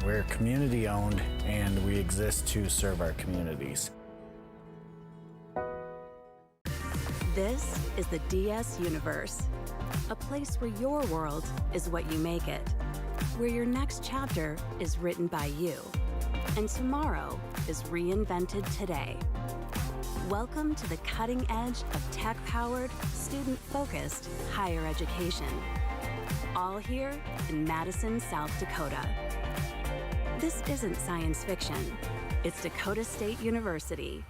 We're community owned and we exist to serve our communities. This is the DS Universe, a place where your world is what you make it, where your next chapter is written by you, and tomorrow is reinvented today. Welcome to the cutting edge of tech-powered, student-focused higher education. All here in Madison, South Dakota. This isn't science fiction. It's Dakota State University.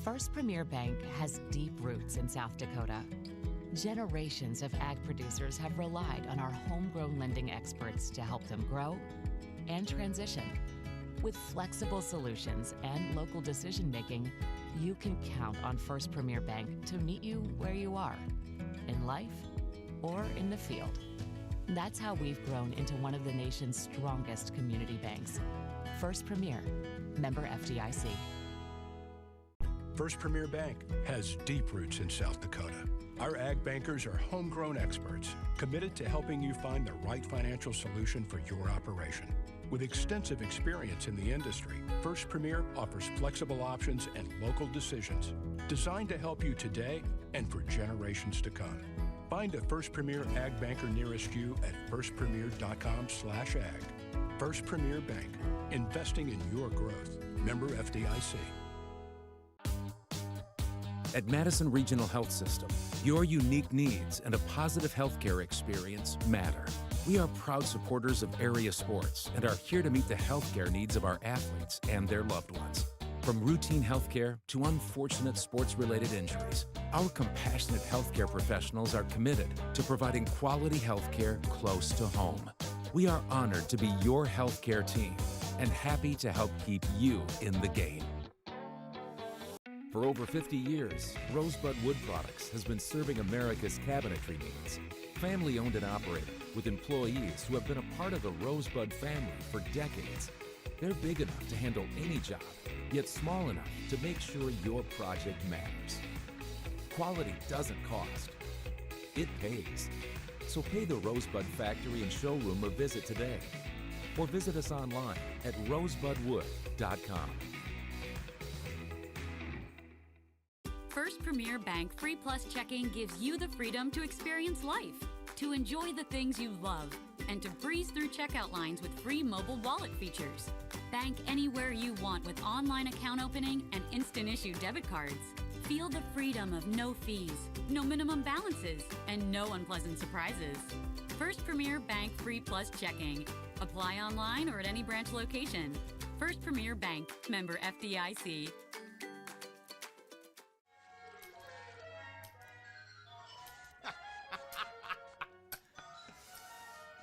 First Premier Bank has deep roots in South Dakota. Generations of ag producers have relied on our homegrown lending experts to help them grow and transition. With flexible solutions and local decision-making, you can count on First Premier Bank to meet you where you are, in life or in the field. That's how we've grown into one of the nation's strongest community banks. First Premier, member FDIC. First Premier Bank has deep roots in South Dakota. Our ag bankers are homegrown experts committed to helping you find the right financial solution for your operation. With extensive experience in the industry, First Premier offers flexible options and local decisions designed to help you today and for generations to come. Find a First Premier ag banker nearest you at firstpremier.com/ag. First Premier Bank, investing in your growth. Member FDIC. At Madison Regional Health System, your unique needs and a positive healthcare experience matter. We are proud supporters of area sports and are here to meet the healthcare needs of our athletes and their loved ones. From routine healthcare to unfortunate sports-related injuries, our compassionate healthcare professionals are committed to providing quality healthcare close to home. We are honored to be your healthcare team and happy to help keep you in the game. For over 50 years, Rosebud Wood Products has been serving America's cabinetry needs. Family owned and operated, with employees who have been a part of the Rosebud family for decades. They're big enough to handle any job, yet small enough to make sure your project matters. Quality doesn't cost. It pays. So pay the Rosebud Factory and Showroom a visit today. Or visit us online at rosebudwood.com. First Premier Bank Free Plus Checking gives you the freedom to experience life, to enjoy the things you love, and to breeze through checkout lines with free mobile wallet features. Bank anywhere you want with online account opening and instant issue debit cards. Feel the freedom of no fees, no minimum balances, and no unpleasant surprises. First Premier Bank Free Plus Checking. Apply online or at any branch location. First Premier Bank, member FDIC.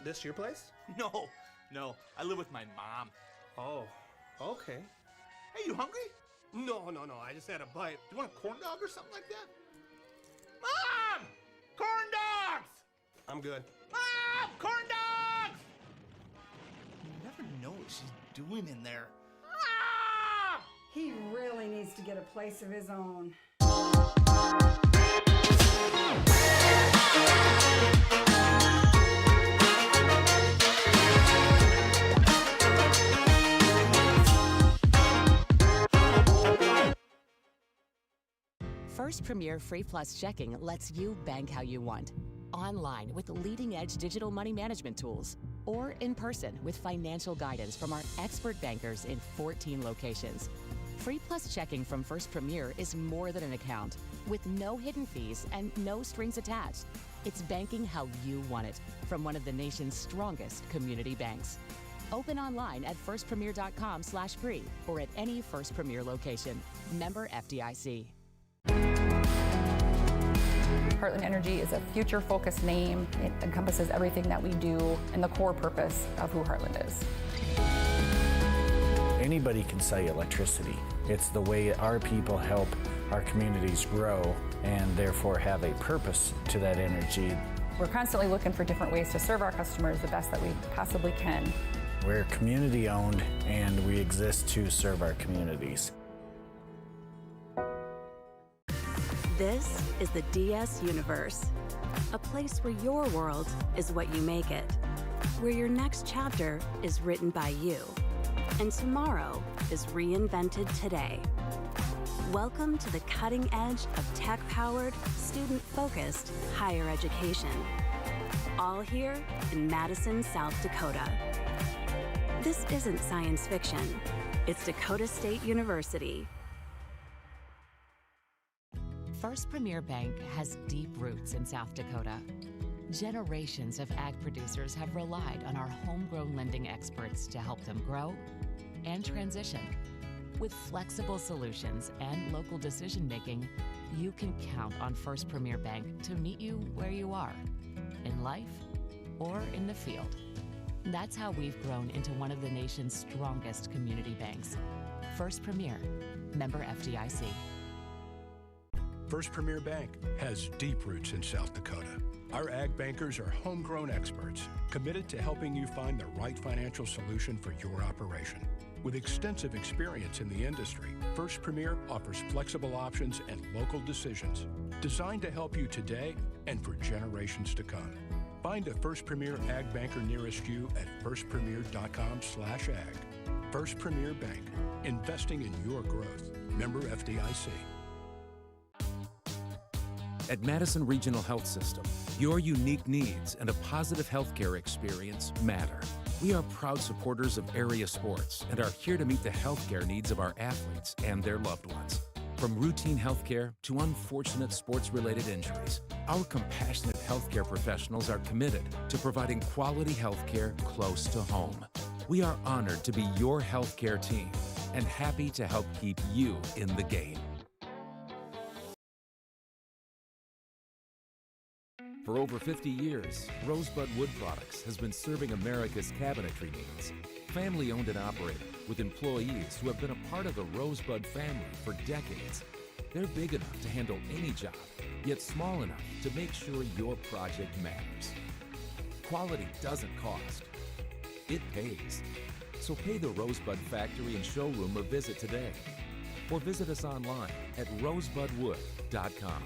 This your place? No. I live with my mom. Oh, okay. Hey, you hungry? No. I just had a bite. You want a corn dog or something like that? Mom! Corn dogs! I'm good. Mom! Corn dogs! You never know what she's doing in there. Mom! He really needs to get a place of his own. First Premier Free Plus Checking lets you bank how you want. Online with leading-edge digital money management tools. Or in person with financial guidance from our expert bankers in 14 locations. Free Plus Checking from First Premier is more than an account, with no hidden fees and no strings attached. It's banking how you want it from one of the nation's strongest community banks. Open online at firstpremier.com/free or at any First Premier location. Member FDIC. Heartland Energy is a future-focused name. It encompasses everything that we do and the core purpose of who Heartland is. Anybody can sell you electricity. It's the way our people help our communities grow and therefore have a purpose to that energy. We're constantly looking for different ways to serve our customers the best that we possibly can. We're community owned and we exist to serve our communities. This is the DS Universe, a place where your world is what you make it, where your next chapter is written by you, and tomorrow is reinvented today. Welcome to the cutting edge of tech-powered, student-focused higher education. All here in Madison, South Dakota. This isn't science fiction. It's Dakota State University. First Premier Bank has deep roots in South Dakota. Generations of ag producers have relied on our homegrown lending experts to help them grow and transition. With flexible solutions and local decision-making, you can count on First Premier Bank to meet you where you are, in life or in the field. That's how we've grown into one of the nation's strongest community banks. First Premier, member FDIC. First Premier Bank has deep roots in South Dakota. Our ag bankers are homegrown experts committed to helping you find the right financial solution for your operation. With extensive experience in the industry, First Premier offers flexible options and local decisions designed to help you today and for generations to come. Find a First Premier ag banker nearest you at firstpremier.com/ag. First Premier Bank, investing in your growth. Member FDIC. At Madison Regional Health System, your unique needs and a positive healthcare experience matter. We are proud supporters of area sports and are here to meet the healthcare needs of our athletes and their loved ones. From routine healthcare to unfortunate sports-related injuries, our compassionate healthcare professionals are committed to providing quality healthcare close to home. We are honored to be your healthcare team and happy to help keep you in the game. For over 50 years, Rosebud Wood Products has been serving America's cabinetry needs. Family owned and operated, with employees who have been a part of the Rosebud family for decades. They're big enough to handle any job, yet small enough to make sure your project matters. Quality doesn't cost. It pays. So pay the Rosebud Factory and Showroom a visit today. Or visit us online at rosebudwood.com.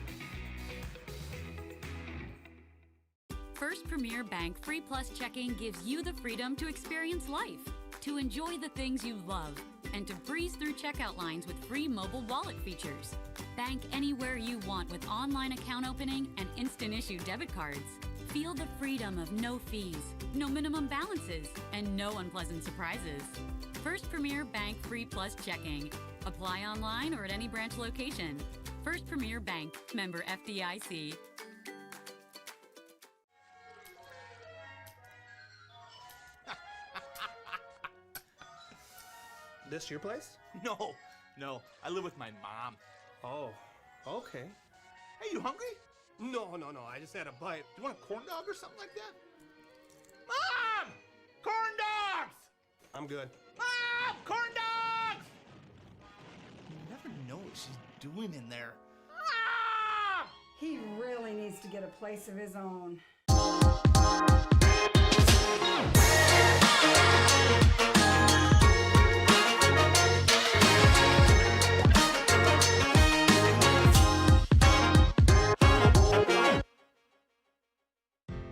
First Premier Bank Free Plus Checking gives you the freedom to experience life, to enjoy the things you love, and to breeze through checkout lines with free mobile wallet features. Bank anywhere you want with online account opening and instant issue debit cards. Feel the freedom of no fees, no minimum balances, and no unpleasant surprises. First Premier Bank Free Plus Checking. Apply online or at any branch location. First Premier Bank, member FDIC. This your place? No. I live with my mom. Oh, okay. Hey, you hungry? No. I just had a bite. Do you want a corn dog or something like that? Mom! Corn dogs! I'm good. Mom! Corn dogs! You never know what she's doing in there. Ah! He really needs to get a place of his own.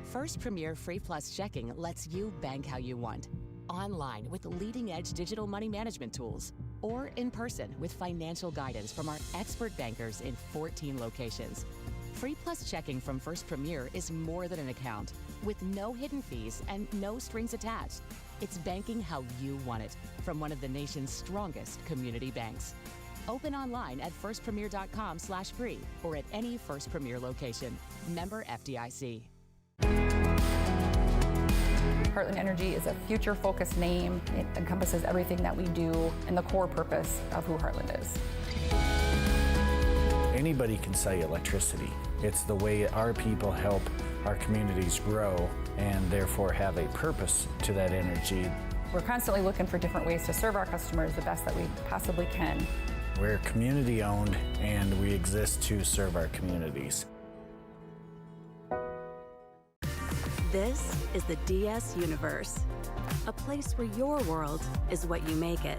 First Premier Free Plus Checking lets you bank how you want. Online with leading-edge digital money management tools, or in person with financial guidance from our expert bankers in 14 locations. Free Plus Checking from First Premier is more than an account, with no hidden fees and no strings attached. It's banking how you want it from one of the nation's strongest community banks. Open online at firstpremier.com/free or at any First Premier location. Member FDIC. Heartland Energy is a future-focused name. It encompasses everything that we do and the core purpose of who Heartland is. Anybody can sell you electricity. It's the way our people help our communities grow and therefore have a purpose to that energy. We're constantly looking for different ways to serve our customers the best that we possibly can. We're community-owned and we exist to serve our communities. This is the DS Universe, a place where your world is what you make it,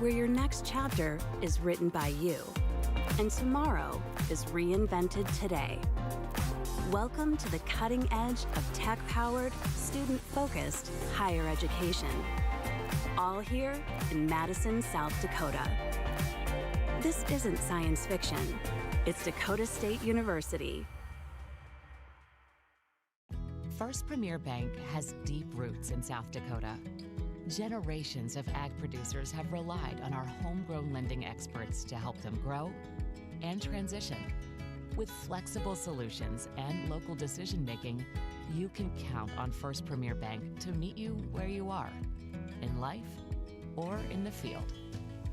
where your next chapter is written by you, and tomorrow is reinvented today. Welcome to the cutting edge of tech-powered, student-focused higher education. All here in Madison, South Dakota. This isn't science fiction. It's Dakota State University. First Premier Bank has deep roots in South Dakota. Generations of ag producers have relied on our homegrown lending experts to help them grow and transition. With flexible solutions and local decision-making, you can count on First Premier Bank to meet you where you are, in life or in the field.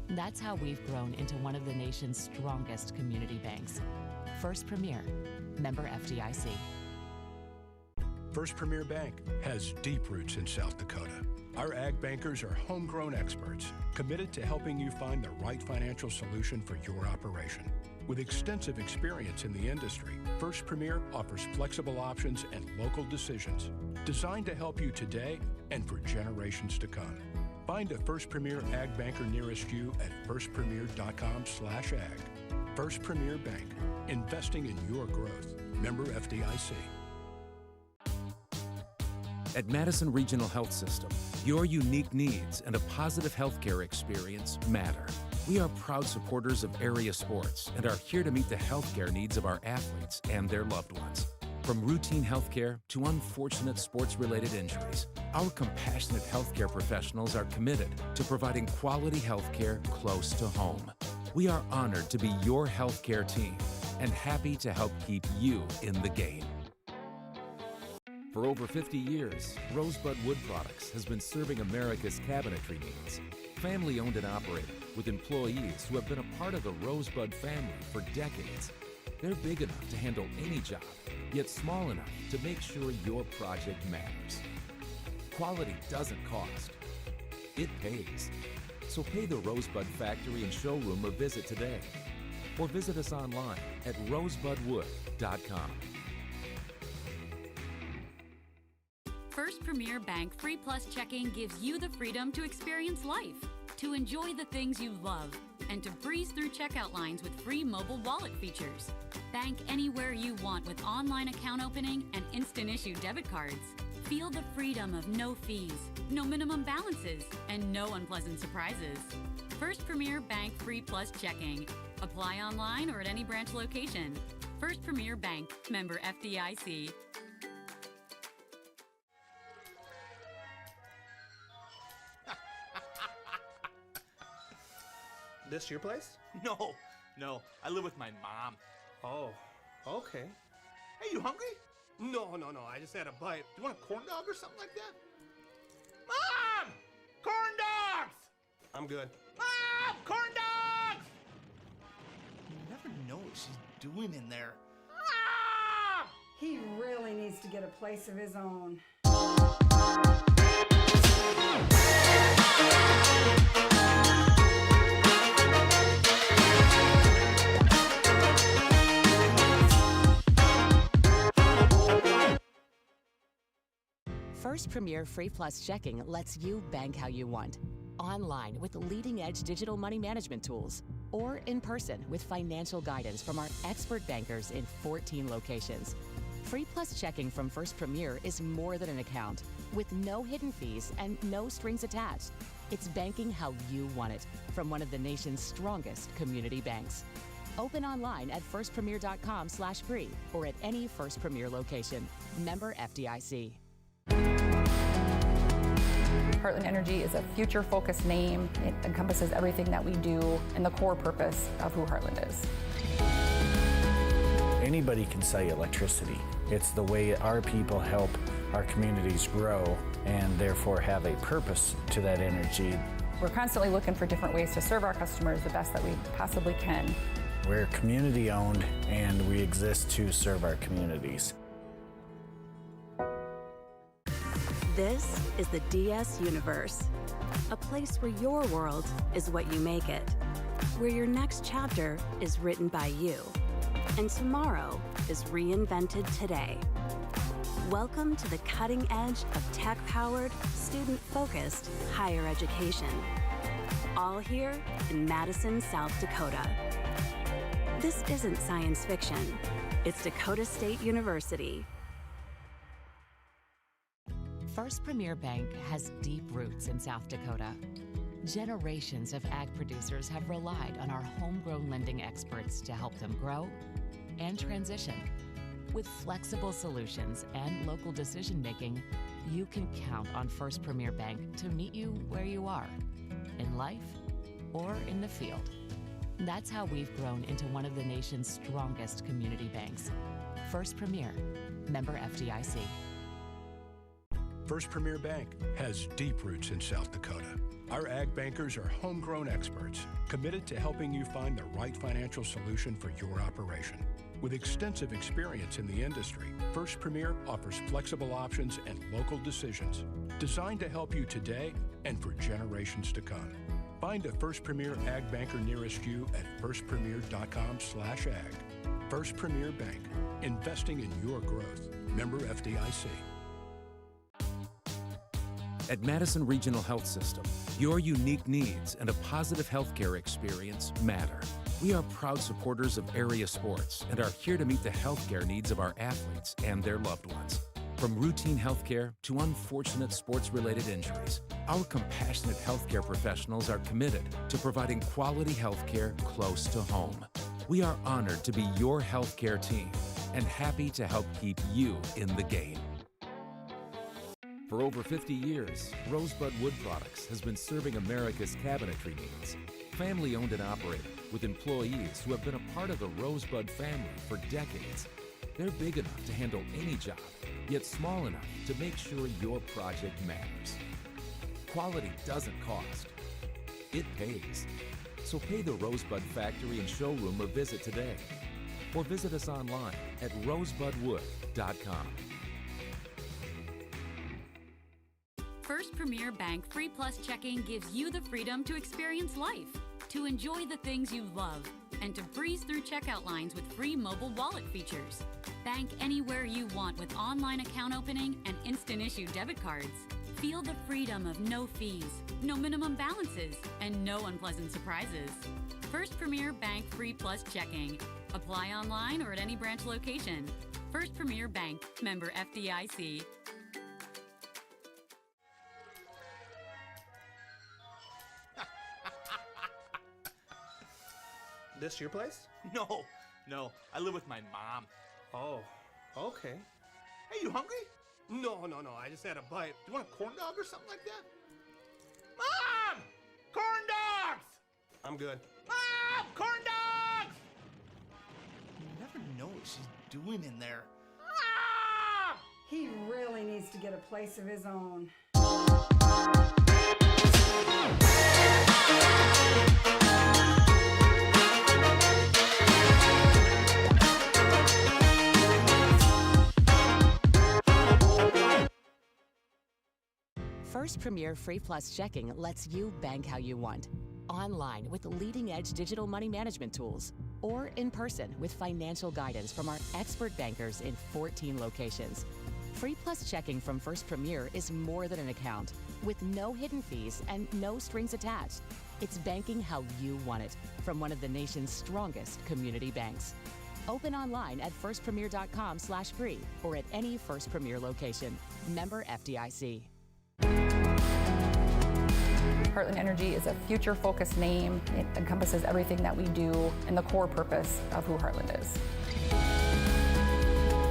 That's how we've grown into one of the nation's strongest community banks. First Premier, member FDIC. First Premier Bank has deep roots in South Dakota. Our ag bankers are homegrown experts committed to helping you find the right financial solution for your operation. With extensive experience in the industry, First Premier offers flexible options and local decisions designed to help you today and for generations to come. Find a First Premier Ag banker nearest you at firstpremier.com/ag. First Premier Bank, investing in your growth. Member FDIC. At Madison Regional Health System, your unique needs and a positive healthcare experience matter. We are proud supporters of area sports and are here to meet the healthcare needs of our athletes and their loved ones. From routine healthcare to unfortunate sports-related injuries, our compassionate healthcare professionals are committed to providing quality healthcare close to home. We are honored to be your healthcare team and happy to help keep you in the game. For over 50 years, Rosebud Wood Products has been serving America's cabinetry needs. Family owned and operated, with employees who have been a part of the Rosebud family for decades. They're big enough to handle any job, yet small enough to make sure your project matters. Quality doesn't cost. It pays. So pay the Rosebud Factory and Showroom a visit today. Or visit us online at rosebudwood.com. First Premier Bank Free Plus Checking gives you the freedom to experience life, to enjoy the things you love, and to breeze through checkout lines with free mobile wallet features. Bank anywhere you want with online account opening and instant issue debit cards. Feel the freedom of no fees, no minimum balances, and no unpleasant surprises. First Premier Bank Free Plus Checking. Apply online or at any branch location. First Premier Bank, member FDIC. This your place? No. I live with my mom. Oh, okay. Hey, you hungry? No. I just had a bite. Do you want a corn dog or something like that? Mom! Corn dogs! I'm good. Mom! Corn dogs! You never know what she's doing in there. Ah! He really needs to get a place of his own. First Premier Free Plus Checking lets you bank how you want. Online with leading-edge digital money management tools, or in person with financial guidance from our expert bankers in 14 locations. Free Plus Checking from First Premier is more than an account, with no hidden fees and no strings attached. It's banking how you want it from one of the nation's strongest community banks. Open online at firstpremier.com/free or at any First Premier location. Member FDIC. Heartland Energy is a future-focused name. It encompasses everything that we do and the core purpose of who Heartland is. Anybody can sell you electricity. It's the way our people help our communities grow and therefore have a purpose to that energy. We're constantly looking for different ways to serve our customers the best that we possibly can. We're community owned and we exist to serve our communities. This is the DS Universe, a place where your world is what you make it, where your next chapter is written by you, and tomorrow is reinvented today. Welcome to the cutting edge of tech-powered, student-focused higher education. All here in Madison, South Dakota. This isn't science fiction. It's Dakota State University. First Premier Bank has deep roots in South Dakota. Generations of ag producers have relied on our homegrown lending experts to help them grow and transition. With flexible solutions and local decision-making, you can count on First Premier Bank to meet you where you are, in life or in the field. That's how we've grown into one of the nation's strongest community banks. First Premier, member FDIC. First Premier Bank has deep roots in South Dakota. Our ag bankers are homegrown experts committed to helping you find the right financial solution for your operation. With extensive experience in the industry, First Premier offers flexible options and local decisions designed to help you today and for generations to come. Find a First Premier ag banker nearest you at firstpremier.com/ag. First Premier Bank, investing in your growth. Member FDIC. At Madison Regional Health System, your unique needs and a positive healthcare experience matter. We are proud supporters of area sports and are here to meet the healthcare needs of our athletes and their loved ones. From routine healthcare to unfortunate sports-related injuries, our compassionate healthcare professionals are committed to providing quality healthcare close to home. We are honored to be your healthcare team and happy to help keep you in the game. For over 50 years, Rosebud Wood Products has been serving America's cabinetry needs. Family owned and operated, with employees who have been a part of the Rosebud family for decades. They're big enough to handle any job, yet small enough to make sure your project matters. Quality doesn't cost. It pays. So pay the Rosebud Factory and Showroom a visit today. Or visit us online at rosebudwood.com. First Premier Bank Free Plus Checking gives you the freedom to experience life, to enjoy the things you love, and to breeze through checkout lines with free mobile wallet features. Bank anywhere you want with online account opening and instant issue debit cards. Feel the freedom of no fees, no minimum balances, and no unpleasant surprises. First Premier Bank Free Plus Checking. Apply online or at any branch location. First Premier Bank, member FDIC. This your place? No, I live with my mom. Oh, okay. Hey, you hungry? No, I just had a bite. Do you want a corn dog or something like that? Mom! Corn dogs! I'm good. Mom! Corn dogs! You never know what she's doing in there. Ah! He really needs to get a place of his own. First Premier Free Plus Checking lets you bank how you want. Online with leading-edge digital money management tools, or in person with financial guidance from our expert bankers in 14 locations. Free Plus Checking from First Premier is more than an account, with no hidden fees and no strings attached. It's banking how you want it from one of the nation's strongest community banks. Open online at firstpremier.com/free or at any First Premier location. Member FDIC. Heartland Energy is a future-focused name. It encompasses everything that we do and the core purpose of who Heartland is.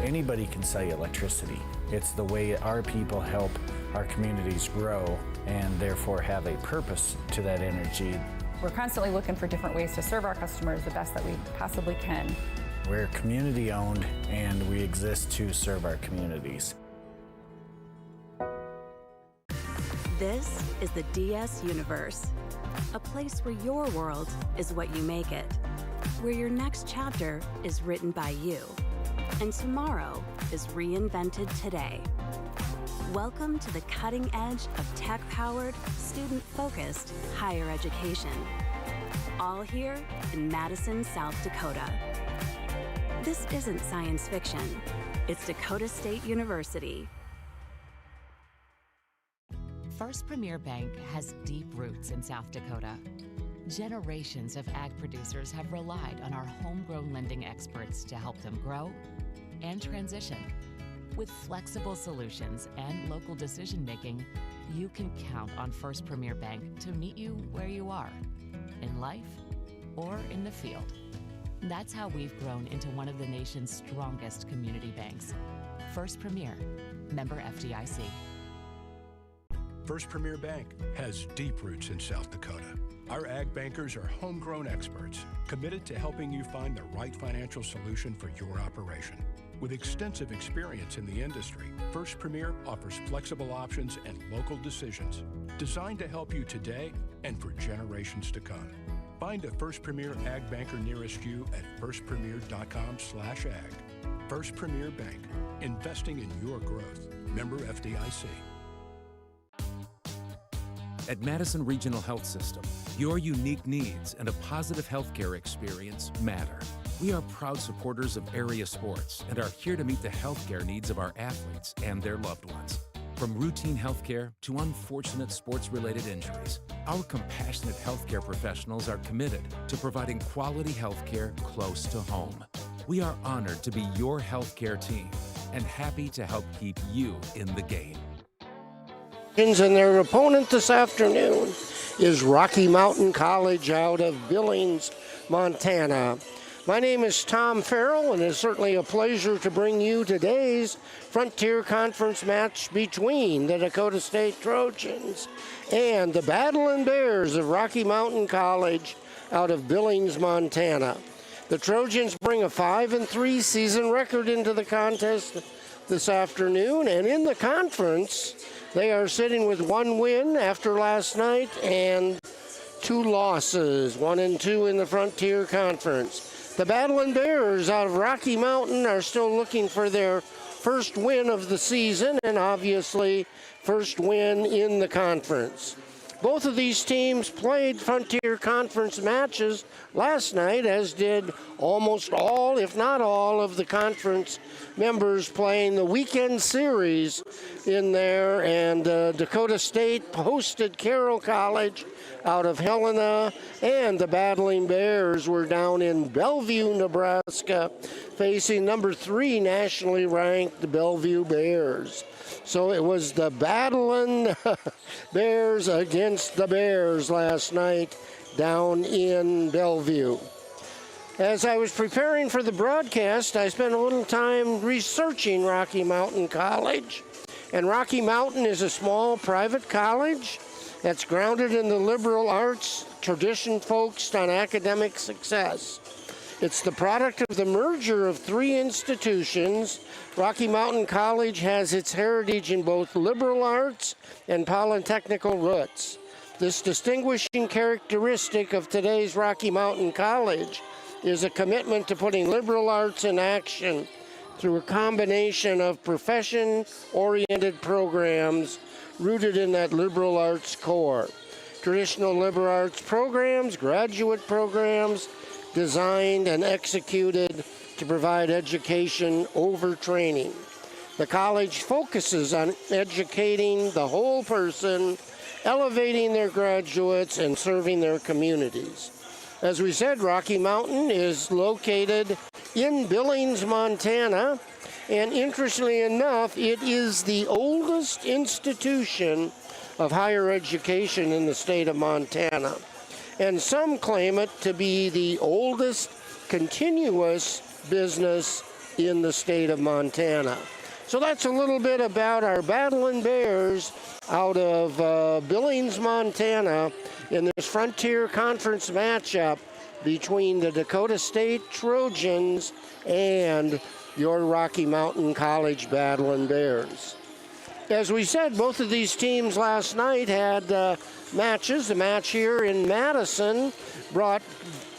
Anybody can sell you electricity. It's the way our people help our communities grow and therefore have a purpose to that energy. We're constantly looking for different ways to serve our customers the best that we possibly can. We're community-owned and we exist to serve our communities. This is the DS Universe, a place where your world is what you make it, where your next chapter is written by you, and tomorrow is reinvented today. Welcome to the cutting edge of tech-powered, student-focused higher education. All here in Madison, South Dakota. This isn't science fiction. It's Dakota State University. First Premier Bank has deep roots in South Dakota. Generations of ag producers have relied on our homegrown lending experts to help them grow and transition. With flexible solutions and local decision-making, you can count on First Premier Bank to meet you where you are, in life or in the field. That's how we've grown into one of the nation's strongest community banks. First Premier, member FDIC. First Premier Bank has deep roots in South Dakota. Our ag bankers are homegrown experts committed to helping you find the right financial solution for your operation. With extensive experience in the industry, First Premier offers flexible options and local decisions designed to help you today and for generations to come. Find a First Premier Ag Banker nearest you at firstpremier.com/ag. First Premier Bank, investing in your growth. Member FDIC. At Madison Regional Health System, your unique needs and a positive healthcare experience matter. We are proud supporters of area sports and are here to meet the healthcare needs of our athletes and their loved ones. From routine healthcare to unfortunate sports-related injuries, our compassionate healthcare professionals are committed to providing quality healthcare close to home. We are honored to be your healthcare team and happy to help keep you in the game. And their opponent this afternoon is Rocky Mountain College out of Billings, Montana. My name is Tom Farrell, and it's certainly a pleasure to bring you today's Frontier Conference match between the Dakota State Trojans and the Battling Bears of Rocky Mountain College out of Billings, Montana. The Trojans bring a 5-3 season record into the contest this afternoon, and in the conference, they are sitting with 1 win after last night and 2 losses, 1-2 in the Frontier Conference. The Battling Bears out of Rocky Mountain are still looking for their first win of the season and obviously first win in the conference. Both of these teams played Frontier Conference matches last night, as did almost all, if not all, of the conference members playing the weekend series in there. And Dakota State hosted Carroll College out of Helena, and the Battling Bears were down in Bellevue, Nebraska, facing number 3 nationally ranked Bellevue Bears. So it was the Battling Bears against the Bears last night down in Bellevue. As I was preparing for the broadcast, I spent a little time researching Rocky Mountain College. And Rocky Mountain is a small private college that's grounded in the liberal arts, tradition focused on academic success. It's the product of the merger of 3 institutions. Rocky Mountain College has its heritage in both liberal arts and polytechnical roots. This distinguishing characteristic of today's Rocky Mountain College is a commitment to putting liberal arts in action through a combination of profession-oriented programs rooted in that liberal arts core. Traditional liberal arts programs, graduate programs, designed and executed to provide education over training. The college focuses on educating the whole person, elevating their graduates, and serving their communities. As we said, Rocky Mountain is located in Billings, Montana, and interestingly enough, it is the oldest institution of higher education in the state of Montana. And some claim it to be the oldest continuous business in the state of Montana. So that's a little bit about our Battling Bears out of Billings, Montana in this Frontier Conference matchup between the Dakota State Trojans and your Rocky Mountain College Battling Bears. As we said, both of these teams last night had matches. The match here in Madison brought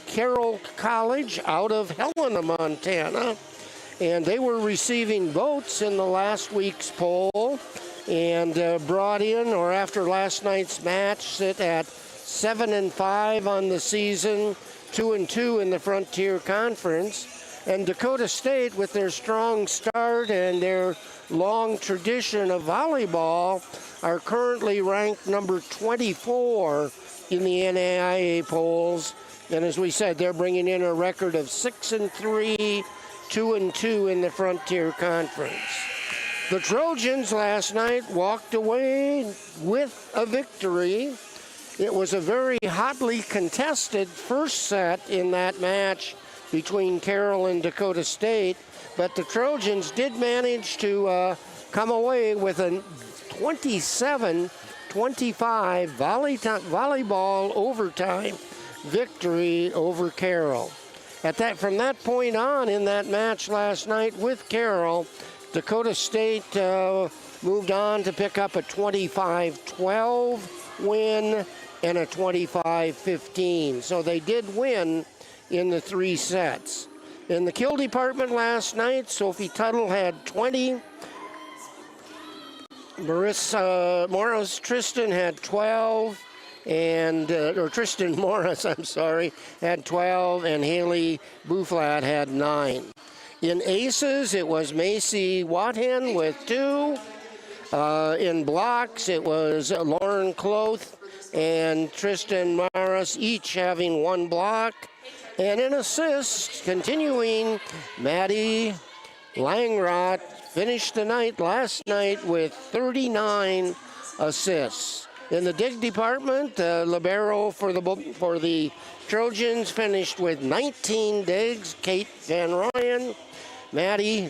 Carroll College out of Helena, Montana, and they were receiving votes in the last week's poll and brought in, or after last night's match, sit at 7-5 on the season, 2-2 in the Frontier Conference. And Dakota State, with their strong start and their long tradition of volleyball, are currently ranked number 24 in the NAIA polls. And as we said, they're bringing in a record of 6-3, 2-2 in the Frontier Conference. The Trojans last night walked away with a victory. It was a very hotly contested first set in that match between Carroll and Dakota State, but the Trojans did manage to come away with a 27-25 volleyball overtime victory over Carroll. From that point on in that match last night with Carroll, Dakota State moved on to pick up a 25-12 win and a 25-15. So they did win in the 3 sets. In the kill department last night, Sophie Tuttle had 20. Morris Tristan had 12. Tristan Morris, had 12, and Haley Buflat had 9. In aces, it was Macy Wathen with 2. In blocks, it was Lauren Cloth and Tristan Morris, each having 1 block. And in assists, continuing, Maddie Langrot finished the night last night with 39 assists. In the dig department, libero for the Trojans finished with 19 digs. Kate Van Ryan, Maddie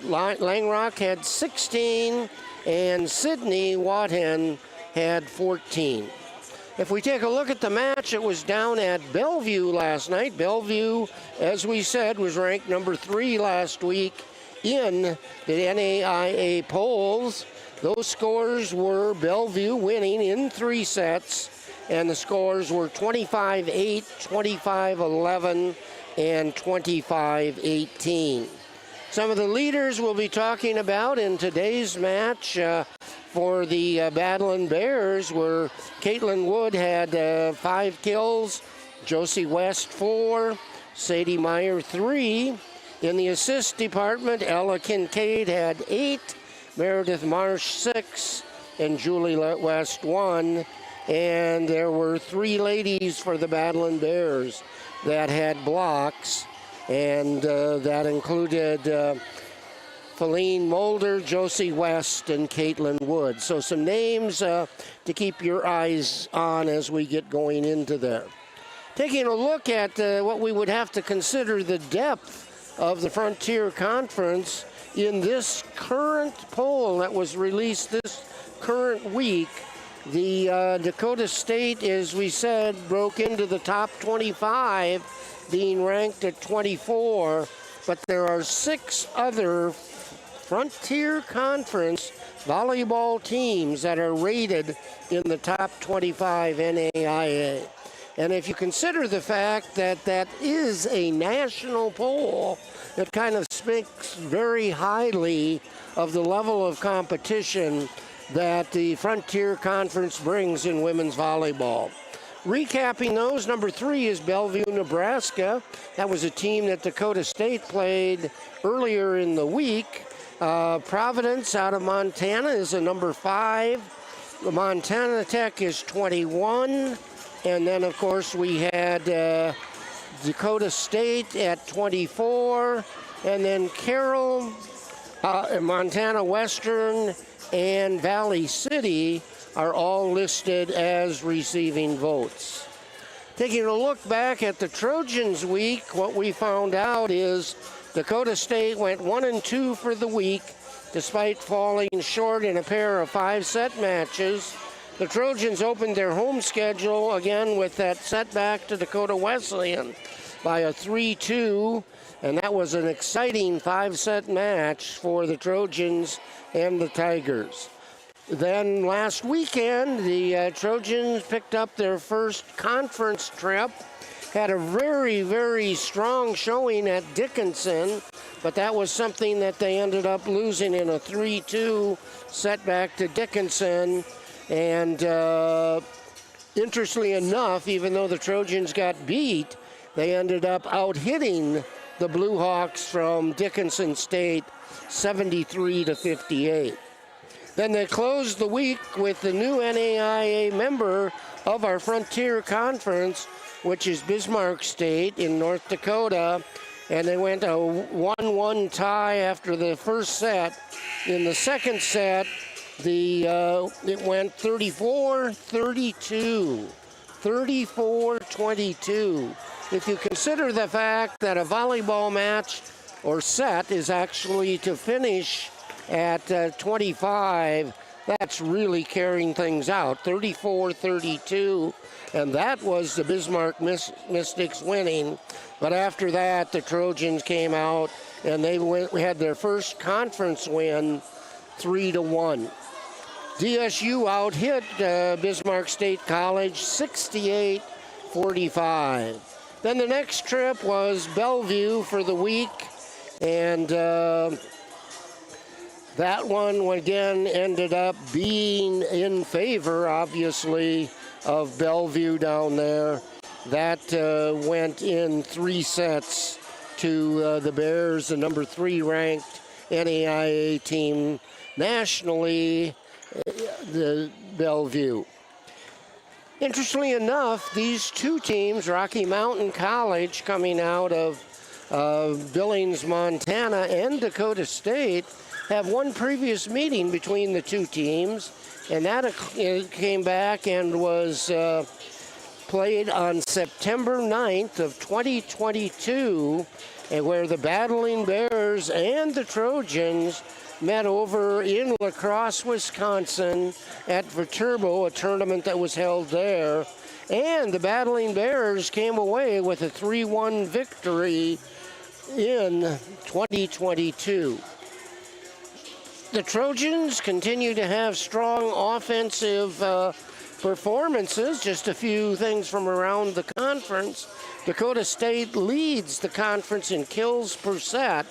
Langrock had 16, and Sydney Wathen had 14. If we take a look at the match, it was down at Bellevue last night. Bellevue, as we said, was ranked number 3 last week in the NAIA polls. Those scores were Bellevue winning in 3 sets, and the scores were 25-8, 25-11, and 25-18. Some of the leaders we'll be talking about in today's match for the Battling Bears were Caitlin Wood had 5 kills, Josie West 4, Sadie Meyer 3. In the assist department, Ella Kincaid had 8, Meredith Marsh 6, and Julie West 1. And there were 3 ladies for the Battling Bears that had blocks, and that included Feline Mulder, Josie West, and Caitlin Wood. So some names to keep your eyes on as we get going into there. Taking a look at what we would have to consider the depth of the Frontier Conference in this current poll that was released this current week. The Dakota State, as we said, broke into the top 25, being ranked at 24, but there are 6 other Frontier Conference volleyball teams that are rated in the top 25 NAIA. And if you consider the fact that that is a national poll, it kind of speaks very highly of the level of competition that the Frontier Conference brings in women's volleyball. Recapping those, number 3 is Bellevue, Nebraska. That was a team that Dakota State played earlier in the week. Providence out of Montana is a number 5. Montana Tech is 21. And then, of course, we had Dakota State at 24. And then Carroll, Montana Western, and Valley City are all listed as receiving votes. Taking a look back at the Trojans week, what we found out is Dakota State went 1-2 for the week, despite falling short in a pair of 5-set matches. The Trojans opened their home schedule again with that setback to Dakota Wesleyan by a 3-2, and that was an exciting 5-set match for the Trojans and the Tigers. Then last weekend, the Trojans picked up their first conference trip, had a very, very strong showing at Dickinson, but that was something that they ended up losing in a 3-2 setback to Dickinson. And interestingly enough, even though the Trojans got beat, they ended up out-hitting the Blue Hawks from Dickinson State 73-58. Then they closed the week with the new NAIA member of our Frontier Conference, which is Bismarck State in North Dakota. And they went a 1-1 tie after the first set. In the second set, it went 34-32. 34-22. If you consider the fact that a volleyball match or set is actually to finish at 25, that's really carrying things out. 34-32, and that was the Bismarck Mystics winning. But after that, the Trojans came out, and they had their first conference win, 3-1. DSU out-hit Bismarck State College 68-45. Then the next trip was Bellevue for the week, and that one again ended up being in favor, obviously, of Bellevue down there. That went in 3 sets to the Bears, the number 3 ranked NAIA team nationally, the Bellevue. Interestingly enough, these 2 teams, Rocky Mountain College coming out of Billings, Montana, and Dakota State, have one previous meeting between the 2 teams, and that came back and was played on September 9th of 2022, and where the Battling Bears and the Trojans met over in La Crosse, Wisconsin at Viterbo, a tournament that was held there. And the Battling Bears came away with a 3-1 victory in 2022. The Trojans continue to have strong offensive performances. Just a few things from around the conference. Dakota State leads the conference in kills per set,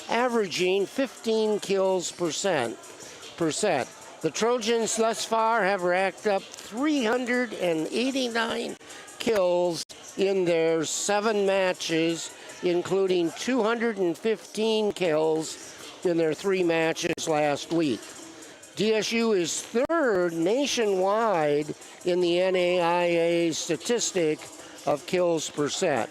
averaging 15 kills per set. The Trojans thus far have racked up 389 kills in their 7 matches, including 215 kills in their 3 matches last week. DSU is 3rd nationwide in the NAIA statistic of kills per set.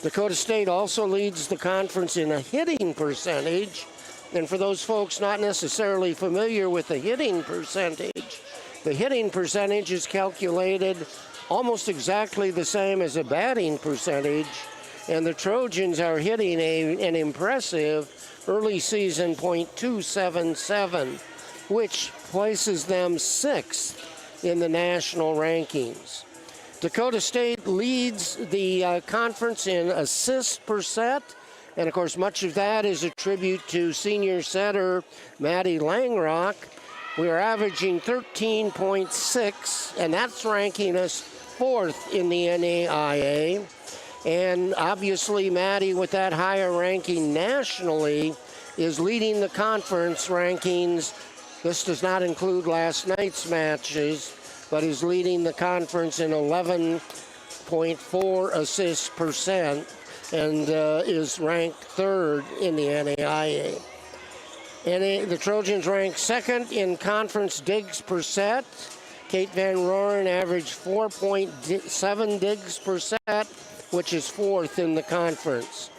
Dakota State also leads the conference in a hitting percentage. And for those folks not necessarily familiar with the hitting percentage is calculated almost exactly the same as a batting percentage. And the Trojans are hitting an impressive early season .277, which places them 6th in the national rankings. Dakota State leads the conference in assists per set, and of course much of that is a tribute to senior setter Maddie Langrock. We are averaging 13.6, and that's ranking us 4th in the NAIA. And obviously Maddie, with that higher ranking nationally, is leading the conference rankings. This does not include last night's matches, but is leading the conference in 11.4 assists per set, and is ranked 3rd in the NAIA. The Trojans ranked 2nd in conference digs per set. Kate Van Roeren averaged 4.7 digs per set, which is 4th in the conference.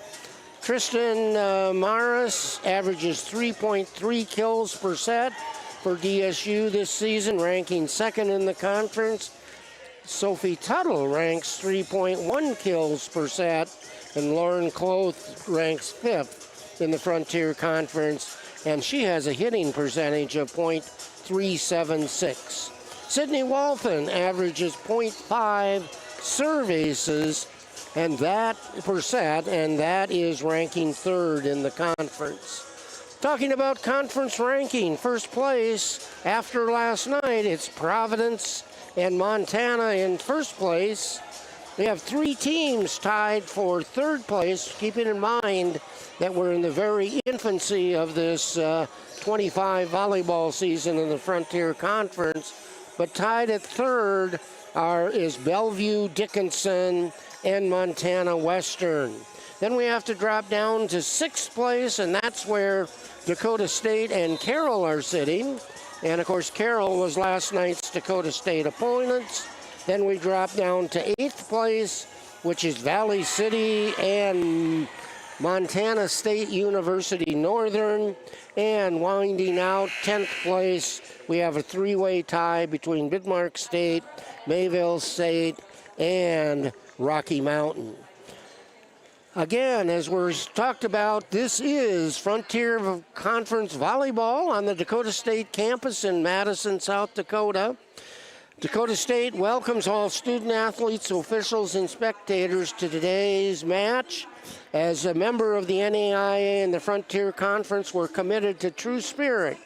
Tristan Maris averages 3.3 kills per set for DSU this season, ranking 2nd in the conference. Sophie Tuttle ranks 3.1 kills per set, and Lauren Cloth ranks 5th in the Frontier Conference, and she has a hitting percentage of .376. Sydney Walton averages .5 serve aces and that per set, and that is ranking 3rd in the conference. Talking about conference ranking, first place after last night, it's Providence and Montana in first place. We have 3 teams tied for 3rd place, keeping in mind that we're in the very infancy of this 25 volleyball season in the Frontier Conference. But tied at 3rd is Bellevue, Dickinson, and Montana Western. Then we have to drop down to 6th place, and that's where Dakota State and Carroll are sitting. And of course, Carroll was last night's Dakota State opponents. Then we drop down to 8th place, which is Valley City and Montana State University Northern. And winding out 10th place, we have a 3-way tie between Bismarck State, Mayville State, and Rocky Mountain. Again, as we're talked about, this is Frontier Conference Volleyball on the Dakota State campus in Madison, South Dakota. Dakota State welcomes all student athletes, officials, and spectators to today's match. As a member of the NAIA and the Frontier Conference, we're committed to true spirit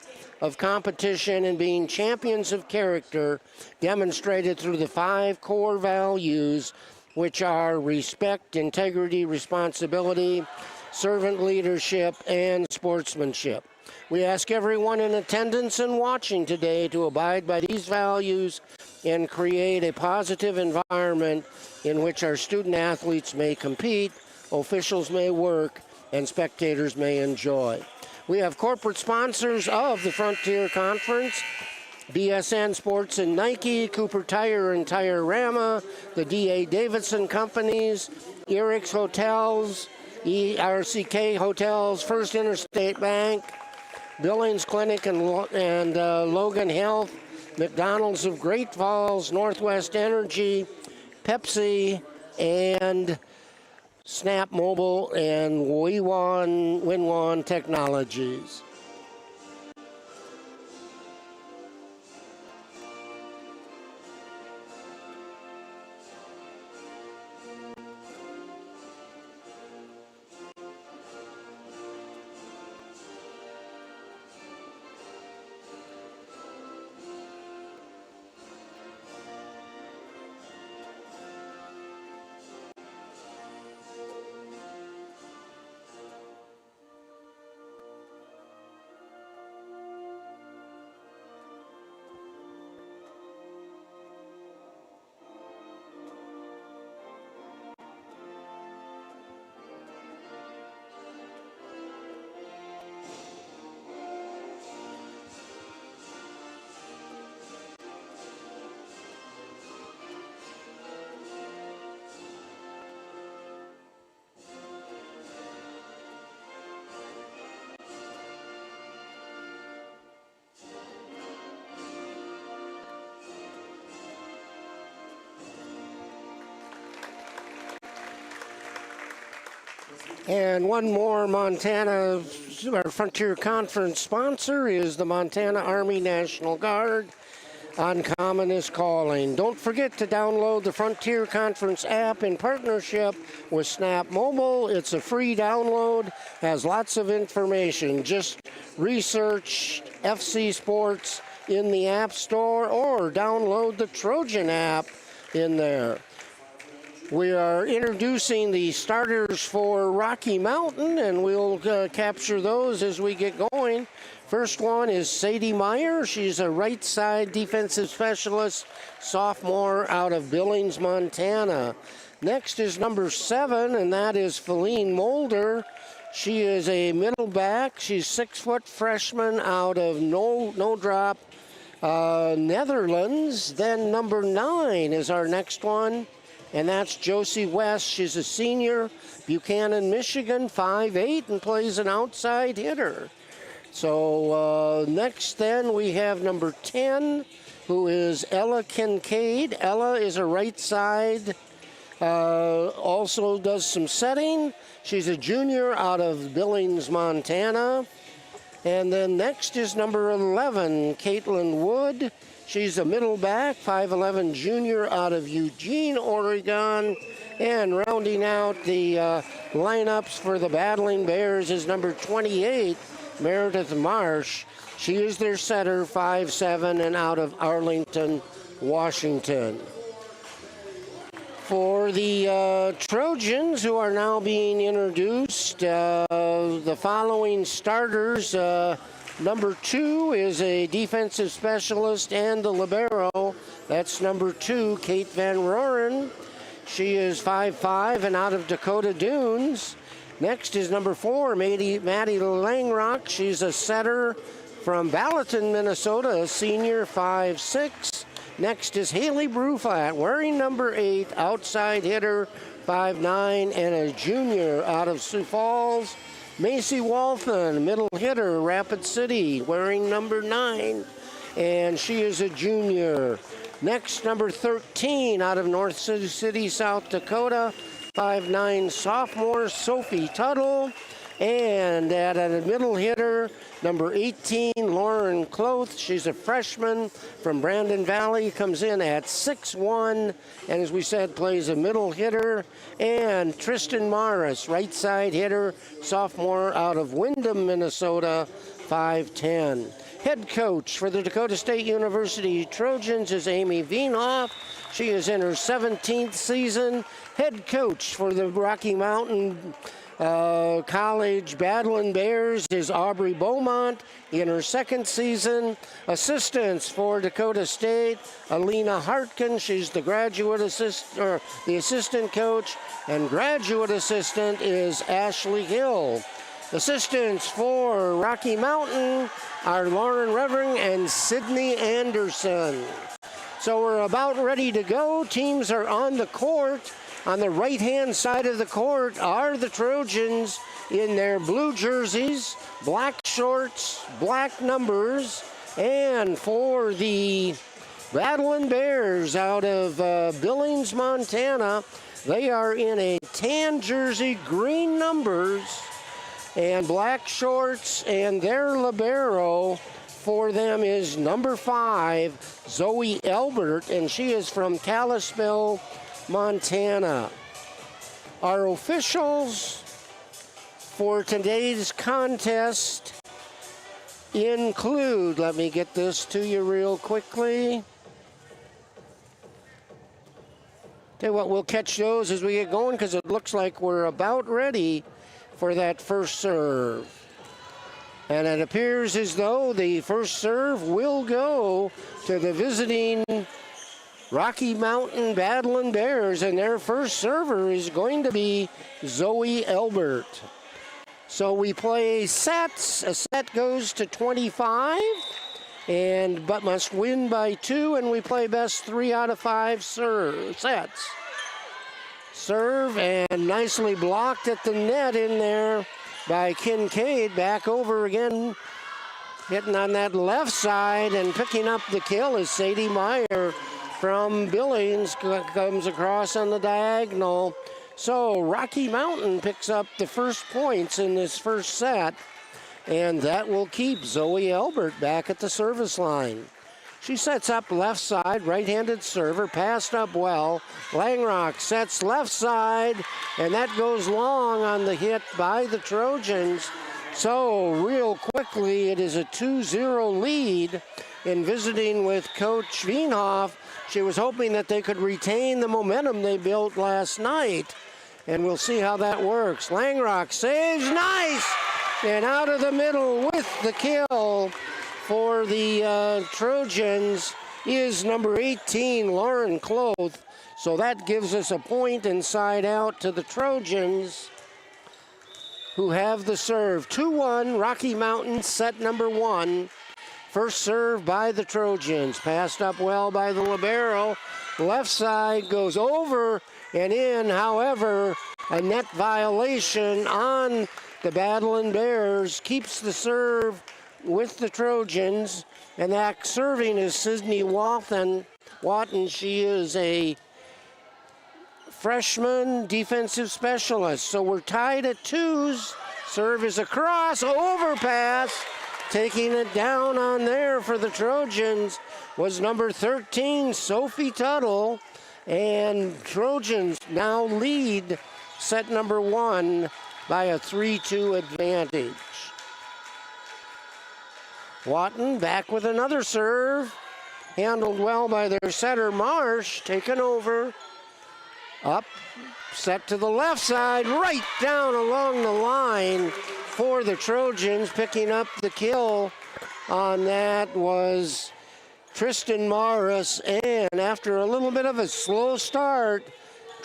of competition and being champions of character, demonstrated through the 5 core values, which are respect, integrity, responsibility, servant leadership, and sportsmanship. We ask everyone in attendance and watching today to abide by these values and create a positive environment in which our student athletes may compete, officials may work, and spectators may enjoy. We have corporate sponsors of the Frontier Conference: BSN Sports and Nike, Cooper Tire and Tire-Rama, the D.A. Davidson Companies, Eric's Hotels, ERCK Hotels, First Interstate Bank, Billings Clinic and Logan Health, McDonald's of Great Falls, Northwest Energy, Pepsi, and Snap Mobile and Winwan Technologies. And one more Montana Frontier Conference sponsor is the Montana Army National Guard. Uncommon is calling. Don't forget to download the Frontier Conference app in partnership with Snap Mobile. It's a free download, has lots of information. Just research FC Sports in the App Store or download the Trojan app in there. We are introducing the starters for Rocky Mountain, and we'll capture those as we get going. First one is Sadie Meyer. She's a right side defensive specialist, sophomore out of Billings, Montana. Next is number 7, and that is Feline Mulder. She is a middle back. She's 6-foot freshman out of No Drop, Netherlands. Then number 9 is our next one, and that's Josie West. She's a senior, Buchanan, Michigan, 5'8", and plays an outside hitter. So next then we have number 10, who is Ella Kincaid. Ella is a right side, also does some setting. She's a junior out of Billings, Montana. And then next is number 11, Caitlin Wood. She's a middle back, 5'11", junior out of Eugene, Oregon. And rounding out the lineups for the Battling Bears is number 28, Meredith Marsh. She is their setter, 5'7", and out of Arlington, Washington. For the Trojans, who are now being introduced, the following starters. Number 2 is a defensive specialist and the libero. That's number 2, Kate Van Roeren. She is 5'5", and out of Dakota Dunes. Next is number 4, Maddie Langrock. She's a setter, From Ballatin, Minnesota, a senior, 5'6". Next is Haley Bruflat, wearing number 8, outside hitter, 5'9", and a junior out of Sioux Falls. Macy Walton, middle hitter, Rapid City, wearing number 9, and she is a junior. Next, number 13 out of North City, South Dakota, 5'9", sophomore, Sophie Tuttle. And at a middle hitter, number 18, Lauren Cloth. She's a freshman from Brandon Valley, comes in at 6'1", and as we said, plays a middle hitter. And Tristan Morris, right side hitter, sophomore out of Windham, Minnesota, 5'10". Head coach for the Dakota State University Trojans is Amy Veenhoff. She is in her 17th season. Head coach for the Rocky Mountain College Badland Bears is Aubrey Beaumont in her 2nd season. Assistants for Dakota State, Alina Hartkin. She's the graduate assistant, or the assistant coach, and graduate assistant is Ashley Hill. Assistants for Rocky Mountain are Lauren Revering and Sydney Anderson. So we're about ready to go. Teams are on the court. On the right-hand side of the court are the Trojans in their blue jerseys, black shorts, black numbers, and for the Badland Bears out of Billings, Montana, they are in a tan jersey, green numbers, and black shorts, and their libero for them is number 5, Zoe Elbert, and she is from Kalispell, Montana. Our officials for today's contest include, let me get this to you real quickly. Tell you what, we'll catch those as we get going because it looks like we're about ready for that first serve. And it appears as though the first serve will go to the visiting Rocky Mountain Badland Bears, and their first server is going to be Zoe Elbert. So we play sets. A set goes to 25, but must win by 2, and we play best 3 out of 5 sets. Serve, and nicely blocked at the net in there by Kincaid. Back over again, hitting on that left side, and picking up the kill is Sadie Meyer from Billings, comes across on the diagonal. So Rocky Mountain picks up the first points in this first set, and that will keep Zoe Elbert back at the service line. She sets up left side, right-handed server, passed up well. Langrock sets left side, and that goes long on the hit by the Trojans. So real quickly, it is a 2-0 lead in visiting with Coach Veenhoff. She was hoping that they could retain the momentum they built last night, and we'll see how that works. Langrock saves, nice, and out of the middle with the kill for the Trojans is number 18, Lauren Cloth. So that gives us a point inside out to the Trojans, who have the serve. 2-1, Rocky Mountain, set number 1. First serve by the Trojans, passed up well by the libero. Left side goes over and in, however, a net violation on the Badland Bears, keeps the serve with the Trojans, and that serving is Sydney Watton. She is a freshman defensive specialist. So we're tied at 2s. Serve is across, overpass. Taking it down on there for the Trojans was number 13, Sophie Tuttle. And Trojans now lead set number 1 by a 3-2 advantage. Watton back with another serve. Handled well by their setter, Marsh, taken over. Up, set to the left side, right down along the line for the Trojans. Picking up the kill on that was Tristan Morris, and after a little bit of a slow start,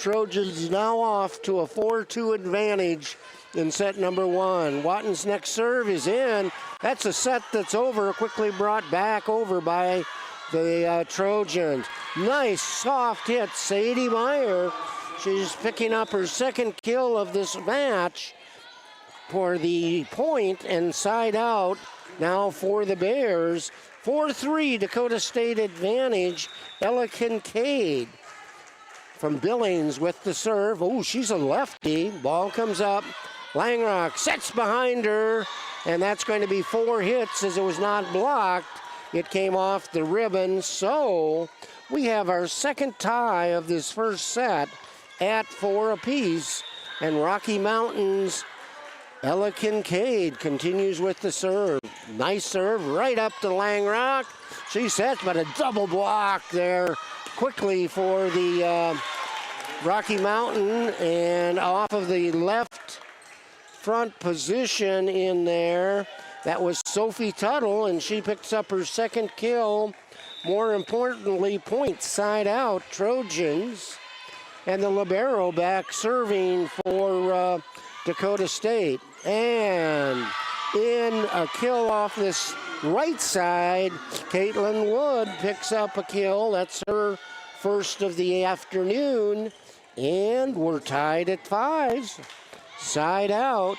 Trojans now off to a 4-2 advantage in set number 1. Watten's next serve is in. That's a set that's over, quickly brought back over by the Trojans. Nice soft hit, Sadie Meyer. She's picking up her second kill of this match for the point and side out now for the Bears. 4-3 Dakota State advantage. Ella Kincaid from Billings with the serve. Oh, she's a lefty. Ball comes up. Langrock sets behind her, and that's going to be 4 hits as it was not blocked. It came off the ribbon, so we have our second tie of this first set at 4 apiece, and Rocky Mountain's Ella Kincaid continues with the serve. Nice serve right up to Langrock. She sets, but a double block there quickly for the Rocky Mountain, and off of the left front position in there. That was Sophie Tuttle, and she picks up her second kill. More importantly, point side out, Trojans. And the libero back serving for Dakota State. And in a kill off this right side, Caitlin Wood picks up a kill. That's her first of the afternoon. And we're tied at 5. Side out.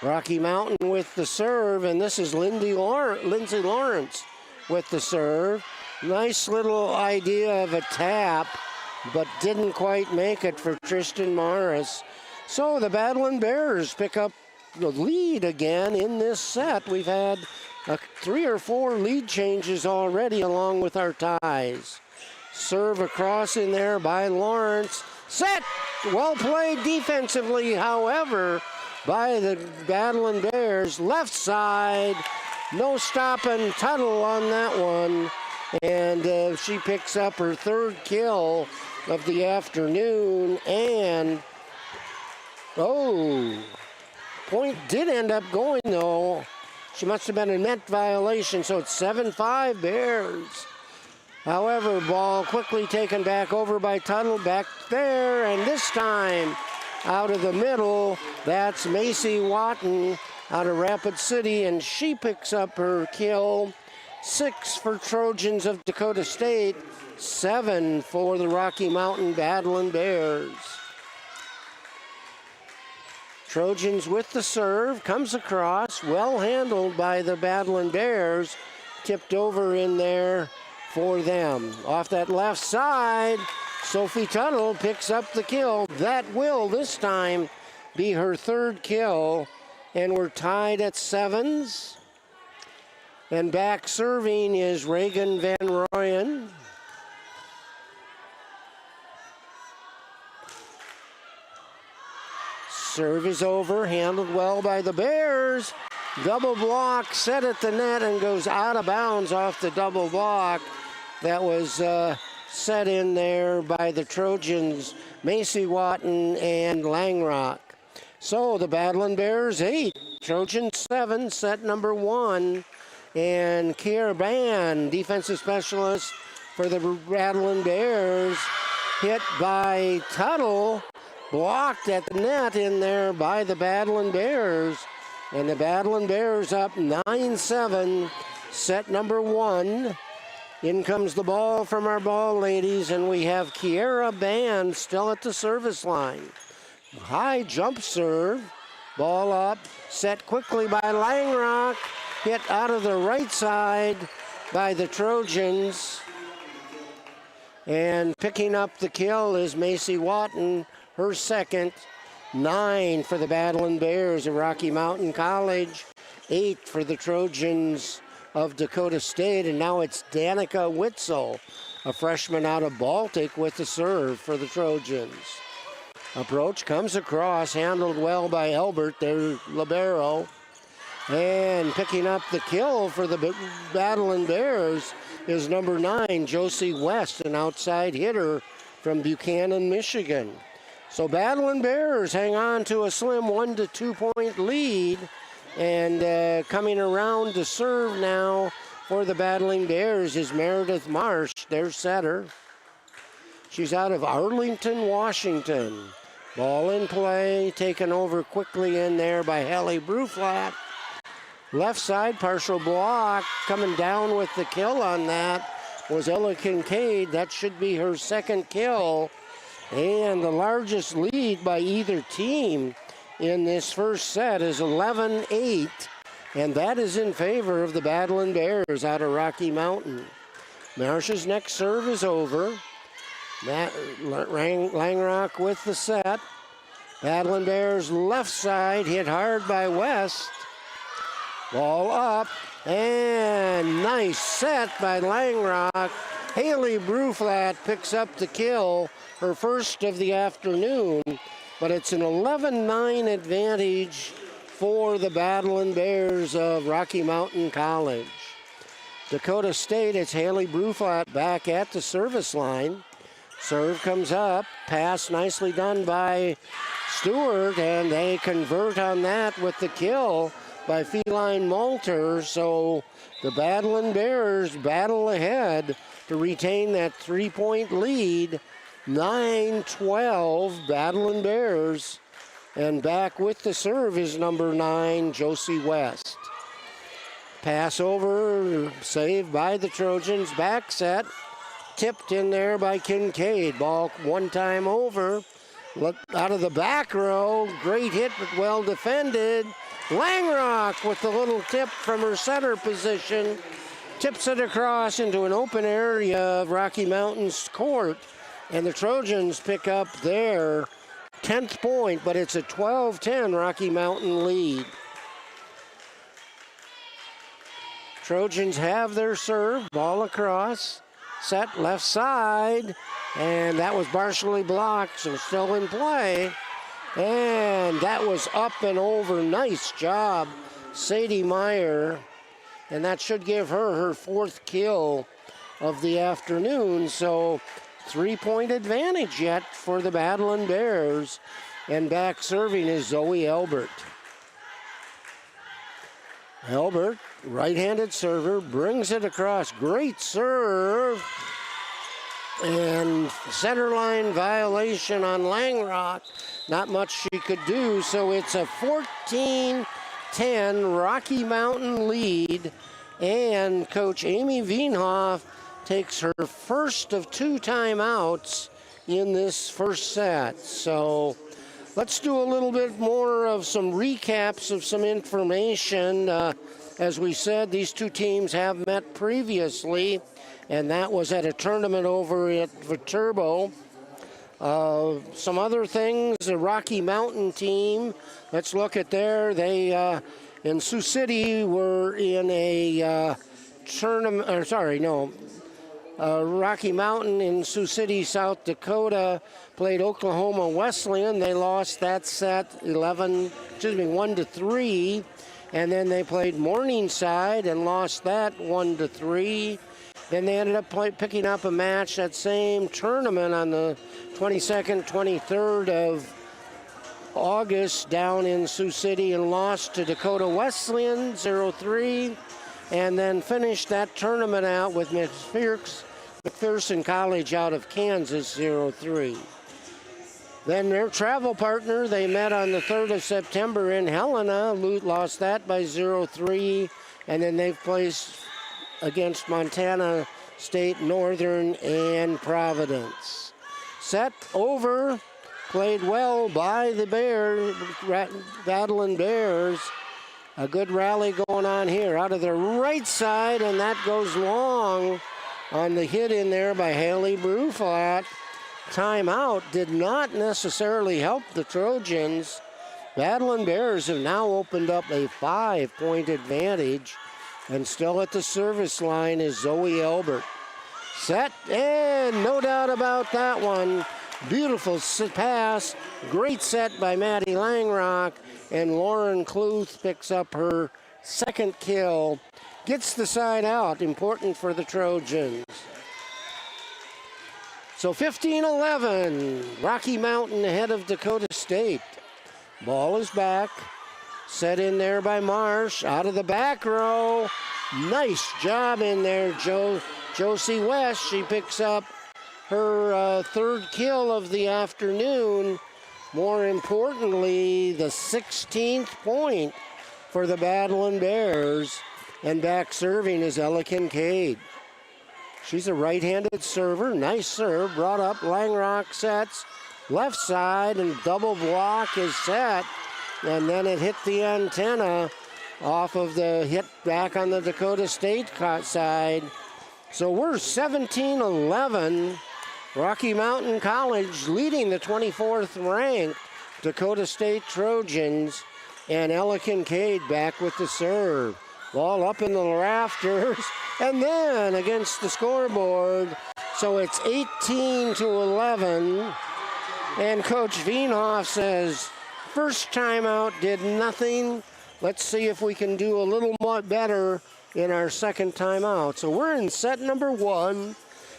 Rocky Mountain with the serve, and this is Lindsay Lawrence with the serve. Nice little idea of a tap, but didn't quite make it for Tristan Morris. So the Battling Bears pick up the lead again in this set. We've had 3 or 4 lead changes already along with our ties. Serve across in there by Lawrence. Set! Well played defensively, however, by the Battling Bears. Left side, no stopping Tuttle on that one. And she picks up her third kill of the afternoon. And, point did end up going, though. She must have been a net violation, so it's 7-5 Bears. However, ball quickly taken back over by Tuttle, back there, and this time out of the middle, that's Macy Watton out of Rapid City, and she picks up her kill. 6 for Trojans of Dakota State, 7 for the Rocky Mountain Battling Bears. Trojans with the serve, comes across, well handled by the Battling Bears, tipped over in there for them. Off that left side, Sophie Tuttle picks up the kill. That will this time be her third kill, and we're tied at 7s. And back serving is Reagan Van Royen. Serve is over, handled well by the Bears. Double block, set at the net, and goes out of bounds off the double block. That was set in there by the Trojans, Macy Watton and Langrock. So the Battling Bears 8, Trojans 7, set number 1. And Kiera Ban, defensive specialist for the Battling Bears, hit by Tuttle, blocked at the net in there by the Battling Bears. And the Battling Bears up 9-7, set number 1. In comes the ball from our ball ladies, and we have Kiera Ban still at the service line. High jump serve, ball up, set quickly by Langrock, hit out of the right side by the Trojans. And picking up the kill is Macy Watton, her second. 9 for the Battling Bears of Rocky Mountain College, 8 for the Trojans of Dakota State, and now it's Danica Witzel, a freshman out of Baltic, with the serve for the Trojans. Approach comes across, handled well by Elbert, their libero. And picking up the kill for the Battling Bears is number 9, Josie West, an outside hitter from Buchanan, Michigan. So Battling Bears hang on to a slim 1 to 2 point lead, and coming around to serve now for the Battling Bears is Meredith Marsh, their setter. She's out of Arlington, Washington. Ball in play, taken over quickly in there by Hallie Bruflat. Left side, partial block, coming down with the kill on that was Ella Kincaid. That should be her second kill. And the largest lead by either team in this first set is 11-8. And that is in favor of the Battlin' Bears out of Rocky Mountain. Marsh's next serve is over. Langrock with the set. Battlin' Bears left side, hit hard by West. Ball up, and nice set by Langrock. Haley Bruflat picks up the kill, her first of the afternoon, but it's an 11-9 advantage for the Battlin' Bears of Rocky Mountain College. Dakota State, it's Haley Bruflat back at the service line. Serve comes up, pass nicely done by Stewart, and they convert on that with the kill by Feline Malter. So the Battlin' Bears battle ahead to retain that 3-point lead. 9-12 Battlin' Bears. And back with the serve is number 9, Josie West. Pass over, saved by the Trojans. Back set, tipped in there by Kincaid. Ball one time over. Out of the back row, great hit but well defended. Langrock with the little tip from her center position, tips it across into an open area of Rocky Mountain's court, and the Trojans pick up their 10th point, but it's a 12-10 Rocky Mountain lead. Trojans have their serve, ball across, set left side, and that was partially blocked, so still in play. And that was up and over. Nice job, Sadie Meyer. And that should give her her 4th kill of the afternoon. So 3-point advantage yet for the Battlin' Bears. And back serving is Zoe Elbert. Elbert, right-handed server, brings it across. Great serve. And center line violation on Langrock. Not much she could do, so it's a 14-10 Rocky Mountain lead. And Coach Amy Wienhoff takes her first of 2 timeouts in this first set. So let's do a little bit more of some recaps of some information. As we said, these 2 teams have met previously, and that was at a tournament over at Viterbo. Some other things, the Rocky Mountain team, let's look at there. They, in Sioux City, were in a tournament, Rocky Mountain in Sioux City, South Dakota, played Oklahoma Wesleyan. They lost that set 1-3. And then they played Morningside and lost that 1-3. Then they ended up picking up a match that same tournament on the 22nd, 23rd of August down in Sioux City and lost to Dakota Wesleyan 0-3. And then finished that tournament out with McPherson College out of Kansas 0-3. Then their travel partner, they met on the 3rd of September in Helena. Lost that by 0-3. And then they've placed against Montana State Northern and Providence. Set over, played well by the Battlin' Bears. A good rally going on here out of the right side, and that goes long on the hit in there by Haley Bruflat. Timeout did not necessarily help the Trojans. Battlin' Bears have now opened up a 5-point advantage, and still at the service line is Zoe Elbert. Set, and no doubt about that one. Beautiful pass, great set by Maddie Langrock, and Lauren Kluth picks up her 2nd kill. Gets the side out, important for the Trojans. So 15-11, Rocky Mountain ahead of Dakota State. Ball is back, set in there by Marsh, out of the back row. Nice job in there, Josie West. She picks up her third kill of the afternoon. More importantly, the 16th point for the Battling Bears. And back serving is Ella Kincaid. She's a right-handed server. Nice serve. Brought up. Langrock sets. Left side and double block is set. And then it hit the antenna off of the hit back on the Dakota State side. So we're 17-11. Rocky Mountain College leading the 24th ranked Dakota State Trojans. And Ella Kincaid back with the serve. Ball up in the rafters and then against the scoreboard. So it's 18-11. And Coach Veenhoff says, first timeout did nothing. Let's see if we can do a little more better in our second timeout. So we're in set number 1.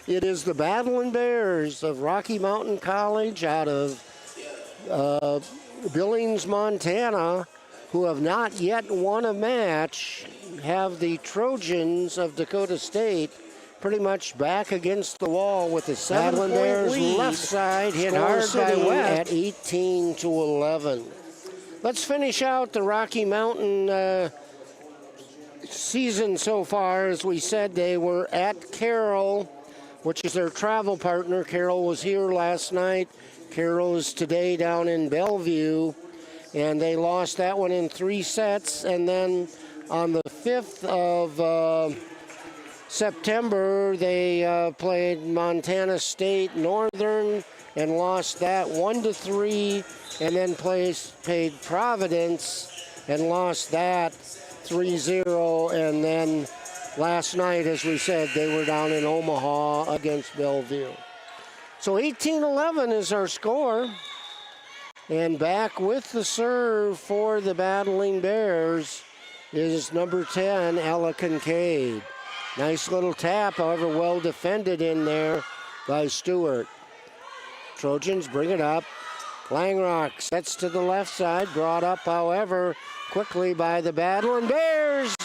It is the Battling Bears of Rocky Mountain College out of Billings, Montana, who have not yet won a match, have the Trojans of Dakota State pretty much back against the wall with the 7-point Bears lead. Left side hit hard by West at 18-11. Let's finish out the Rocky Mountain season so far. As we said, they were at Carroll, which is their travel partner. Carroll was here last night. Carroll is today down in Bellevue. And they lost that one in 3 sets. And then on the 5th of September, they played Montana State Northern and lost that 1-3. And then played Providence and lost that 3-0. And then last night, as we said, they were down in Omaha against Bellevue. So 18-11 is our score. And back with the serve for the Battling Bears is number 10, Ella Kincaid. Nice little tap, however, well defended in there by Stewart. Trojans bring it up. Langrock sets to the left side, brought up, however, quickly by the Battling Bears.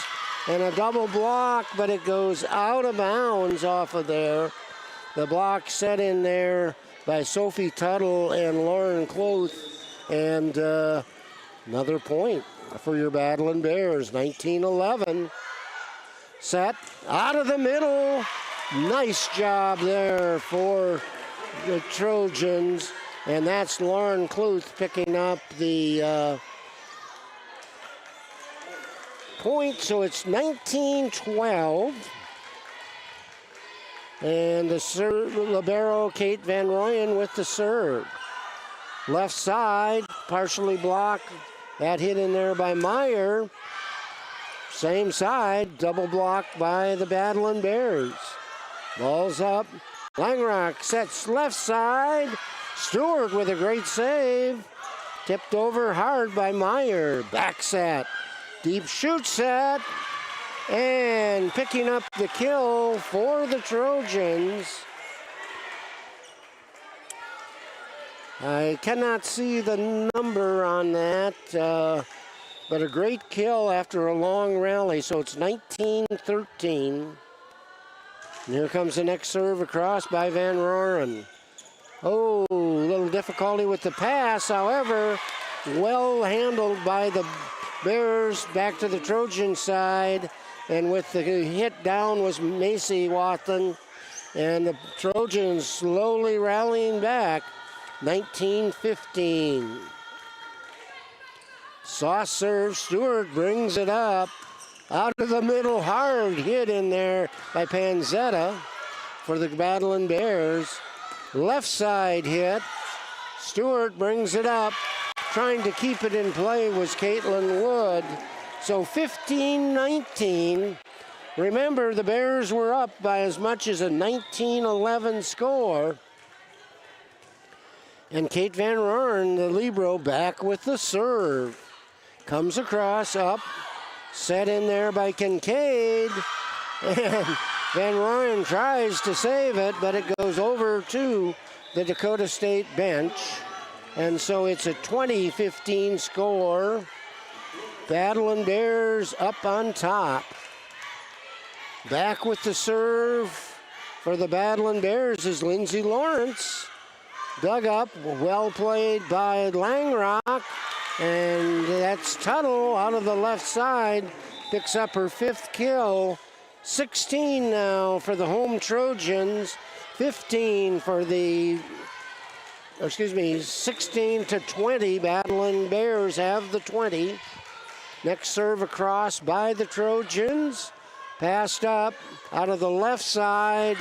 And a double block, but it goes out of bounds off of there. The block set in there by Sophie Tuttle and Lauren Cloth. And another point for your Battling Bears, 19-11. Set out of the middle. Nice job there for the Trojans. And that's Lauren Cloth picking up the point. So it's 19-12. And the libero, Kate Van Royen, with the serve. Left side, partially blocked. That hit in there by Meyer. Same side, double blocked by the Battling Bears. Ball's up. Langrock sets left side. Stewart with a great save. Tipped over hard by Meyer. Back set. Deep shoot set. And picking up the kill for the Trojans. I cannot see the number on that, but a great kill after a long rally. So it's 19-13. And here comes the next serve across by Van Roren. Oh, a little difficulty with the pass. However, well handled by the Bears back to the Trojan side. And with the hit down was Macy Wathen. And the Trojans slowly rallying back. 19-15. Sauce serve. Stewart brings it up. Out of the middle, hard hit in there by Panzetta for the Battling Bears. Left side hit. Stewart brings it up. Trying to keep it in play was Caitlin Wood. So 15-19. Remember, the Bears were up by as much as a 19-11 score. And Kate Van Roren, the libero, back with the serve. Comes across, up, set in there by Kincaid. And Van Roren tries to save it, but it goes over to the Dakota State bench. And so it's a 20-15 score. Battling Bears up on top. Back with the serve for the Battling Bears is Lindsay Lawrence. Dug up, well played by Langrock, and that's Tuttle out of the left side, picks up her 5th kill. 16 now for the home Trojans, 15 for the, 16 to 20, Battling Bears have the 20. Next serve across by the Trojans, passed up out of the left side.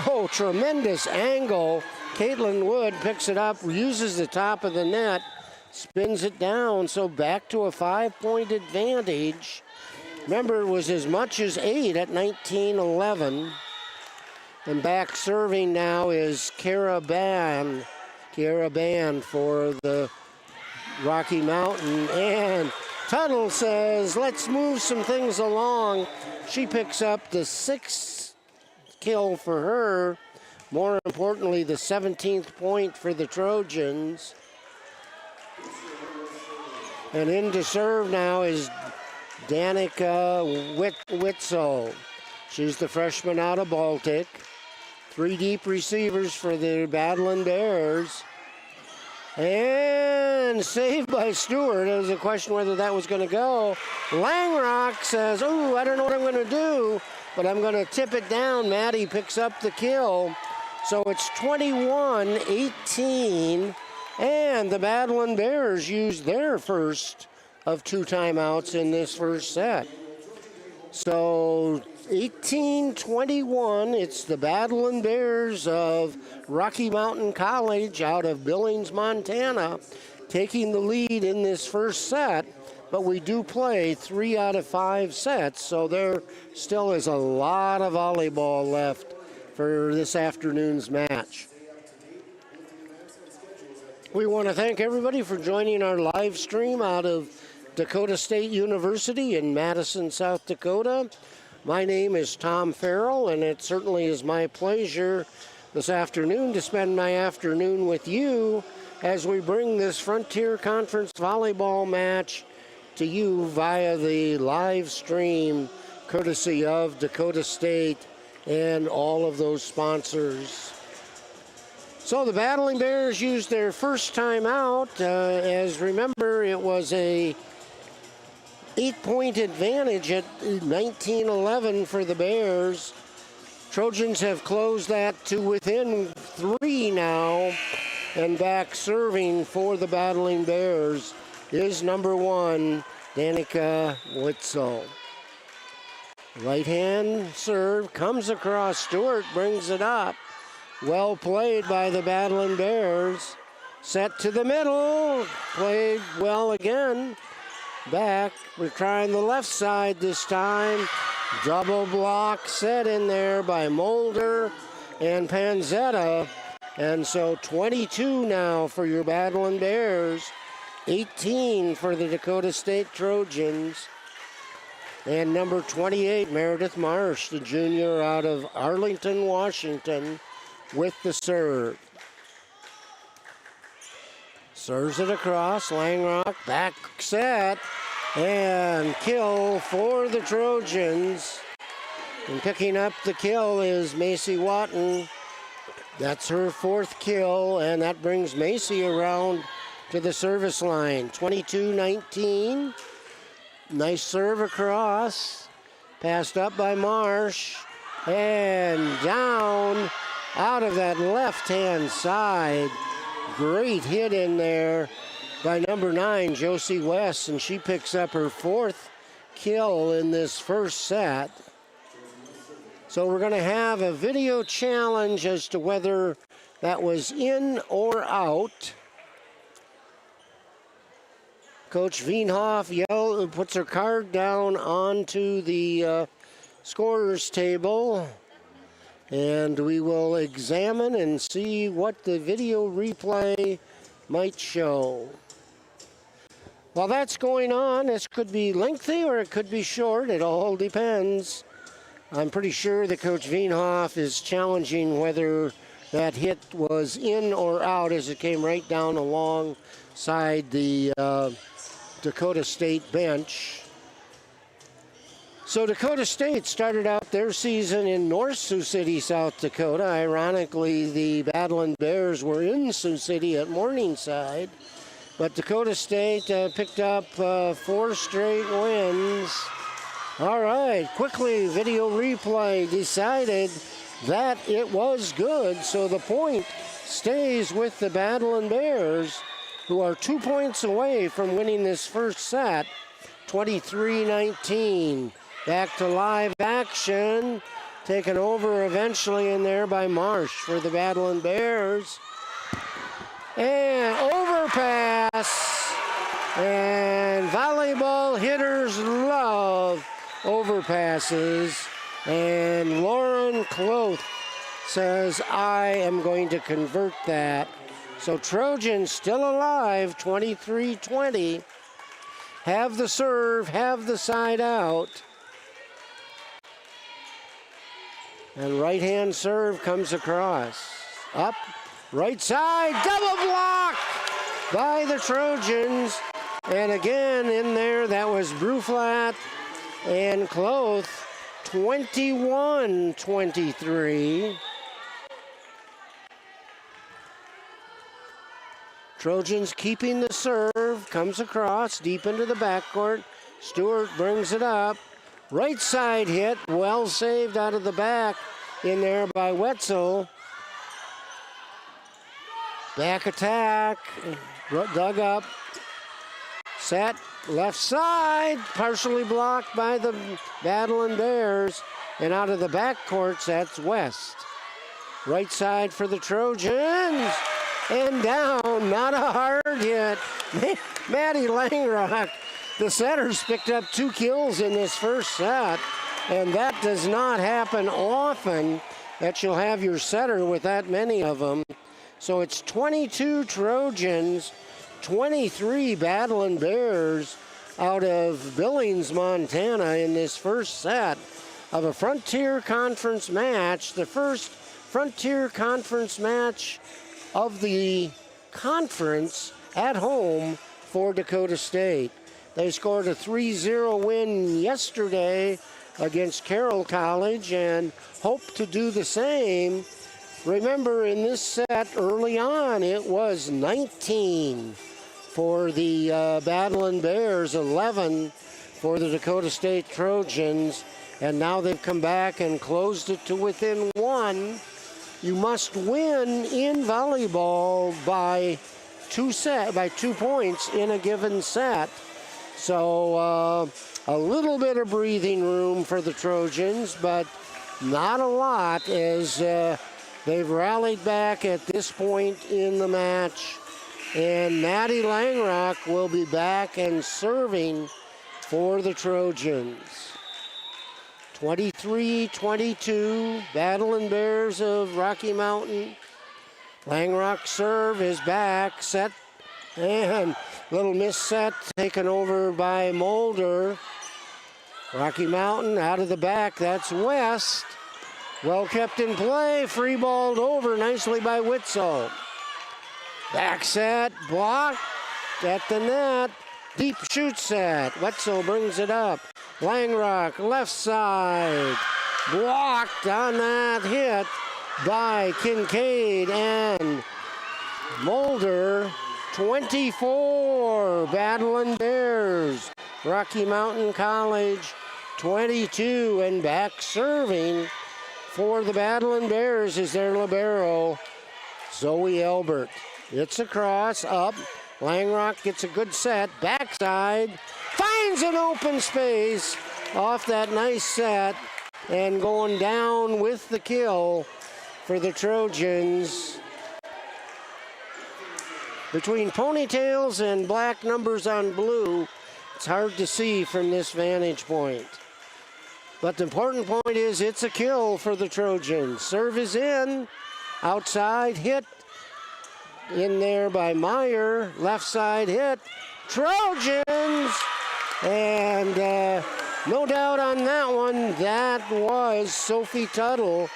Oh, tremendous angle. Caitlin Wood picks it up, uses the top of the net, spins it down, so back to a 5-point advantage. Remember, it was as much as 8 at 19-11. And back serving now is Kara Ban for the Rocky Mountain. And Tuttle says, let's move some things along. She picks up the 6th kill for her. More importantly, the 17th point for the Trojans. And in to serve now is Danica Witzel. She's the freshman out of Baltic. 3 deep receivers for the Battling Bears. And saved by Stewart. It was a question whether that was going to go. Langrock says, ooh, I don't know what I'm going to do, but I'm going to tip it down. Maddie picks up the kill. So it's 21-18, and the Battling Bears used their first of 2 timeouts in this first set. So 18-21, it's the Battling Bears of Rocky Mountain College out of Billings, Montana, taking the lead in this first set. But we do play 3 out of 5 sets, so there still is a lot of volleyball left for this afternoon's match. We want to thank everybody for joining our live stream out of Dakota State University in Madison, South Dakota. My name is Tom Farrell, and it certainly is my pleasure this afternoon to spend my afternoon with you as we bring this Frontier Conference volleyball match to you via the live stream courtesy of Dakota State and all of those sponsors. So the Battling Bears used their first time out. As remember, it was a 8-point advantage at 19-11 for the Bears. Trojans have closed that to within 3 now. And back serving for the Battling Bears is number 1, Danica Witzel. Right hand serve comes across. Stewart brings it up. Well played by the Battling Bears. Set to the middle. Played well again. Back. We're trying the left side this time. Double block set in there by Mulder and Panzetta. And so 22 now for your Battling Bears. 18 for the Dakota State Trojans. And number 28, Meredith Marsh, the junior out of Arlington, Washington, with the serve. Serves it across, Langrock, back set, and kill for the Trojans. And picking up the kill is Macy Watton. That's her 4th kill, and that brings Macy around to the service line. 22-19. Nice serve across. Passed up by Marsh. And down out of that left-hand side. Great hit in there by number 9, Josie West, and she picks up her 4th kill in this first set. So we're going to have a video challenge as to whether that was in or out. Coach Wienhoff puts her card down onto the scorer's table, and we will examine and see what the video replay might show. While that's going on, this could be lengthy or it could be short. It all depends. I'm pretty sure that Coach Wienhoff is challenging whether that hit was in or out, as it came right down alongside the Dakota State bench. So Dakota State started out their season in North Sioux City, South Dakota. Ironically, the Battling Bears were in Sioux City at Morningside. But Dakota State picked up 4 straight wins. All right, quickly, video replay decided that it was good. So the point stays with the Battling Bears, who are 2 points away from winning this first set, 23-19. Back to live action, taken over eventually in there by Marsh for the Battling Bears. And overpass. And volleyball hitters love overpasses. And Lauren Cloth says, I am going to convert that. So Trojans still alive, 23-20. Have the serve, have the side out. And right-hand serve comes across. Up, right side, double block by the Trojans. And again in there, that was Bruflat and Cloth, 21-23. Trojans keeping the serve, comes across deep into the backcourt. Stewart brings it up. Right side hit, well saved out of the back in there by Wetzel. Back attack, dug up. Set, left side, partially blocked by the Battling Bears. And out of the backcourt, that's West. Right side for the Trojans. And down, not a hard hit. Maddie Langrock, the setters, picked up 2 kills in this first set, and that does not happen often that you'll have your setter with that many of them. So it's 22 Trojans, 23 Battling Bears out of Billings, Montana in this first set of a Frontier Conference match, the first Frontier Conference match of the conference at home for Dakota State. They scored a 3-0 win yesterday against Carroll College and hope to do the same. Remember, in this set early on, it was 19 for the Battling Bears, 11 for the Dakota State Trojans, and now they've come back and closed it to within 1. You must win in volleyball by 2 points in a given set. So a little bit of breathing room for the Trojans, but not a lot as they've rallied back at this point in the match. And Maddie Langrock will be back and serving for the Trojans. 23-22, Battling Bears of Rocky Mountain. Langrock serve is back, set, and little miss set taken over by Mulder. Rocky Mountain out of the back, that's West. Well kept in play, free balled over nicely by Witzel. Back set, blocked at the net. Deep shoot set, Wetzel brings it up. Langrock, left side, blocked on that hit by Kincaid and Mulder. 24, Battling Bears. Rocky Mountain College, 22, and back serving for the Battling Bears is their libero, Zoe Elbert. It's across, up. Langrock gets a good set, backside, finds an open space off that nice set, and going down with the kill for the Trojans. Between ponytails and black numbers on blue, it's hard to see from this vantage point. But the important point is it's a kill for the Trojans. Serve is in, outside hit, in there by Meyer, left side hit, Trojans! And no doubt on that one, that was Sophie Tuttle,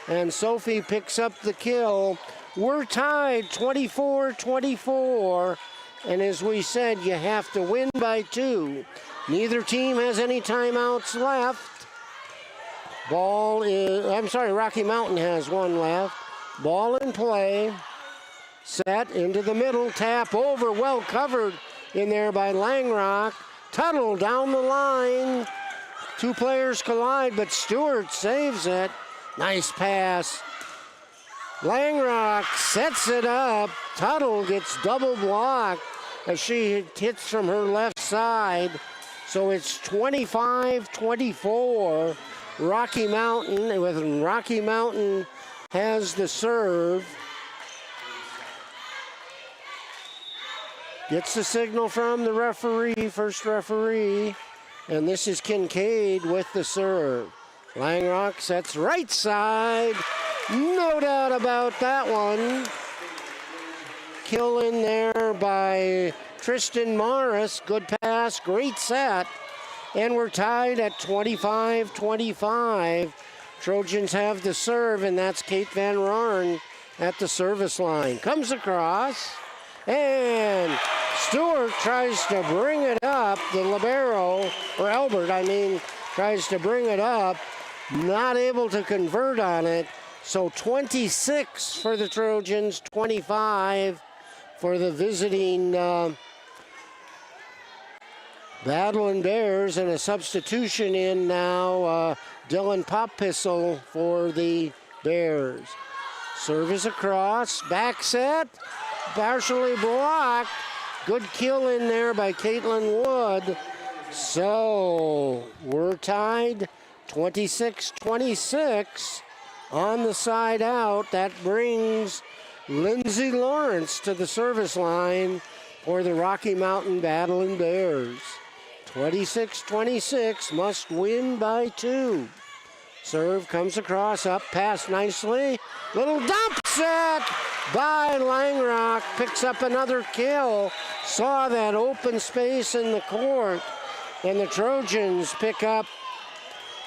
and Sophie picks up the kill. We're tied 24-24, and as we said, you have to win by 2 Neither team has any timeouts left. Rocky Mountain has one left. Ball in play. Set into the middle, tap over, well covered in there by Langrock. Tuttle down the line. Two players collide, but Stewart saves it. Nice pass. Langrock sets it up. Tuttle gets double blocked as she hits from her left side. So it's 25-24. Rocky Mountain has the serve. Gets the signal from the referee, first referee. And this is Kincaid with the serve. Langrock sets right side. No doubt about that one. Kill in there by Tristan Morris. Good pass, great set. And we're tied at 25-25. Trojans have the serve, and that's Kate Van Rarn at the service line. Comes across, and Stewart tries to bring it up. The libero, or Albert, tries to bring it up. Not able to convert on it. So 26 for the Trojans, 25 for the visiting Battling Bears, and a substitution in now, Dylan Poppissel for the Bears. Service across, back set, partially blocked. Good kill in there by Caitlin Wood. So we're tied 26-26 on the side out. That brings Lindsay Lawrence to the service line for the Rocky Mountain Battling Bears. 26-26, must win by 2. Serve comes across, up, pass nicely. Little dump set by Langrock. Picks up another kill. Saw that open space in the court. And the Trojans pick up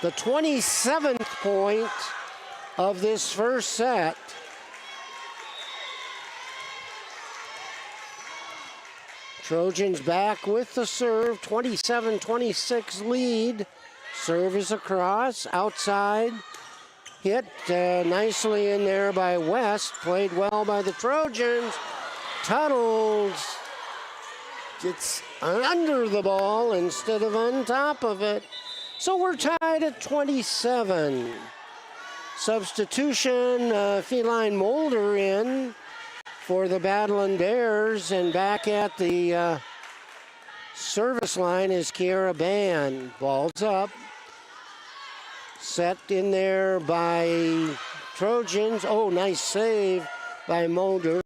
the 27th point of this first set. Trojans back with the serve, 27-26 lead. Serve is across, outside. Hit nicely in there by West. Played well by the Trojans. Tuttles gets under the ball instead of on top of it. So we're tied at 27. Substitution, Feline Mulder in for the Battling Bears, and back at the service line is Kiara Ban. Ball's up. Set in there by Trojans. Oh, nice save by Mulder.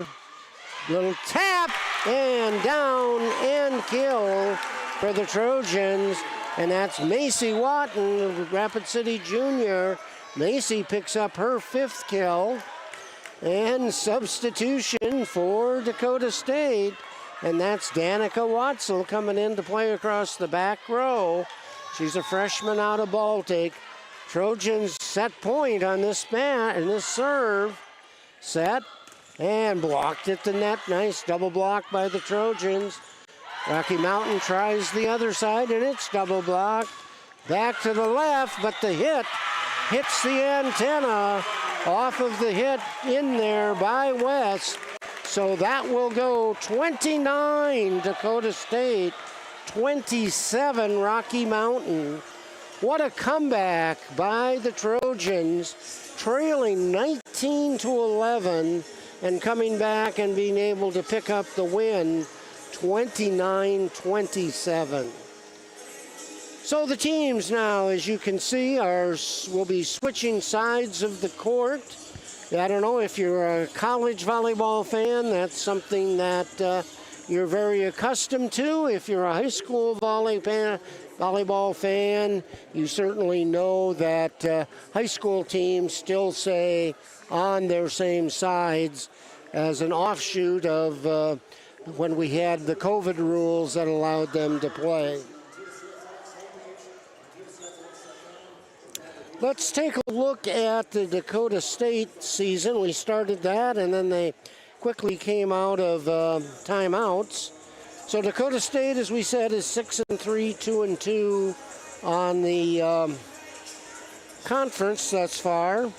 Little tap and down and kill for the Trojans. And that's Macy Watton, Rapid City Junior. Macy picks up her 5th kill. And substitution for Dakota State. And that's Danica Watzel coming in to play across the back row. She's a freshman out of Baltic. Trojans set point on this serve. Set and blocked at the net. Nice double block by the Trojans. Rocky Mountain tries the other side, and it's double blocked. Back to the left, but the hit hits the antenna off of the hit in there by West. So that will go 29 Dakota State, 27 Rocky Mountain. What a comeback by the Trojans, trailing 19-11 and coming back and being able to pick up the win, 29-27. So the teams now, as you can see, will be switching sides of the court. I don't know if you're a college volleyball fan, that's something that you're very accustomed to. If you're a high school volleyball fan, you certainly know that high school teams still stay on their same sides as an offshoot of when we had the COVID rules that allowed them to play. Let's take a look at the Dakota State season. We started that, and then they quickly came out of timeouts. So Dakota State, as we said, is 6-3, 2-2 on the conference thus far.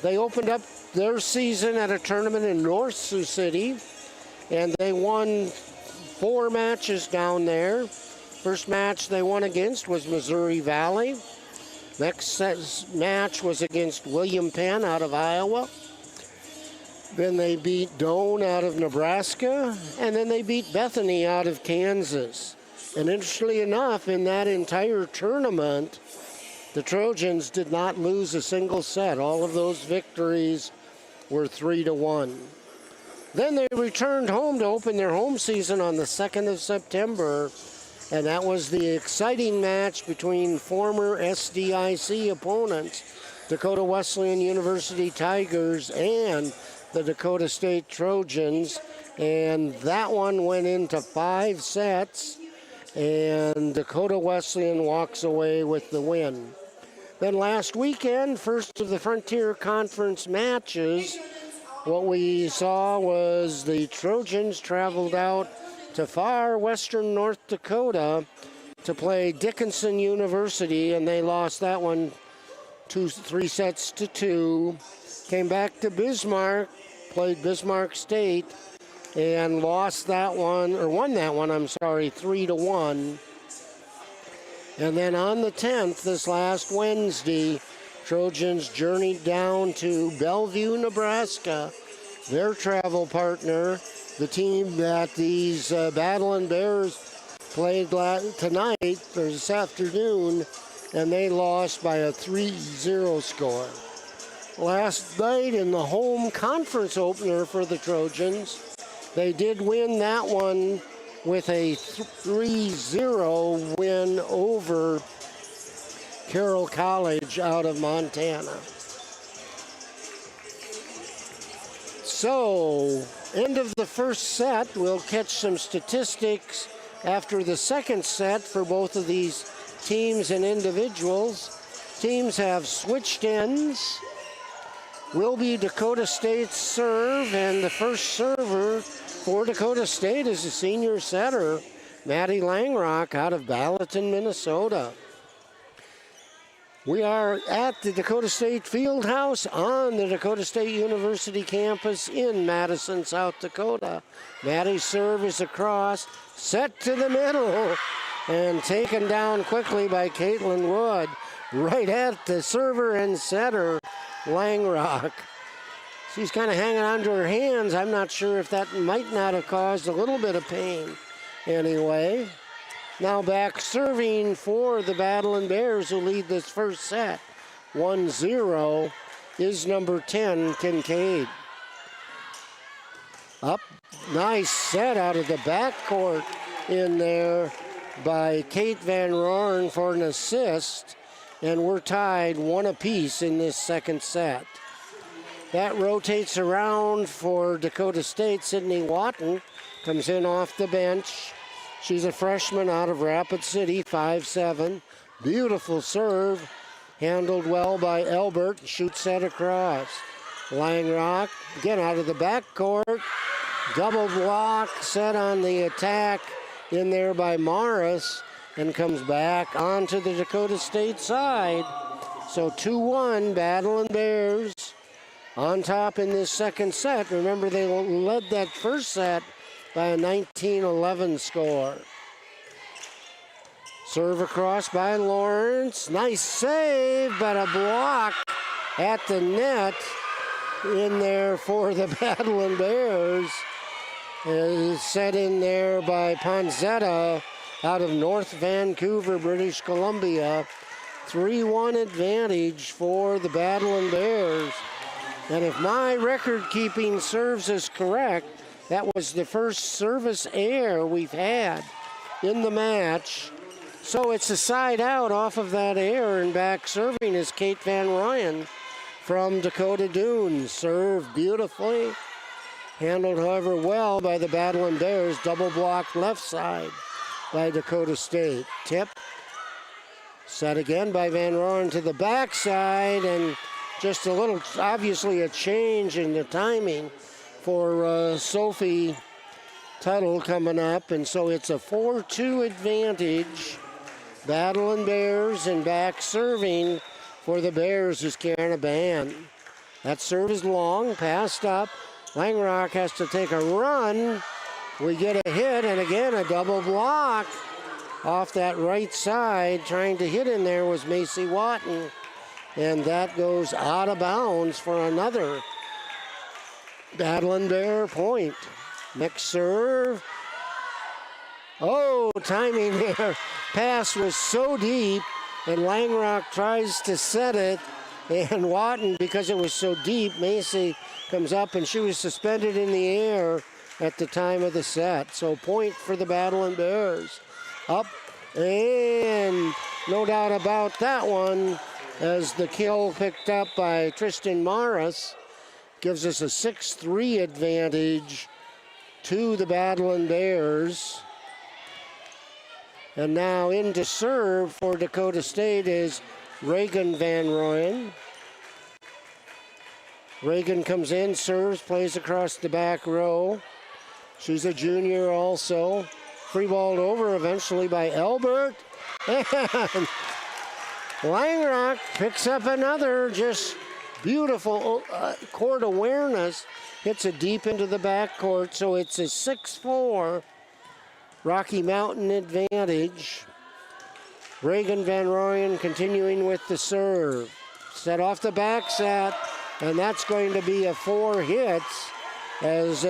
They opened up their season at a tournament in North Sioux City, and they won 4 matches down there. First match they won against was Missouri Valley. Next match was against William Penn out of Iowa. Then they beat Doane out of Nebraska, and then they beat Bethany out of Kansas. And interestingly enough, in that entire tournament, the Trojans did not lose a single set. All of those victories were 3-1. Then they returned home to open their home season on the 2nd of September, and that was the exciting match between former SDIC opponents, Dakota Wesleyan University Tigers and the Dakota State Trojans, and that one went into 5 sets, and Dakota Wesleyan walks away with the win. Then last weekend, first of the Frontier Conference matches, what we saw was the Trojans traveled out to far western North Dakota to play Dickinson University, and they lost that one 3-2. Came back to Bismarck, played Bismarck State, and lost that one, or won that one, 3-1. And then on the 10th, this last Wednesday, Trojans journeyed down to Bellevue, Nebraska, their travel partner, the team that these Battling Bears played tonight, or this afternoon, and they lost by a 3-0 score. Last night in the home conference opener for the Trojans, they did win that one with a 3-0 win over Carroll College out of Montana. So, end of the first set. We'll catch some statistics after the second set for both of these teams and individuals. Teams have switched ends. Will be Dakota State's serve, and the first server for Dakota State is a senior setter, Maddie Langrock out of Gallatin, Minnesota. We are at the Dakota State Fieldhouse on the Dakota State University campus in Madison, South Dakota. Maddie's serve is across, set to the middle, and taken down quickly by Caitlin Wood, right at the server and setter, Langrock. She's kind of hanging onto her hands. I'm not sure if that might not have caused a little bit of pain. Anyway, now back serving for the Battling Bears, who lead this first set 1-0, is number 10, Kincaid. Up, nice set out of the backcourt in there by Kate Van Roeren for an assist, and we're tied 1 apiece in this second set. That rotates around for Dakota State. Sydney Watton comes in off the bench. She's a freshman out of Rapid City, 5'7". Beautiful serve, handled well by Elbert. Shoots set across. Langrock, again out of the backcourt. Double block, set on the attack in there by Morris, and comes back onto the Dakota State side. So 2-1, Battling Bears on top in this second set. Remember, they led that first set by a 19-11 score. Serve across by Lawrence. Nice save, but a block at the net in there for the Battling Bears. Is set in there by Ponzetta out of North Vancouver, British Columbia. 3-1 advantage for the Battling Bears. And if my record-keeping serves us correct, that was the first service error we've had in the match. So it's a side out off of that error, and back serving is Kate Van Ryan from Dakota Dunes. Served beautifully, handled, however, well by the Battling Bears. Double blocked left side by Dakota State. Tip, set again by Van Ryan to the backside, and just a little, obviously a change in the timing for Sophie Tuttle coming up, and so it's a 4-2 advantage. Battling Bears, and back serving for the Bears is Kiana Band. That serve is long, passed up. Langrock has to take a run. We get a hit, and again a double block off that right side. Trying to hit in there was Macy Watton, and that goes out of bounds for another Battling Bear point. Next serve. Oh, timing there. Pass was so deep, and Langrock tries to set it. And Watton, because it was so deep, Macy comes up, and she was suspended in the air at the time of the set. So point for the Battling Bears. Up, and no doubt about that one, as the kill picked up by Tristan Morris gives us a 6-3 advantage to the Battling Bears. And now in to serve for Dakota State is Reagan Van Rooyen. Reagan comes in, serves, plays across the back row. She's a junior also. Free balled over eventually by Elbert. And Langrock picks up another just beautiful court awareness. Hits it deep into the backcourt, so it's a 6-4 Rocky Mountain advantage. Reagan Van Rooyen continuing with the serve. Set off the back set, and that's going to be a 4 hits as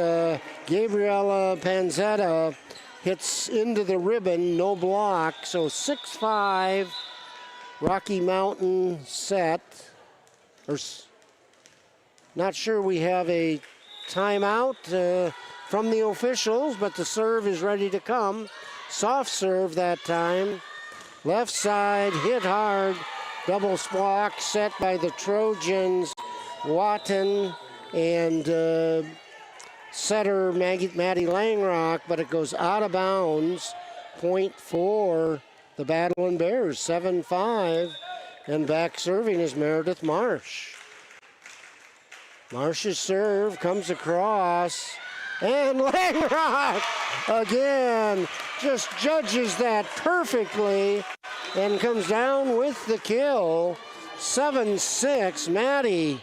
Gabriela Panzetta hits into the ribbon, no block. So 6-5 Rocky Mountain set. Not sure we have a timeout from the officials, but the serve is ready to come. Soft serve that time. Left side, hit hard. Double block set by the Trojans. Watton and setter Maddie Langrock, but it goes out of bounds. Point for the Battling Bears, 7-5. And back serving is Meredith Marsh. Marsh's serve comes across, and Langrock again just judges that perfectly and comes down with the kill. 7-6. Maddie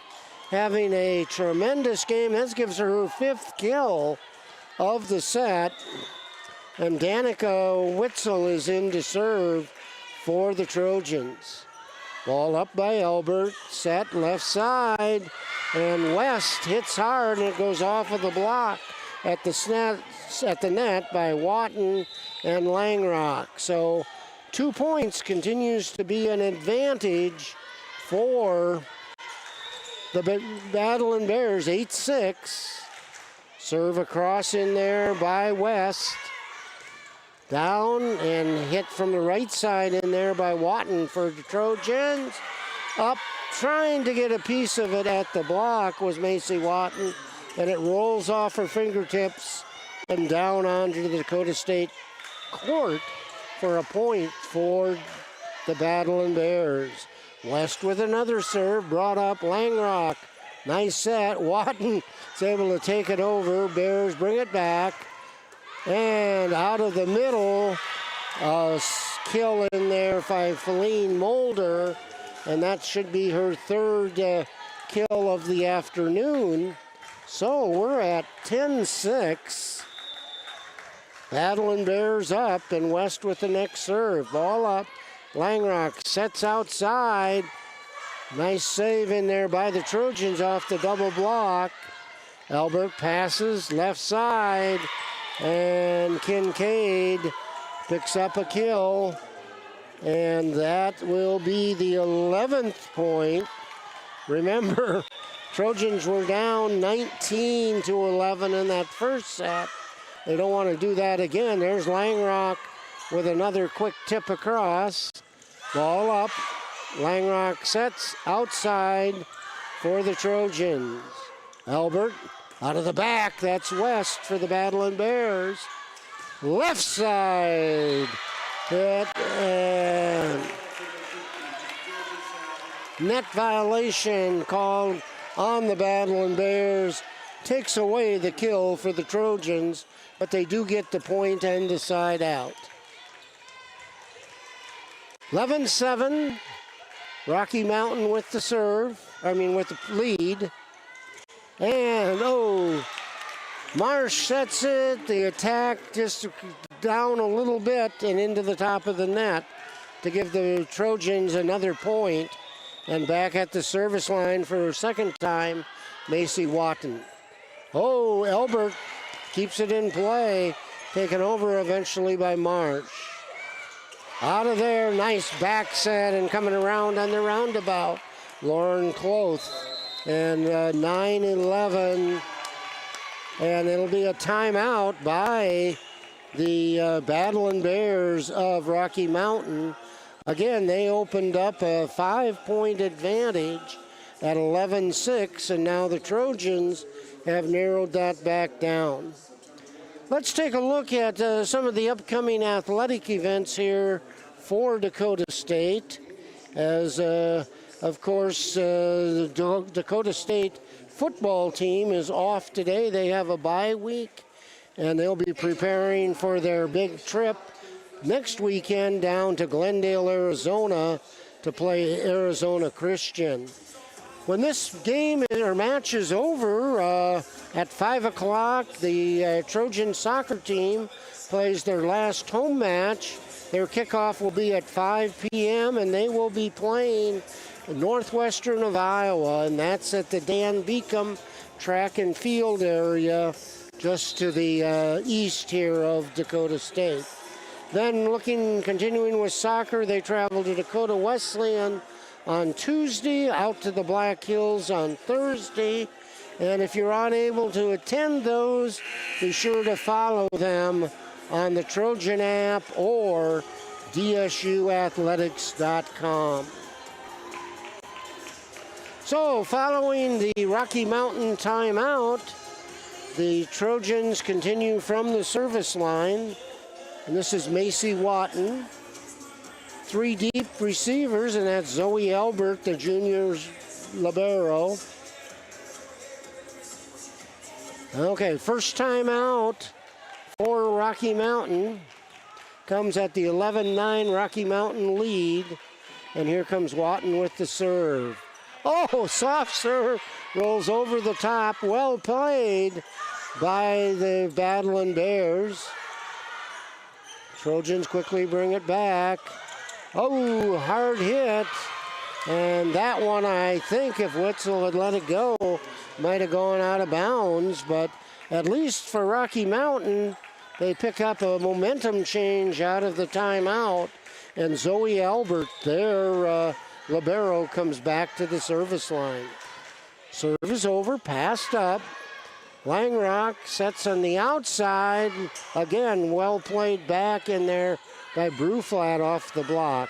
having a tremendous game. This gives her her 5th kill of the set. And Danica Witzel is in to serve for the Trojans. Ball up by Elbert, set left side, and West hits hard, and it goes off of the block at the net by Watton and Langrock. So 2 points continues to be an advantage for the Battling Bears, 8-6. Serve across in there by West. Down and hit from the right side in there by Watton for the Trojans. Up, trying to get a piece of it at the block was Macy Watton, and it rolls off her fingertips and down onto the Dakota State court for a point for the Battling Bears. West with another serve, brought up Langrock. Nice set. Watton is able to take it over. Bears bring it back. And out of the middle, kill in there by Feline Mulder. And that should be her 3rd kill of the afternoon. So we're at 10-6. Battling Bears up, and West with the next serve. Ball up. Langrock sets outside. Nice save in there by the Trojans off the double block. Albert passes left side, and Kincaid picks up a kill. And that will be the 11th point. Remember, Trojans were down 19-11 in that first set. They don't want to do that again. There's Langrock with another quick tip across. Ball up. Langrock sets outside for the Trojans. Albert out of the back. That's West for the Battling Bears. Left side. Hit and net violation called on the Battling Bears. takes away the kill for the Trojans, but they do get the point and the side out. 11-7, Rocky Mountain with the with the lead. And, Marsh sets it. The attack just down a little bit and into the top of the net to give the Trojans another point. And back at the service line for a second time, Macy Watton. Elbert keeps it in play, taken over eventually by Marsh. Out of there, nice back set and coming around on the roundabout, Lauren Cloth. And 9-11, and it'll be a timeout by the Battling Bears of Rocky Mountain. Again, they opened up a 5-point advantage at 11-6, and now the Trojans have narrowed that back down. Let's take a look at some of the upcoming athletic events here for Dakota State. As, of course, the Dakota State football team is off today. They have a bye week, and they'll be preparing for their big trip next weekend down to Glendale, Arizona to play Arizona Christian. When this game or match is over at 5 o'clock, the Trojan soccer team plays their last home match. Their kickoff will be at 5 p.m., and they will be playing northwestern of Iowa, and that's at the Dan Beacom track and field area just to the east here of Dakota State. Then continuing with soccer, they travel to Dakota Wesleyan on Tuesday, out to the Black Hills on Thursday. And if you're unable to attend those, be sure to follow them on the Trojan app or DSUathletics.com. So following the Rocky Mountain timeout, the Trojans continue from the service line. And this is Macy Watton. 3 deep receivers, and that's Zoe Albert, the junior's libero. Okay, first time out for Rocky Mountain comes at the 11-9 Rocky Mountain lead. And here comes Watton with the serve. Soft serve, rolls over the top. Well played by the Battling Bears. Trojans quickly bring it back. Hard hit. And that one, I think, if Witzel had let it go, might have gone out of bounds. But at least for Rocky Mountain, they pick up a momentum change out of the timeout. And Zoe Albert, their libero, comes back to the service line. Service over, passed up. Langrock sets on the outside. Again, well played back in there by Bruflat off the block.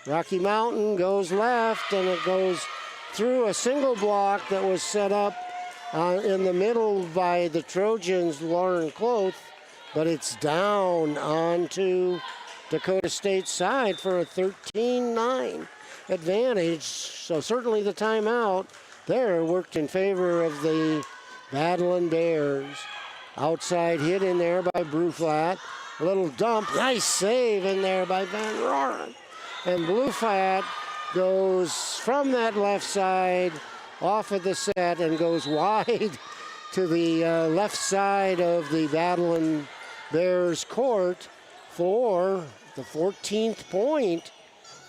Rocky Mountain goes left, and it goes through a single block that was set up in the middle by the Trojans, Lauren Cloth, but it's down onto Dakota State's side for a 13-9 advantage. So certainly the timeout there worked in favor of the Battling Bears. Outside hit in there by Bruflat. A little dump. Nice save in there by Van Roren. And Bruflat goes from that left side off of the set and goes wide to the left side of the Battling Bears court for the 14th point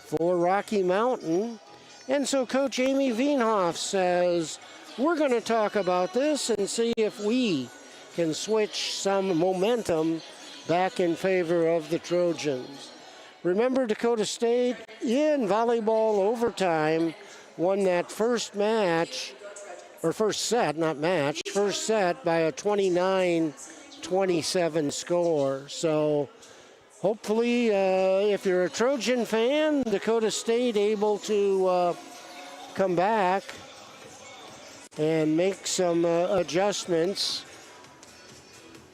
for Rocky Mountain. And so Coach Amy Veenhoff says, we're going to talk about this and see if we can switch some momentum back in favor of the Trojans. Remember, Dakota State in volleyball overtime won that first match, or first set, not match, first set by a 29-27 score. So hopefully, if you're a Trojan fan, Dakota State able to come back and make some adjustments.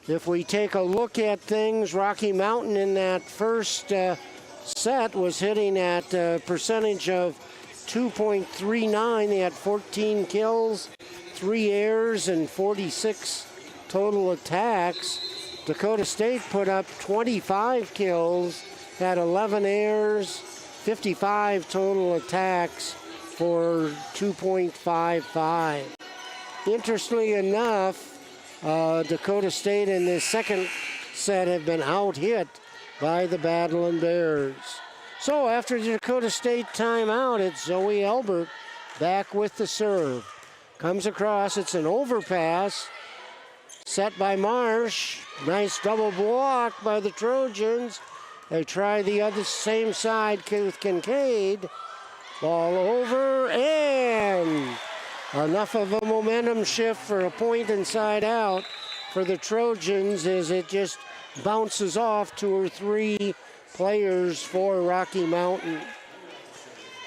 If we take a look at things, Rocky Mountain in that first set was hitting at a percentage of 2.39. They had 14 kills, 3 errors and 46 total attacks. Dakota State put up 25 kills, had 11 errors, 55 total attacks for 2.55. Interestingly enough, Dakota State in this second set have been out-hit by the Battling Bears. So after the Dakota State timeout, it's Zoe Elbert back with the serve. Comes across, it's an overpass, set by Marsh. Nice double block by the Trojans. They try the other same side with Kincaid. Ball over, and enough of a momentum shift for a point inside out for the Trojans as it just bounces off 2 or 3 players for Rocky Mountain.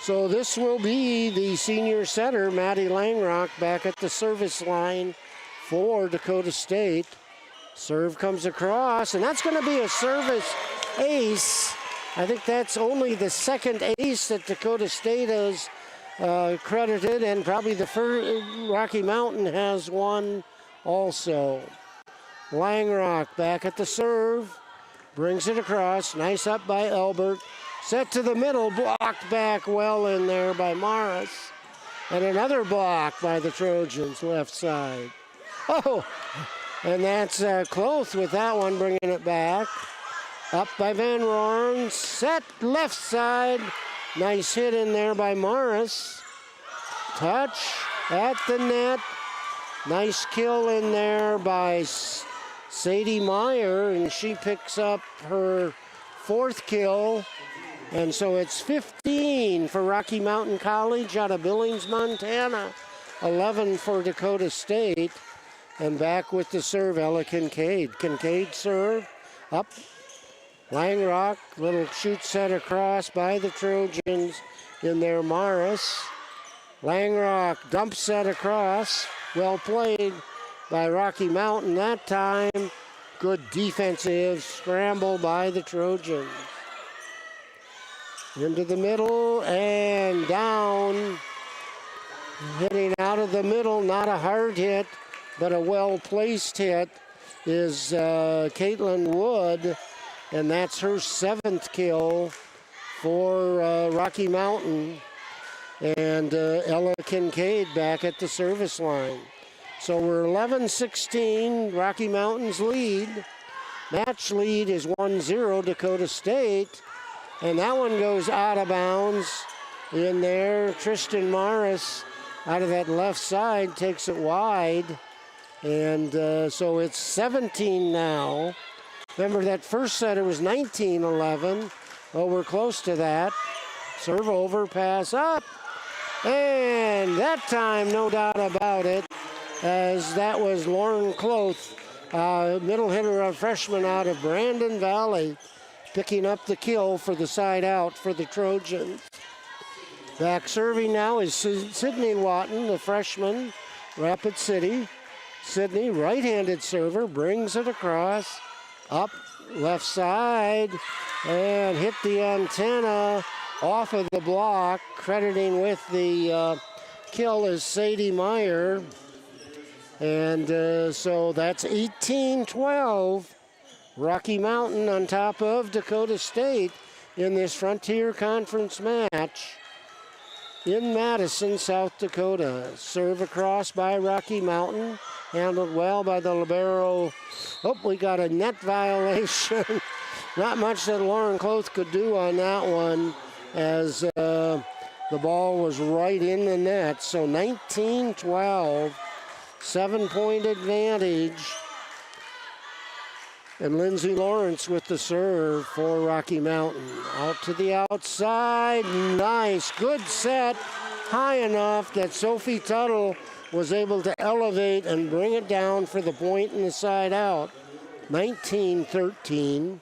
So this will be the senior setter, Maddie Langrock, back at the service line for Dakota State. Serve comes across, and that's going to be a service ace. I think that's only the second ace that Dakota State has credited, and probably the first. Rocky Mountain has one also. Langrock back at the serve, brings it across, nice up by Elbert. Set to the middle, blocked back well in there by Morris. And another block by the Trojans, left side. Oh, and that's Cloth with that one, bringing it back. Up by Van Roren, set left side. Nice hit in there by Morris. Touch at the net. Nice kill in there by Sadie Meyer, and she picks up her 4th kill. And so it's 15 for Rocky Mountain College out of Billings, Montana. 11 for Dakota State. And back with the serve, Ella Kincaid. Kincaid serve, up. Langrock, little shoot set across by the Trojans in there, Morris. Langrock, dump set across. Well played by Rocky Mountain that time. Good defensive scramble by the Trojans. Into the middle and down. Hitting out of the middle, not a hard hit, but a well-placed hit is Caitlin Wood, and that's her 7th kill for Rocky Mountain. And Ella Kincaid back at the service line. So we're 11-16, Rocky Mountain's lead. Match lead is 1-0 Dakota State. And that one goes out of bounds in there. Tristan Morris out of that left side takes it wide. And so it's 17 now. Remember that first set, it was 19-11. Well, we're close to that. Serve over, pass up. And that time, no doubt about it, as that was Lauren Cloth, middle hitter, a freshman out of Brandon Valley, picking up the kill for the side out for the Trojans. Back serving now is Sydney Lawton, the freshman, Rapid City. Sydney, right-handed server, brings it across, up left side, and hit the antenna off of the block. Crediting with the kill is Sadie Meyer. And so that's 18-12. Rocky Mountain on top of Dakota State in this Frontier Conference match in Madison, South Dakota. Serve across by Rocky Mountain. Handled well by the libero. Oh, we got a net violation. Not much that Lauren Cloth could do on that one, as the ball was right in the net. So 19-12, 7-point advantage. And Lindsay Lawrence with the serve for Rocky Mountain. Out to the outside. Nice. Good set. High enough that Sophie Tuttle was able to elevate and bring it down for the point in the side out. 19-13.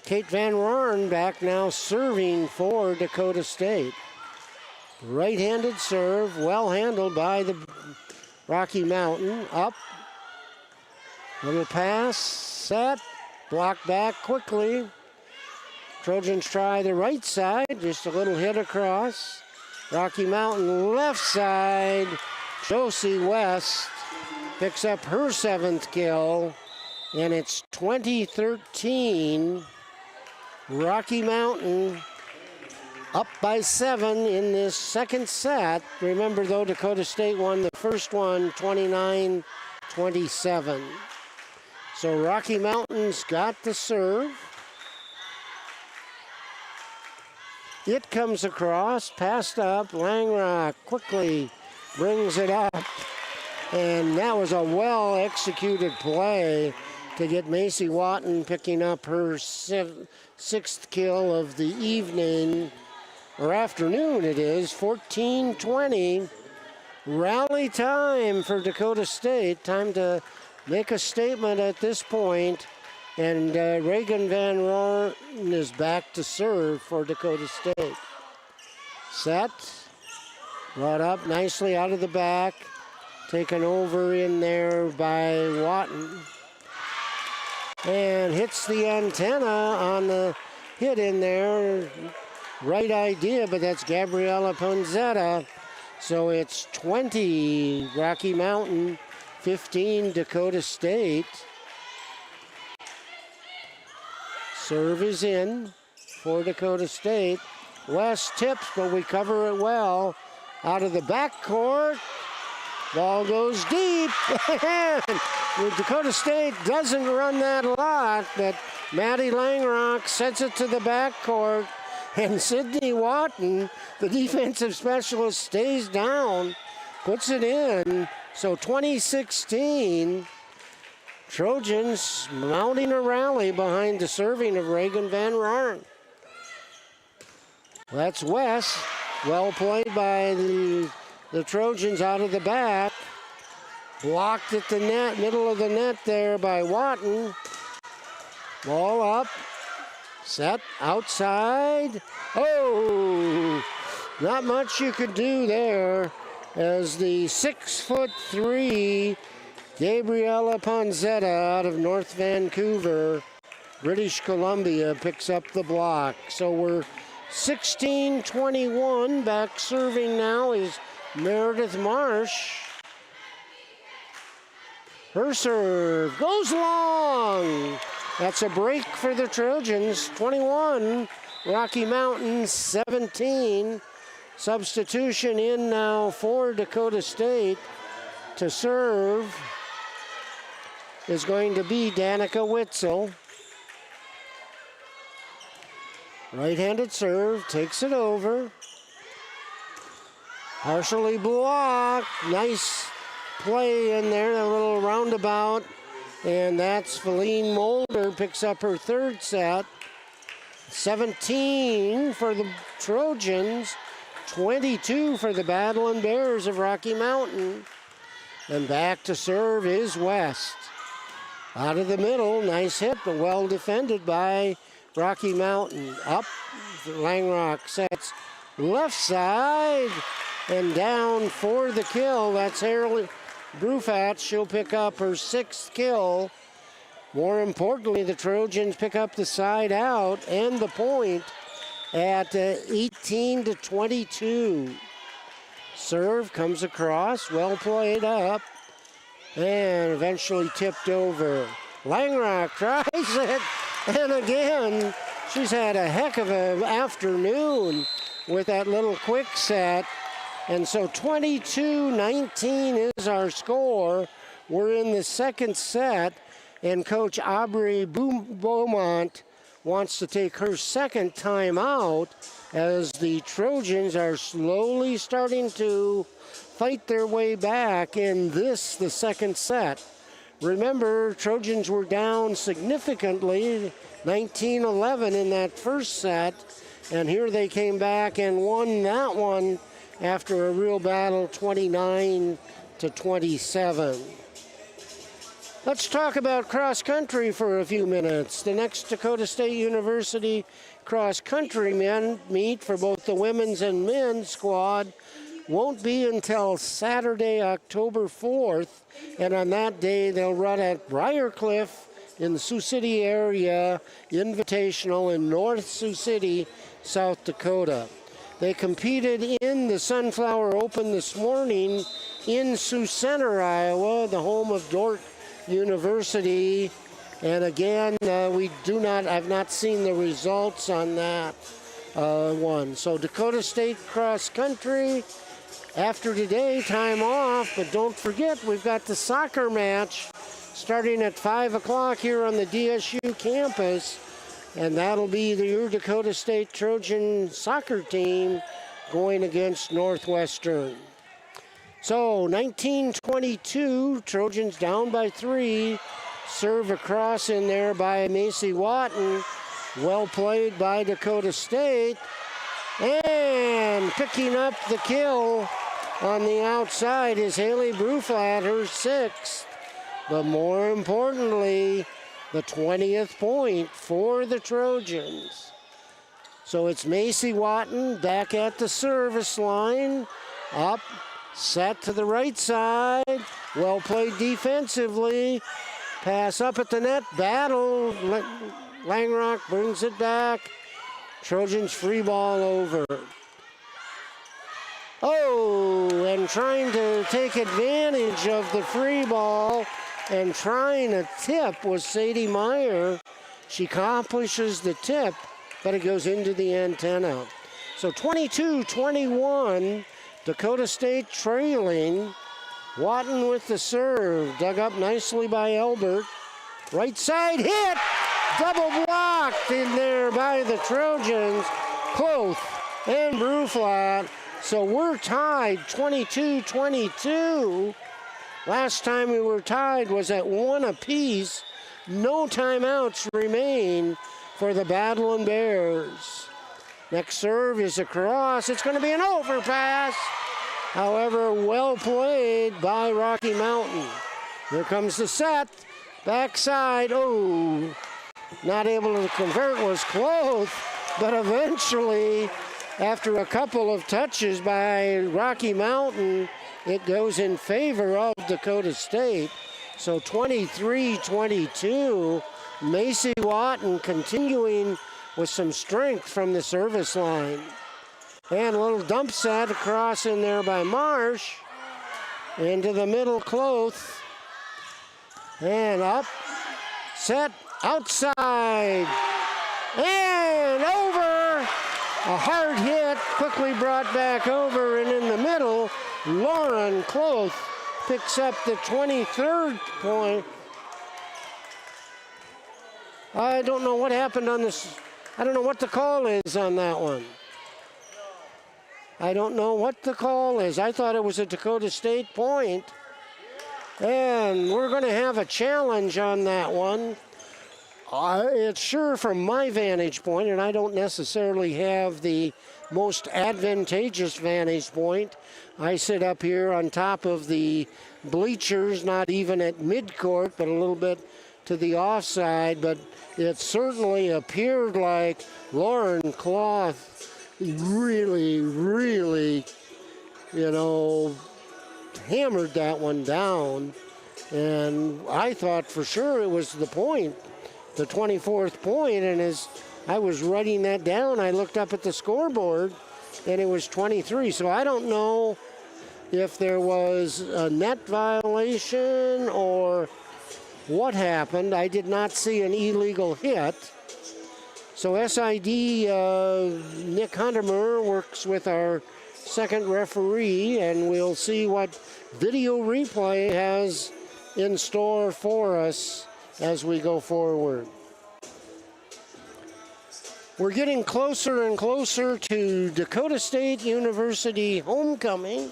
Kate Van Roren back now serving for Dakota State. Right-handed serve, well handled by the Rocky Mountain. Up. Little pass, set, blocked back quickly. Trojans try the right side, just a little hit across. Rocky Mountain left side, Josie West picks up her 7th kill, and it's 20-13. Rocky Mountain up by 7 in this second set. Remember, though, Dakota State won the first one 29-27. So Rocky Mountain's got the serve. It comes across, passed up. Langrock quickly brings it up. And that was a well-executed play to get Macy Watton picking up her 6th kill of the evening, or afternoon it is, 14-20. Rally time for Dakota State. Time to make a statement at this point. And Reagan Van Roen is back to serve for Dakota State. Sept, brought up nicely out of the back. Taken over in there by Watton. And hits the antenna on the hit in there. Right idea, but that's Gabriella Ponzetta. So it's 20 Rocky Mountain, 15 Dakota State. Serve is in for Dakota State. West tips, but we cover it well. Out of the backcourt. Ball goes deep. Dakota State doesn't run that a lot, but Maddie Langrock sets it to the backcourt. And Sydney Watton, the defensive specialist, stays down, puts it in. So 2016, Trojans mounting a rally behind the serving of Reagan Van Roen. That's West. Well played by the Trojans out of the back. Blocked at the net, middle of the net there by Watton. Ball up. Set outside. Oh, not much you could do there as the 6'3" Gabriella Ponzetta out of North Vancouver, British Columbia, picks up the block. So we're 16-21. Back serving now is Meredith Marsh. Her serve goes long. That's a break for the Trojans. 21, Rocky Mountain 17. Substitution in now for Dakota State. To serve is going to be Danica Witzel. Right-handed serve, takes it over. Partially blocked. Nice play in there, a little roundabout. And that's Feline Mulder, picks up her 3rd set. 17 for the Trojans, 22 for the Battling Bears of Rocky Mountain. And back to serve is West. Out of the middle, nice hit, but well defended by Rocky Mountain. Up, Langrock sets left side and down for the kill. That's Harley Brufat. She'll pick up her 6th kill. More importantly, the Trojans pick up the side out and the point at 18-22. Serve comes across, well played up, and eventually tipped over. Langrock tries it, and again, she's had a heck of an afternoon with that little quick set. And so 22-19 is our score. We're in the second set, and Coach Aubrey Beaumont wants to take her 2nd time out as the Trojans are slowly starting to fight their way back in this, the second set. Remember, Trojans were down significantly, 19-11 in that first set, and here they came back and won that one after a real battle, 29-27. Let's talk about cross country for a few minutes. The next Dakota State University cross country meet for both the women's and men's squad won't be until Saturday, October 4th. And on that day, they'll run at Briarcliff in the Sioux City area, Invitational in North Sioux City, South Dakota. They competed in the Sunflower Open this morning in Sioux Center, Iowa, the home of Dordt University. And again, I've not seen the results on that one. So Dakota State cross country. After today, time off, but don't forget, we've got the soccer match starting at 5 o'clock here on the DSU campus, and that'll be your Dakota State Trojan soccer team going against Northwestern. So 19-22, Trojans down by 3. Serve across in there by Macy Watton. Well played by Dakota State. And picking up the kill on the outside is Haley Bruflat, her 6th. But more importantly, the 20th point for the Trojans. So it's Macy Watton back at the service line. Up, set to the right side. Well played defensively. Pass up at the net, battle. Langrock brings it back. Trojans free ball over. Oh, and trying to take advantage of the free ball and trying a tip was Sadie Meyer. She accomplishes the tip, but it goes into the antenna. So 22-21, Dakota State trailing. Watton with the serve, dug up nicely by Elbert. Right side hit, double blocked in there by the Trojans, Cloth and Bruflat. So we're tied 22-22. Last time we were tied was at 1 apiece. No timeouts remain for the Battling Bears. Next serve is across. It's going to be an overpass. However, well played by Rocky Mountain. Here comes the set. Backside. Oh, not able to convert was close. But eventually, after a couple of touches by Rocky Mountain, it goes in favor of Dakota State. So 23-22. Macy Watton continuing with some strength from the service line. And a little dump set across in there by Marsh. Into the middle, Cloth. And up, set, outside. And over. A hard hit, quickly brought back over, and in the middle, Lauren Cloth picks up the 23rd point. I don't know what happened on this. I don't know what the call is on that one. I don't know what the call is. I thought it was a Dakota State point. And we're going to have a challenge on that one. It's sure from my vantage point, and I don't necessarily have the most advantageous vantage point. I sit up here on top of the bleachers, not even at midcourt, but a little bit to the offside. But it certainly appeared like Lauren Cloth really, hammered that one down. And I thought for sure it was the point, the 24th point. And as I was writing that down, I looked up at the scoreboard and it was 23. So I don't know if there was a net violation or what happened. I did not see an illegal hit. So SID Nick Huntermer works with our second referee, and we'll see what video replay has in store for us as we go forward. We're getting closer and closer to Dakota State University homecoming.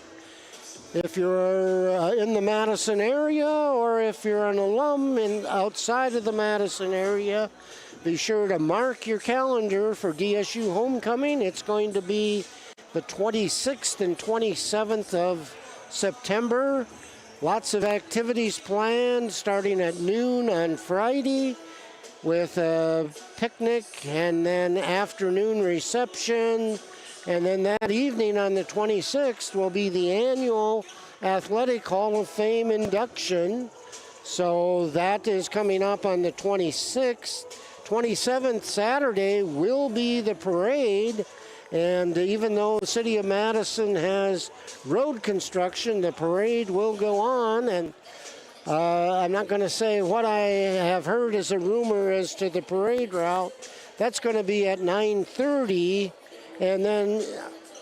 If you're in the Madison area or if you're an alum outside of the Madison area, be sure to mark your calendar for DSU homecoming. It's going to be the 26th and 27th of September. Lots of activities planned starting at noon on Friday with a picnic and then afternoon reception. And then that evening on the 26th will be the annual Athletic Hall of Fame induction. So that is coming up on the 26th. 27th Saturday will be the parade, And even though the city of Madison has road construction, the parade will go on. And I'm not going to say what I have heard as a rumor as to the parade route. That's going to be at 9:30. And then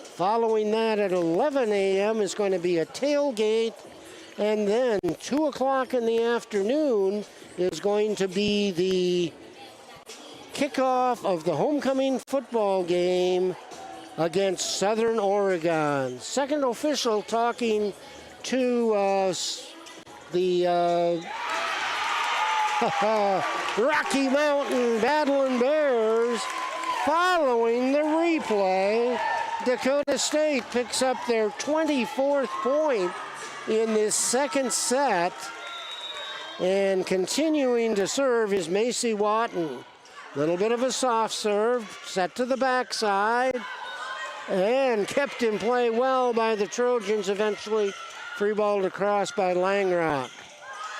following that at 11 a.m. is going to be a tailgate. And then 2 o'clock in the afternoon is going to be the kickoff of the homecoming football game against Southern Oregon. Second official talking to the Rocky Mountain Battling Bears following the replay. Dakota State picks up their 24th point in this second set, and continuing to serve is Macy Watton. Little bit of a soft serve, set to the backside, and kept in play well by the Trojans, eventually free balled across by Langrock.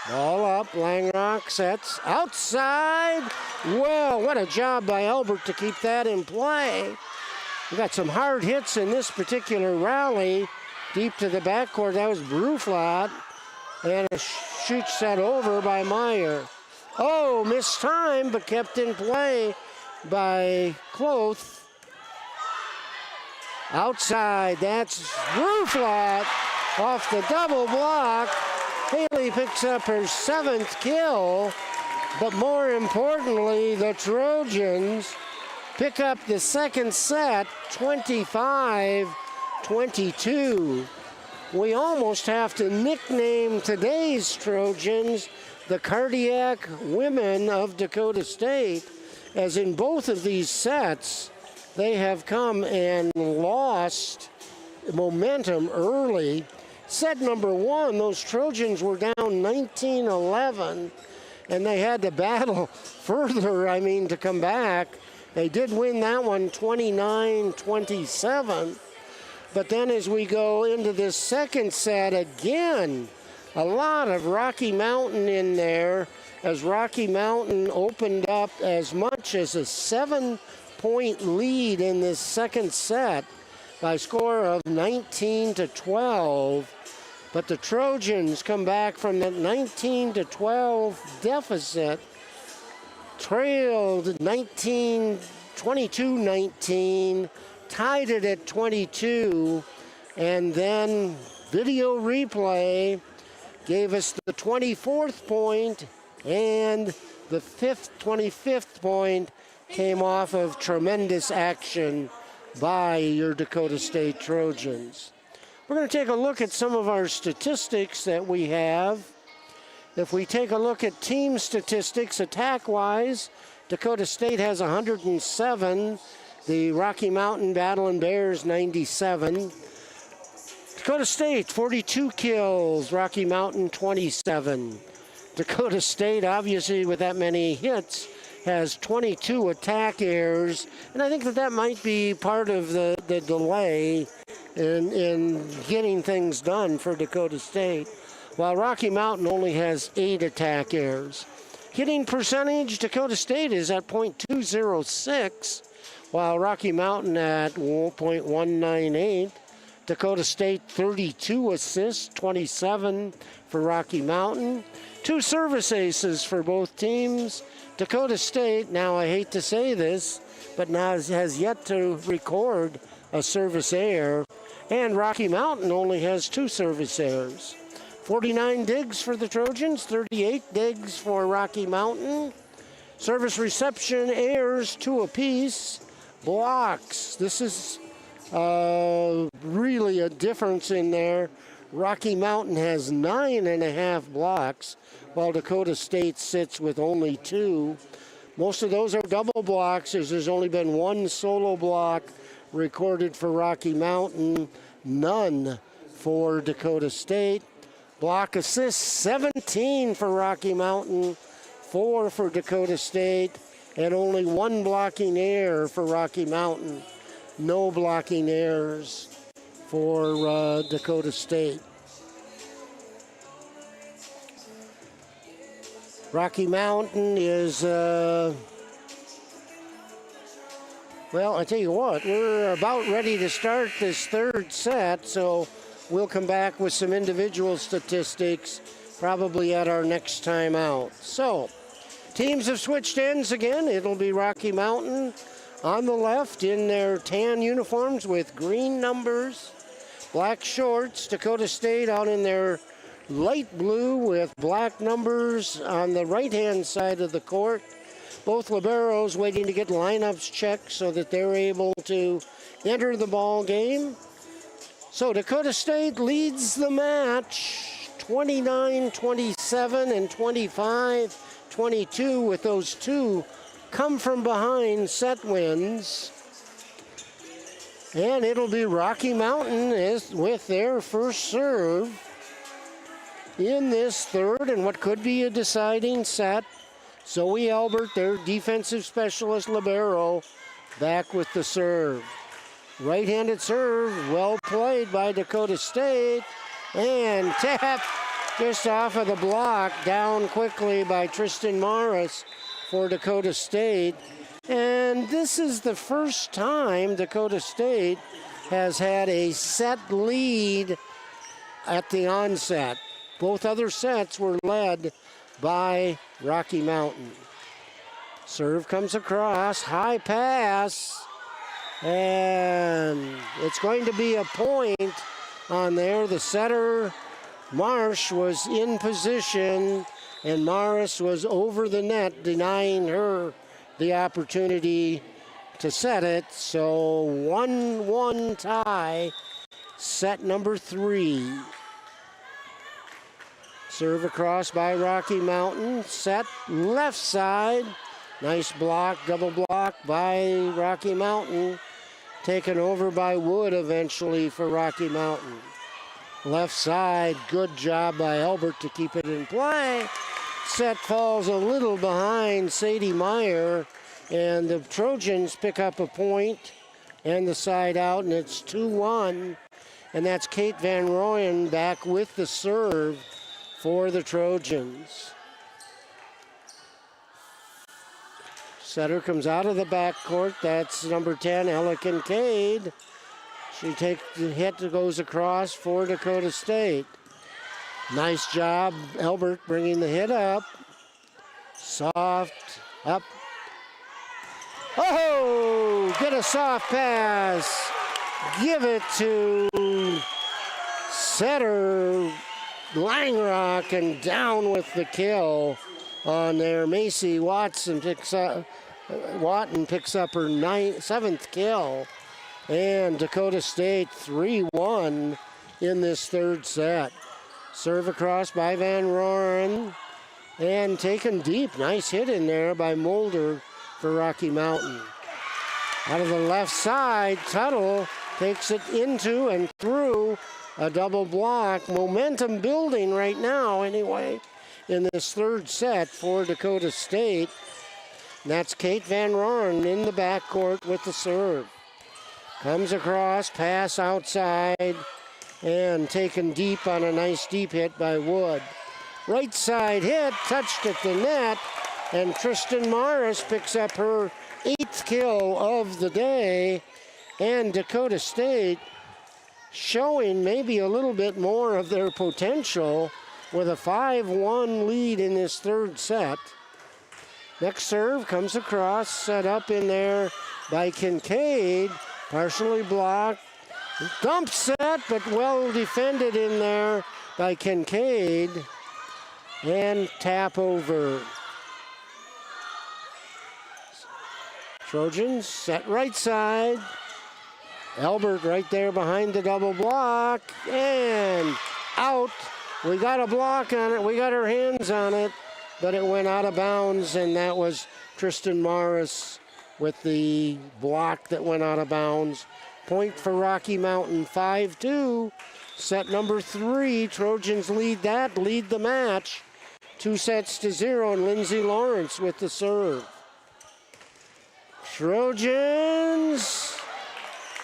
Ball up, Langrock sets outside. Well, what a job by Albert to keep that in play. We got some hard hits in this particular rally. Deep to the backcourt, that was Bruflat. And a shoot set over by Meyer. Oh, missed time, but kept in play by Cloth. Outside, that's Bruflat off the double block. Haley picks up her 7th kill, but more importantly, the Trojans pick up the second set, 25-22. We almost have to nickname today's Trojans the Cardiac Women of Dakota State, as in both of these sets, they have come and lost momentum early. Set number 1, those Trojans were down 19-11, and they had to battle further, to come back. They did win that one 29-27. But then as we go into this second set, again, a lot of Rocky Mountain in there, as Rocky Mountain opened up as much as a 7-point lead in this second set by a score of 19-12. But the Trojans come back from that 19-12 deficit, trailed 22-19, tied it at 22, and then video replay gave us the 24th point, and the 25th point came off of tremendous action by your Dakota State Trojans. We're going to take a look at some of our statistics that we have. If we take a look at team statistics, attack-wise, Dakota State has 107. The Rocky Mountain Battling Bears, 97. Dakota State, 42 kills. Rocky Mountain, 27. Dakota State, obviously with that many hits, has 22 attack errors. And I think that might be part of the delay in getting things done for Dakota State, while Rocky Mountain only has 8 attack errors. Hitting percentage, Dakota State is at .206, while Rocky Mountain at .198. Dakota State 32 assists, 27 for Rocky Mountain. 2 service aces for both teams. Dakota State, now I hate to say this, but now has yet to record a service error. And Rocky Mountain only has 2 service errors. 49 digs for the Trojans, 38 digs for Rocky Mountain. Service reception errors, 2 apiece. Blocks, this is really a difference in there. Rocky Mountain has 9.5 blocks, while Dakota State sits with only 2. Most of those are double blocks, as there's only been 1 solo block recorded for Rocky Mountain, none for Dakota State. Block assists, 17 for Rocky Mountain, 4 for Dakota State, and only 1 blocking error for Rocky Mountain. No blocking errors for Dakota State. Rocky Mountain is Well, I tell you what, we're about ready to start this third set, so we'll come back with some individual statistics probably at our next time out. So, teams have switched ends again. It'll be Rocky Mountain on the left in their tan uniforms with green numbers, black shorts. Dakota State out in their light blue with black numbers on the right-hand side of the court. Both liberos waiting to get lineups checked so that they're able to enter the ball game. So Dakota State leads the match 29-27 and 25-22 with those two come from behind set wins. And it'll be Rocky Mountain with their first serve in this third and what could be a deciding set. Zoe Albert, their defensive specialist libero, back with the serve. Right-handed serve, well played by Dakota State, and tap just off of the block, down quickly by Tristan Morris for Dakota State. And this is the first time Dakota State has had a set lead at the onset. Both other sets were led by Rocky Mountain. Serve comes across, high pass, and it's going to be a point on there. The setter, Marsh, was in position, and Morris was over the net, denying her the opportunity to set it. So 1-1 tie, set number 3. Serve across by Rocky Mountain. Set left side. Nice block, double block by Rocky Mountain. Taken over by Wood eventually for Rocky Mountain. Left side, good job by Albert to keep it in play. Set falls a little behind Sadie Meyer, and the Trojans pick up a point and the side out, and it's 2-1. And that's Kate Van Rooyen back with the serve for the Trojans. Setter comes out of the backcourt. That's number 10, Ella Kincaid. She takes the hit that goes across for Dakota State. Nice job, Albert, bringing the hit up. Soft, up. Oh, get a soft pass. Give it to setter Langrock, and down with the kill on there. Macy Watson picks up her 7th kill, and Dakota State 3-1 in this third set. Serve across by Van Rooyen and taken deep. Nice hit in there by Mulder for Rocky Mountain. Out of the left side, Tuttle takes it into and through a double block. Momentum building right now anyway in this third set for Dakota State. And that's Kate Van Rooyen in the backcourt with the serve. Comes across, pass outside, and taken deep on a nice deep hit by Wood. Right side hit, touched at the net, and Tristan Morris picks up her 8th kill of the day. And Dakota State showing maybe a little bit more of their potential with a 5-1 lead in this third set. Next serve comes across, set up in there by Kincaid, partially blocked. Dump set, but well defended in there by Kincaid. And tap over. Trojans set right side. Albert right there behind the double block, and out. We got a block on it. We got our hands on it, but it went out of bounds, and that was Tristan Morris with the block that went out of bounds. Point for Rocky Mountain, 5-2. Set number 3, Trojans lead the match. 2-0, and Lindsay Lawrence with the serve. Trojans,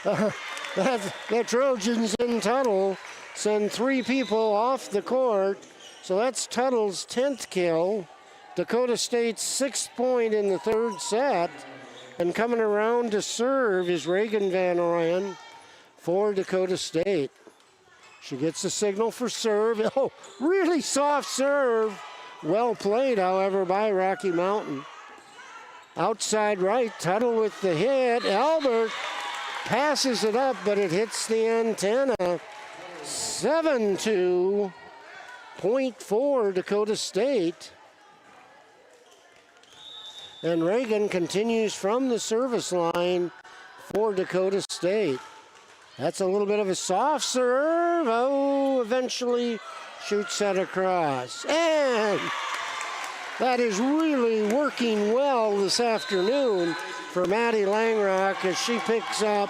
the Trojans in Tuttle send 3 people off the court. So that's Tuttle's 10th kill. Dakota State's 6th point in the third set. And coming around to serve is Reagan Van Ryan for Dakota State. She gets the signal for serve. Oh, really soft serve. Well played, however, by Rocky Mountain. Outside right, Tuttle with the hit. Albert passes it up, but it hits the antenna. 7-2, point for Dakota State. And Reagan continues from the service line for Dakota State. That's a little bit of a soft serve. Oh, eventually shoots that across. And that is really working well this afternoon for Maddie Langrock as she picks up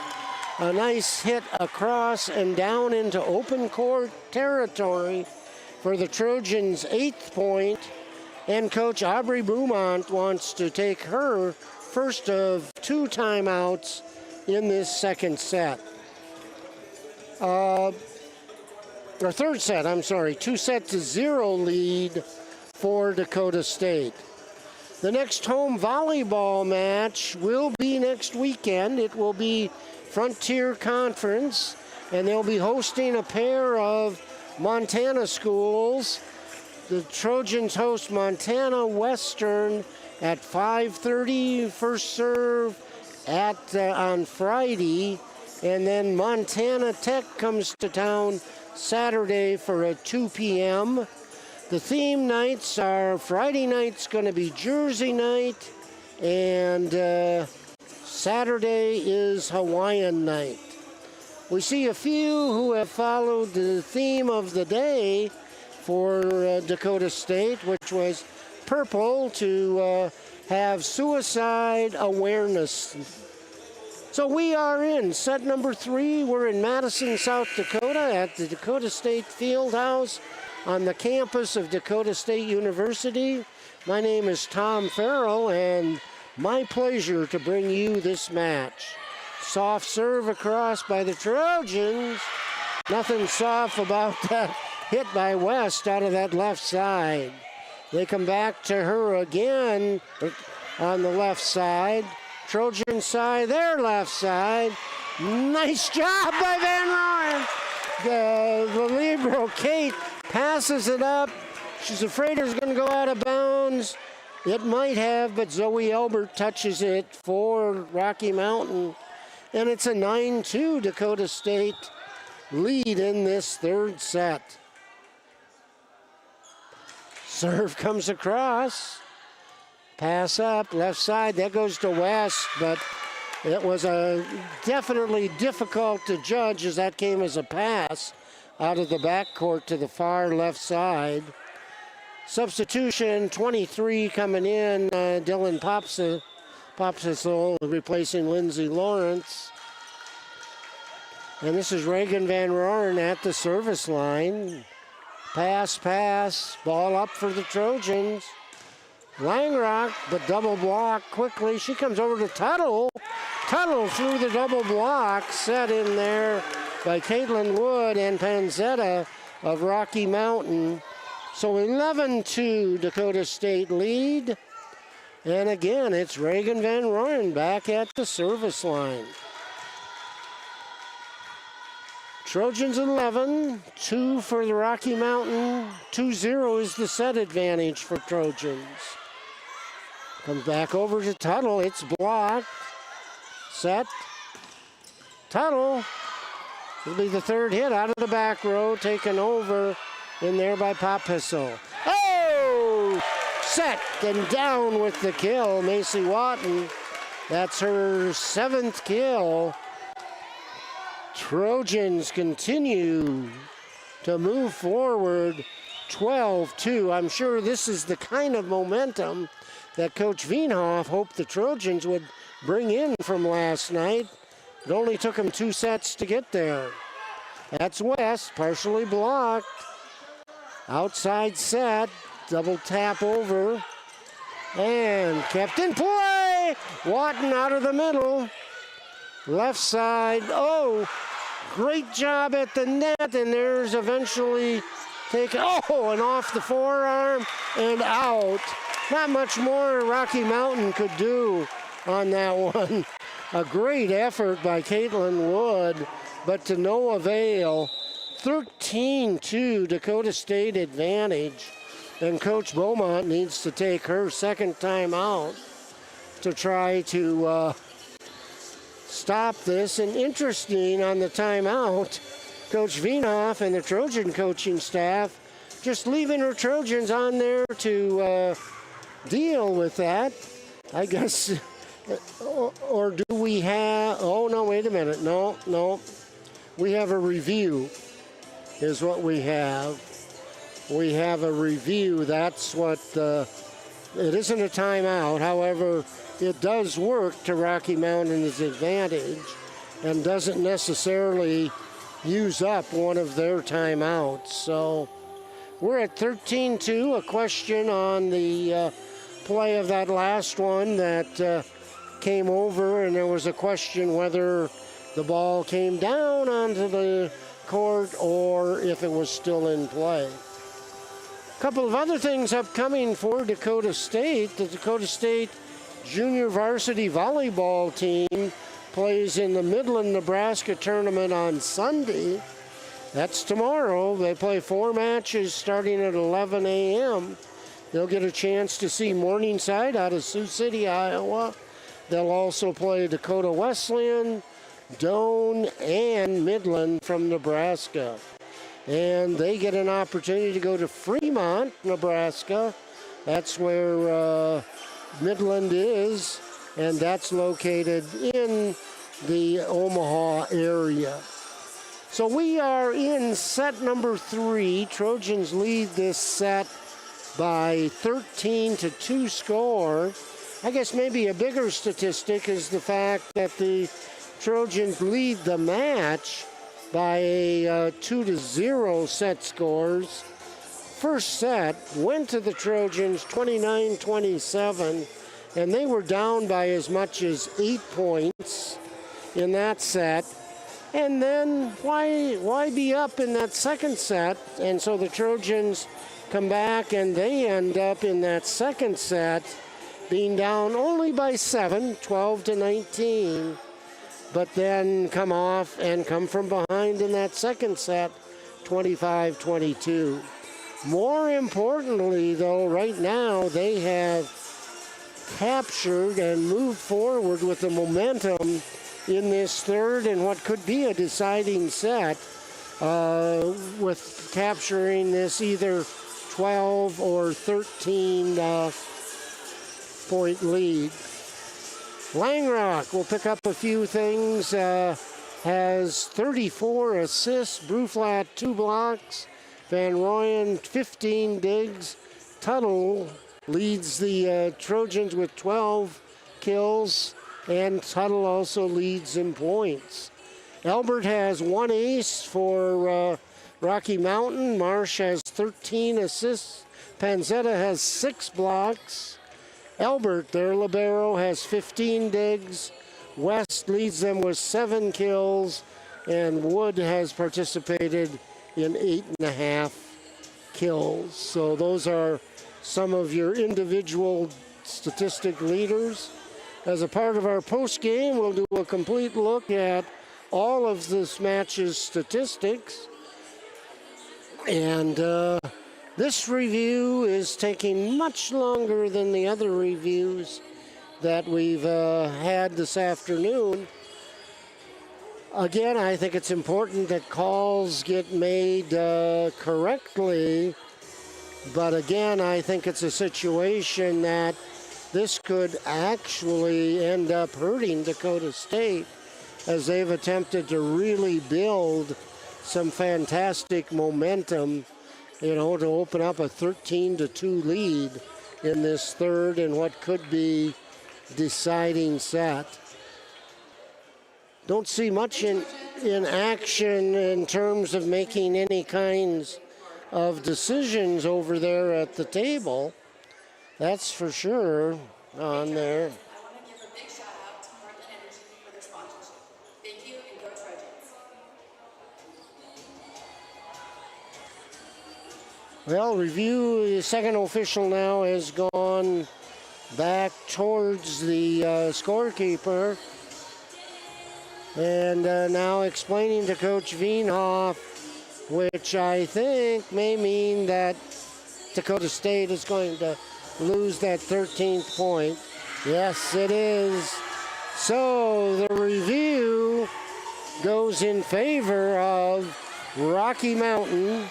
a nice hit across and down into open court territory for the Trojans' 8th point. And Coach Aubrey Beaumont wants to take her first of 2 timeouts in this second set. Or third set, I'm sorry. 2-0 lead for Dakota State. The next home volleyball match will be next weekend. It will be Frontier Conference, and they'll be hosting a pair of Montana schools. The Trojans host Montana Western at 5:30, first serve on Friday, and then Montana Tech comes to town Saturday for a 2 p.m. The theme nights are Friday night's going to be Jersey night, and Saturday is Hawaiian night. We see a few who have followed the theme of the day for Dakota State, which was purple, to have suicide awareness. So we are in set number 3. We're in Madison, South Dakota at the Dakota State Fieldhouse on the campus of Dakota State University. My name is Tom Farrell, and my pleasure to bring you this match. Soft serve across by the Trojans. Nothing soft about that hit by West out of that left side. They come back to her again on the left side. Trojan side, their left side. Nice job by Van Ryan. The libero, Kate, passes it up. She's afraid it's going to go out of bounds. It might have, but Zoe Elbert touches it for Rocky Mountain. And it's a 9-2 Dakota State lead in this third set. Serve comes across. Pass up, left side, that goes to West, but it was definitely difficult to judge as that came as a pass out of the backcourt to the far left side. Substitution, 23 coming in, Dylan Popsicle replacing Lindsay Lawrence. And this is Reagan Van Roeren at the service line. Pass, ball up for the Trojans. Langrock, but double block quickly. She comes over to Tuttle. Tuttle through the double block, set in there by Caitlin Wood and Panzetta of Rocky Mountain. So 11-2 Dakota State lead. And again, it's Reagan Van Roeren back at the service line. Trojans 11, 2 for the Rocky Mountain. 2-0 is the set advantage for Trojans. Comes back over to Tuttle. It's blocked. Set. Tuttle. It'll be the third hit out of the back row. Taken over in there by Popsicle. Oh! Set and down with the kill. Macy Watton. That's her 7th kill. Trojans continue to move forward 12-2. I'm sure this is the kind of momentum that Coach Wienhoff hoped the Trojans would bring in from last night. It only took them 2 sets to get there. That's West, partially blocked. Outside set, double tap over, and kept in play. Watton out of the middle. Left side, oh, great job at the net, and there's eventually taken, and off the forearm and out. Not much more Rocky Mountain could do on that one. A great effort by Caitlin Wood, but to no avail. 13-2 Dakota State advantage, and Coach Beaumont needs to take her second time out to try to stop this. And interesting, on the timeout, Coach Vienoff and the Trojan coaching staff just leaving her Trojans on there to deal with that, I guess. Or do we have, oh no, wait a minute, no. We have a review is what we have. We have a review, that's what, it isn't a timeout. However, it does work to Rocky Mountain's advantage and doesn't necessarily use up one of their timeouts. So we're at 13-2. A question on the play of that last one that came over, and there was a question whether the ball came down onto the court or if it was still in play. A couple of other things upcoming for Dakota State. The Dakota State junior varsity volleyball team plays in the Midland, Nebraska tournament on Sunday. That's tomorrow. They play 4 matches starting at 11 a.m. They'll get a chance to see Morningside out of Sioux City, Iowa. They'll also play Dakota Wesleyan, Doane, and Midland from Nebraska. And they get an opportunity to go to Fremont, Nebraska. That's where Midland is, and that's located in the Omaha area. So we are in set number 3. Trojans lead this set by 13-2 score. I guess maybe a bigger statistic is the fact that the Trojans lead the match by a 2-0 set scores. First set went to the Trojans 29-27, and they were down by as much as 8 points in that set. And then why be up in that second set? And so the Trojans come back, and they end up in that second set being down only by 7, 12-19, but then come off and come from behind in that second set, 25-22. More importantly, though, right now they have captured and moved forward with the momentum in this third and what could be a deciding set, with capturing this either 12 or 13 point lead. Langrock will pick up a few things, has 34 assists, Bruflat 2 blocks, Van Rooyen 15 digs. Tuttle leads the Trojans with 12 kills, and Tuttle also leads in points. Albert has 1 ace for Rocky Mountain. Marsh has 13 assists. Panzetta has 6 blocks. Albert, their libero, has 15 digs. West leads them with 7 kills, and Wood has participated in 8.5 kills. So those are some of your individual statistic leaders. As a part of our post game, we'll do a complete look at all of this match's statistics. And this review is taking much longer than the other reviews that we've had this afternoon. Again, I think it's important that calls get made correctly. But again, I think it's a situation that this could actually end up hurting Dakota State, as they've attempted to really build some fantastic momentum, to open up a 13-2 lead in this third and what could be deciding set. Don't see much in action in terms of making any kinds of decisions over there at the table. That's for sure on there. Well, review, the second official now has gone back towards the scorekeeper. And now explaining to Coach Veenhoff, which I think may mean that Dakota State is going to lose that 13th point. Yes, it is. So the review goes in favor of Rocky Mountain.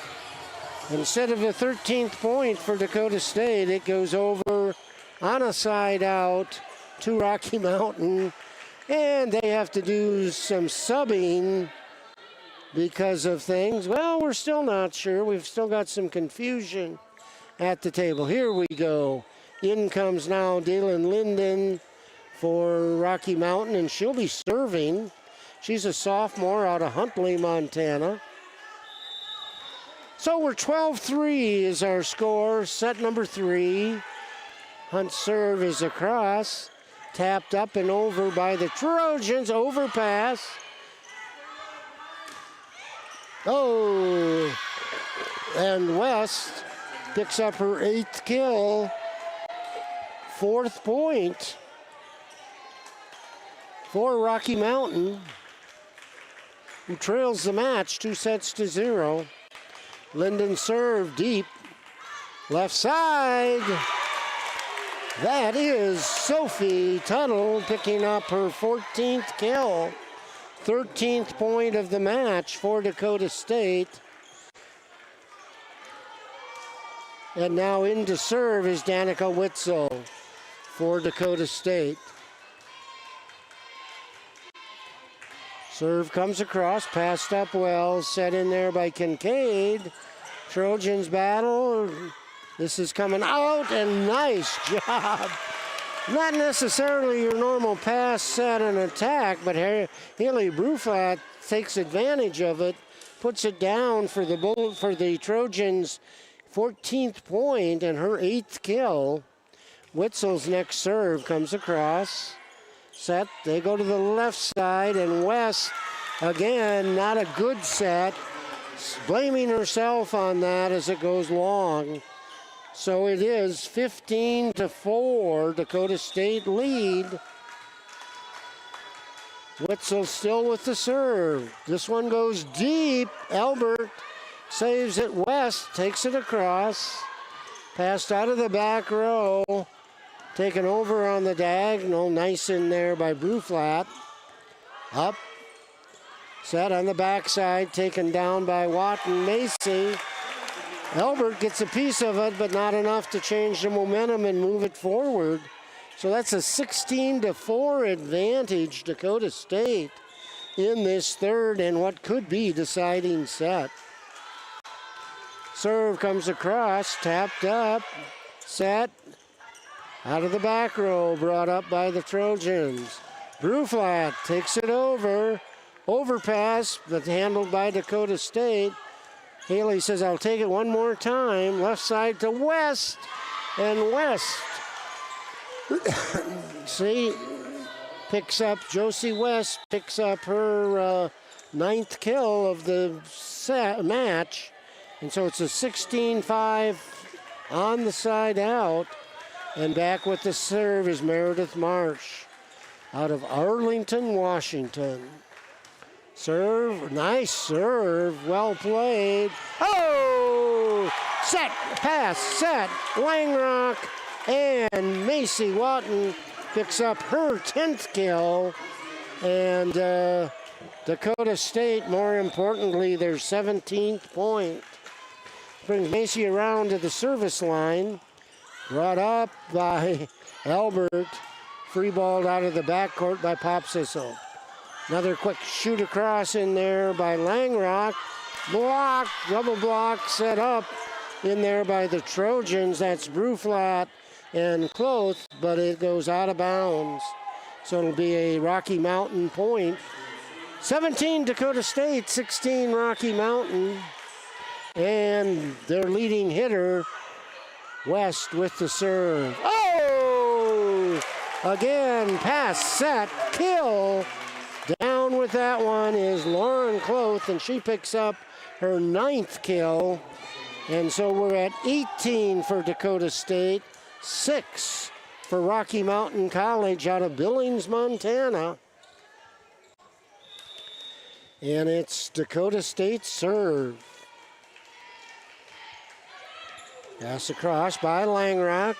Instead of a 13th point for Dakota State, it goes over on a side out to Rocky Mountain. And they have to do some subbing because of things. Well, we're still not sure. We've still got some confusion at the table. Here we go. In comes now Dalen Linden for Rocky Mountain, and she'll be serving. She's a sophomore out of Huntley, Montana. So we're 12-3 is our score, set number 3. Hunt's serve is across, tapped up and over by the Trojans, overpass. Oh, and West picks up her 8th kill, 4th point for Rocky Mountain, who trails the match 2-0. Linden serve deep, left side. That is Sophie Tuttle picking up her 14th kill, 13th point of the match for Dakota State. And now in to serve is Danica Witzel for Dakota State. Serve comes across, passed up well, set in there by Kincaid. Trojans battle. This is coming out, and nice job. Not necessarily your normal pass, set, and attack, but Haley Bruflat takes advantage of it, puts it down for the Trojans' 14th point and her 8th kill. Witzel's next serve comes across. Set, they go to the left side, and West, again, not a good set. Blaming herself on that as it goes long. So it is 15-4, Dakota State lead. Witzel still with the serve. This one goes deep. Albert saves it. West takes it across. Passed out of the back row. Taken over on the diagonal. Nice in there by Bruflat. Up. Set on the backside. Taken down by Watton Macy. Albert gets a piece of it, but not enough to change the momentum and move it forward. So that's a 16-4 advantage, Dakota State, in this third and what could be deciding set. Serve comes across, tapped up, set, out of the back row, brought up by the Trojans. Bruflat takes it over, overpass, but handled by Dakota State. Haley says, I'll take it one more time. Left side to West. And West, see, Josie West picks up her 9th kill of the match. And so it's a 16-5 on the side out. And back with the serve is Meredith Marsh out of Arlington, Washington. Serve, nice serve, well played. Oh! Set, pass, set, Langrock, and Macy Watton picks up her 10th kill. And Dakota State, more importantly, their 17th point. Brings Macy around to the service line. Brought up by Albert. Free balled out of the backcourt by Popsicle. Another quick shoot across in there by Langrock. Block, double block set up in there by the Trojans. That's Bruflat and Cloth, but it goes out of bounds. So it'll be a Rocky Mountain point. 17 Dakota State, 16 Rocky Mountain. And their leading hitter, West with the serve. Oh! Again, pass, set, kill. Down with that one is Lauren Cloth, and she picks up her 9th kill. And so we're at 18 for Dakota State, 6 for Rocky Mountain College out of Billings, Montana. And it's Dakota State's serve. Pass across by Langrock.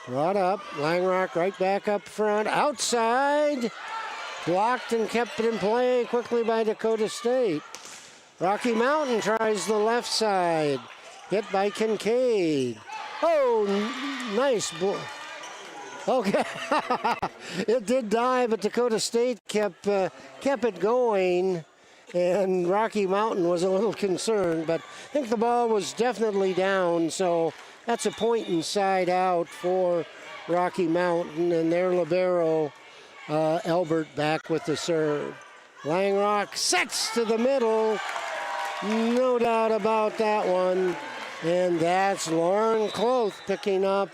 Brought up. Langrock right back up front. Outside. Blocked and kept it in play quickly by Dakota State. Rocky Mountain tries the left side. Hit by Kincaid. Oh, nice. Okay. It did die, but Dakota State kept it going. And Rocky Mountain was a little concerned, but I think the ball was definitely down, so that's a point inside out for Rocky Mountain, and their libero, Albert, back with the serve. Langrock sets to the middle, no doubt about that one, and that's Lauren Cloth picking up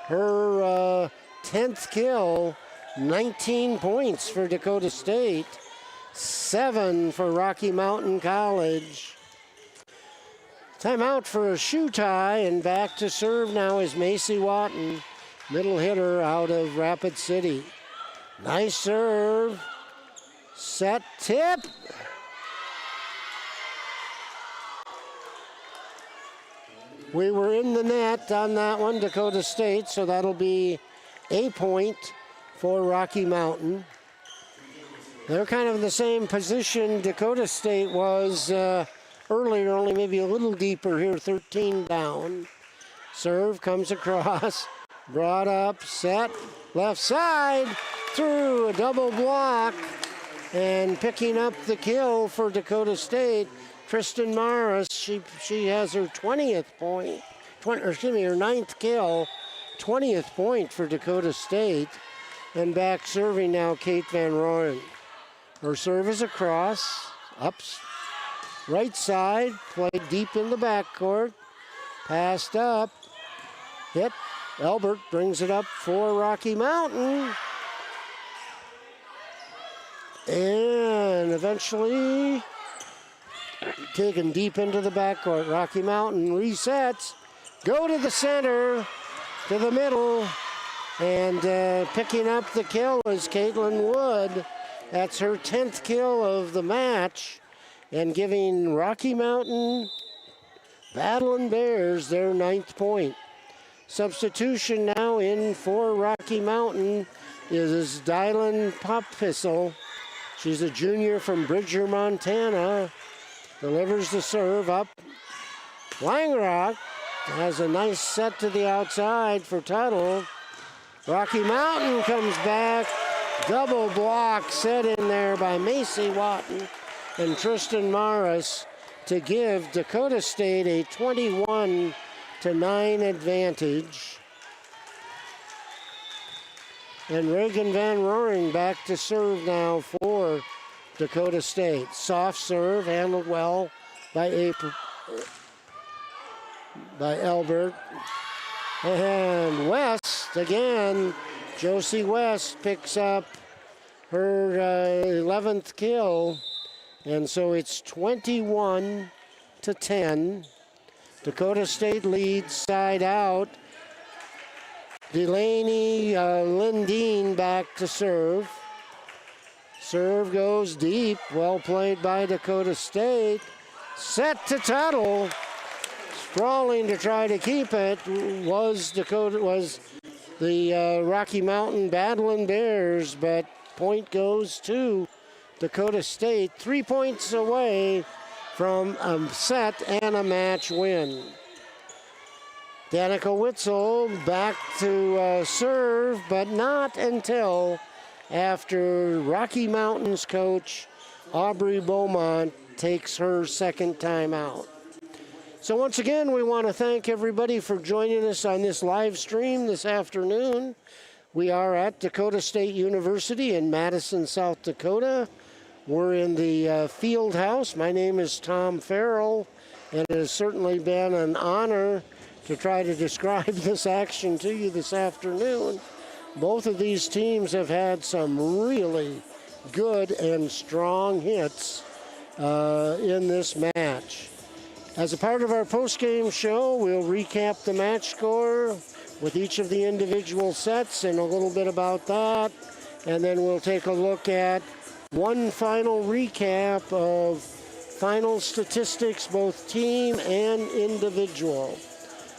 her 10th kill, 19 points for Dakota State. 7 for Rocky Mountain College. Timeout for a shoe tie, and back to serve now is Macy Watton, middle hitter out of Rapid City. Nice serve. Set tip. We were in the net on that one, Dakota State, so that'll be a point for Rocky Mountain. They're kind of in the same position Dakota State was earlier, only maybe a little deeper here, 13 down. Serve comes across, brought up, set, left side, through a double block, and picking up the kill for Dakota State, Tristan Morris. She has her 20th point, her 9th kill, 20th point for Dakota State. And back serving now, Kate Van Rooyen. Her serve is across, ups, right side, played deep in the backcourt, passed up, hit. Albert brings it up for Rocky Mountain. And eventually taken deep into the backcourt. Rocky Mountain resets, go to the center, to the middle, and picking up the kill is Caitlin Wood. That's her 10th kill of the match, and giving Rocky Mountain Battling Bears their 9th point. Substitution now in for Rocky Mountain is Dylan Popfissel. She's a junior from Bridger, Montana. Delivers the serve up. Langrock has a nice set to the outside for Tuttle. Rocky Mountain comes back. Double block set in there by Macy Watton and Tristan Morris to give Dakota State a 21-9 advantage. And Reagan Van Rooyen back to serve now for Dakota State. Soft serve, handled well by Albert. And West again. Josie West picks up her 11th kill, and so it's 21-10. Dakota State leads side out. Delaney Lindeen back to serve. Serve goes deep, well played by Dakota State. Set to Tuttle. Sprawling to try to keep it was the Rocky Mountain Battling Bears, but point goes to Dakota State, 3 points away from a set and a match win. Danica Witzel back to serve, but not until after Rocky Mountain's coach Aubrey Beaumont takes her second time out. So once again, we want to thank everybody for joining us on this live stream this afternoon. We are at Dakota State University in Madison, South Dakota. We're in the Fieldhouse. My name is Tom Farrell, and it has certainly been an honor to try to describe this action to you this afternoon. Both of these teams have had some really good and strong hits in this match. As a part of our post-game show, we'll recap the match score, with each of the individual sets and a little bit about that. And then we'll take a look at one final recap of final statistics, both team and individual.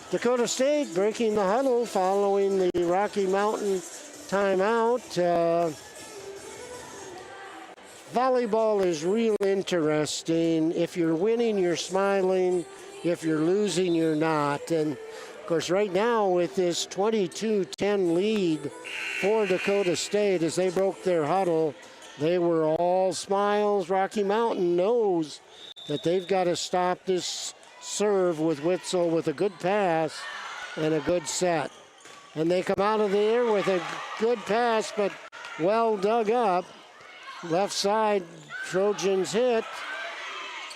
Dakota State breaking the huddle following the Rocky Mountain timeout. Volleyball is real interesting. If you're winning, you're smiling. If you're losing, you're not. And of course, right now with this 22-10 lead for Dakota State, as they broke their huddle, they were all smiles. Rocky Mountain knows that they've got to stop this serve with Witzel with a good pass and a good set. And they come out of there with a good pass, but well dug up. Left side, Trojans hit.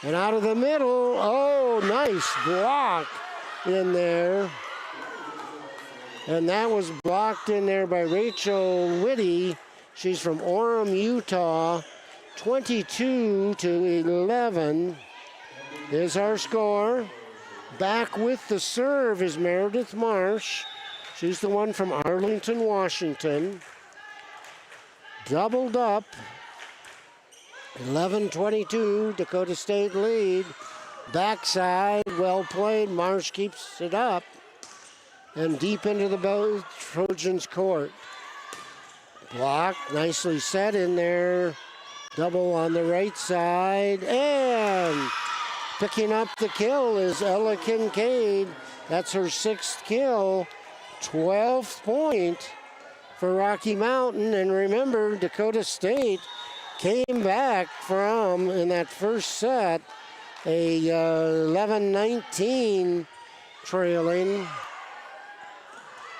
And out of the middle, oh, nice block in there. And that was blocked in there by Rachel Whitty. She's from Orem, Utah. 22-11 is our score. Back with the serve is Meredith Marsh. She's the one from Arlington, Washington. Doubled up. 11-22, Dakota State lead. Backside, well played. Marsh keeps it up. And deep into the Trojans' court. Block, nicely set in there. Double on the right side. And picking up the kill is Ella Kincaid. That's her 6th kill. 12th point for Rocky Mountain. And remember, Dakota State came back from, in that first set, a 11-19 trailing.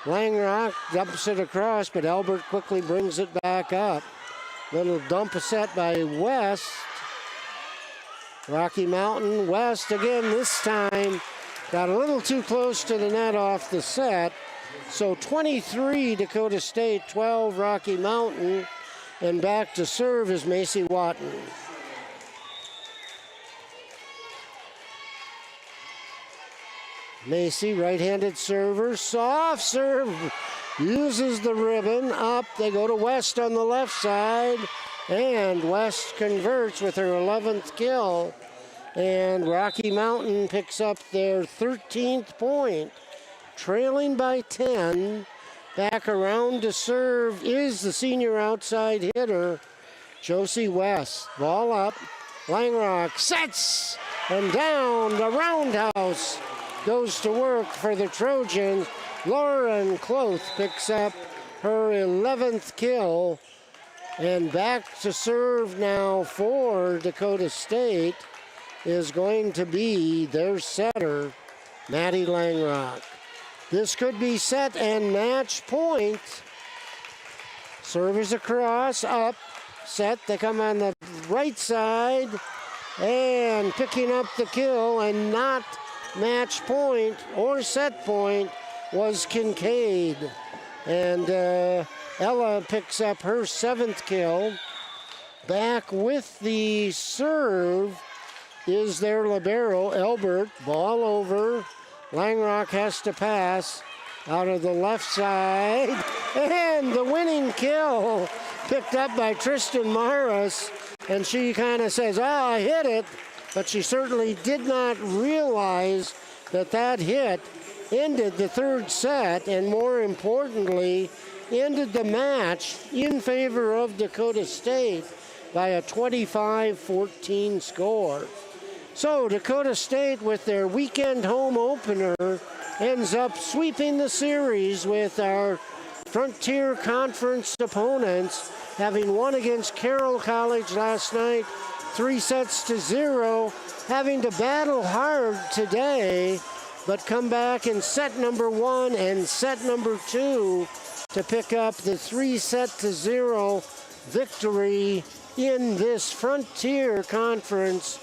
Langrock dumps it across, but Albert quickly brings it back up. Little dump set by West. Rocky Mountain, West again this time. Got a little too close to the net off the set. So 23 Dakota State, 12 Rocky Mountain. And back to serve is Macy Watton. Macy, right-handed server, soft serve, uses the ribbon, up, they go to West on the left side, and West converts with her 11th kill, and Rocky Mountain picks up their 13th point, trailing by 10. Back around to serve is the senior outside hitter, Josie West. Ball up, Langrock sets, and down the roundhouse goes to work for the Trojans. Lauren Cloth picks up her 11th kill. And back to serve now for Dakota State is going to be their setter, Maddie Langrock. This could be set and match point. Serve is across, up, set. They come on the right side and picking up the kill, and not match point or set point was Kincaid. And Ella picks up her 7th kill. Back with the serve is their libero, Elbert. Ball over. Langrock has to pass out of the left side. And the winning kill picked up by Tristan Maris. And she kind of says, I hit it. But she certainly did not realize that that hit ended the 3rd set, and more importantly, ended the match in favor of Dakota State by a 25-14 score. So Dakota State, with their weekend home opener, ends up sweeping the series with our Frontier Conference opponents, having won against Carroll College last night 3-0, having to battle hard today, but come back in set number 1 and set number 2 to pick up the 3-0 victory in this Frontier Conference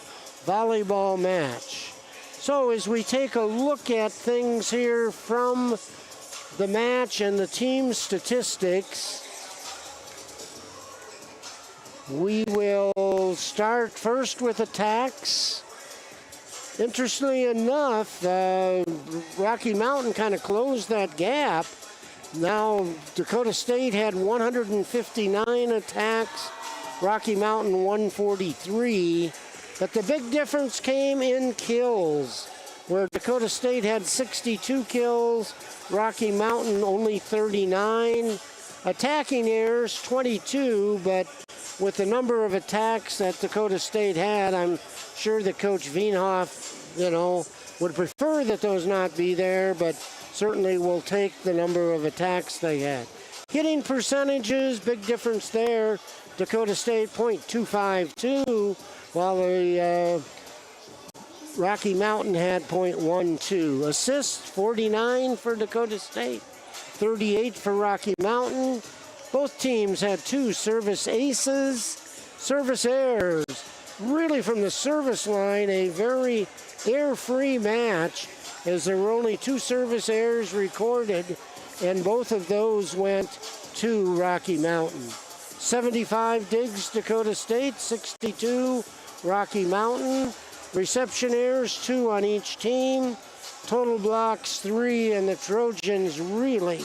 volleyball match. So as we take a look at things here from the match and the team statistics, we will start first with attacks. Interestingly enough, Rocky Mountain kind of closed that gap. Now Dakota State had 159 attacks, Rocky Mountain 143. But the big difference came in kills, where Dakota State had 62 kills, Rocky Mountain only 39. Attacking errors, 22, but with the number of attacks that Dakota State had, I'm sure that Coach Wienhoff, would prefer that those not be there, but certainly will take the number of attacks they had. Hitting percentages, big difference there. Dakota State .252, while the Rocky Mountain had .12. Assists, 49 for Dakota State, 38 for Rocky Mountain. Both teams had 2 service aces. Service errors, really from the service line, a very error-free match, as there were only 2 service errors recorded, and both of those went to Rocky Mountain. 75 digs, Dakota State, 62 Rocky Mountain. Reception errors, 2 on each team. Total blocks, 3, and the Trojans really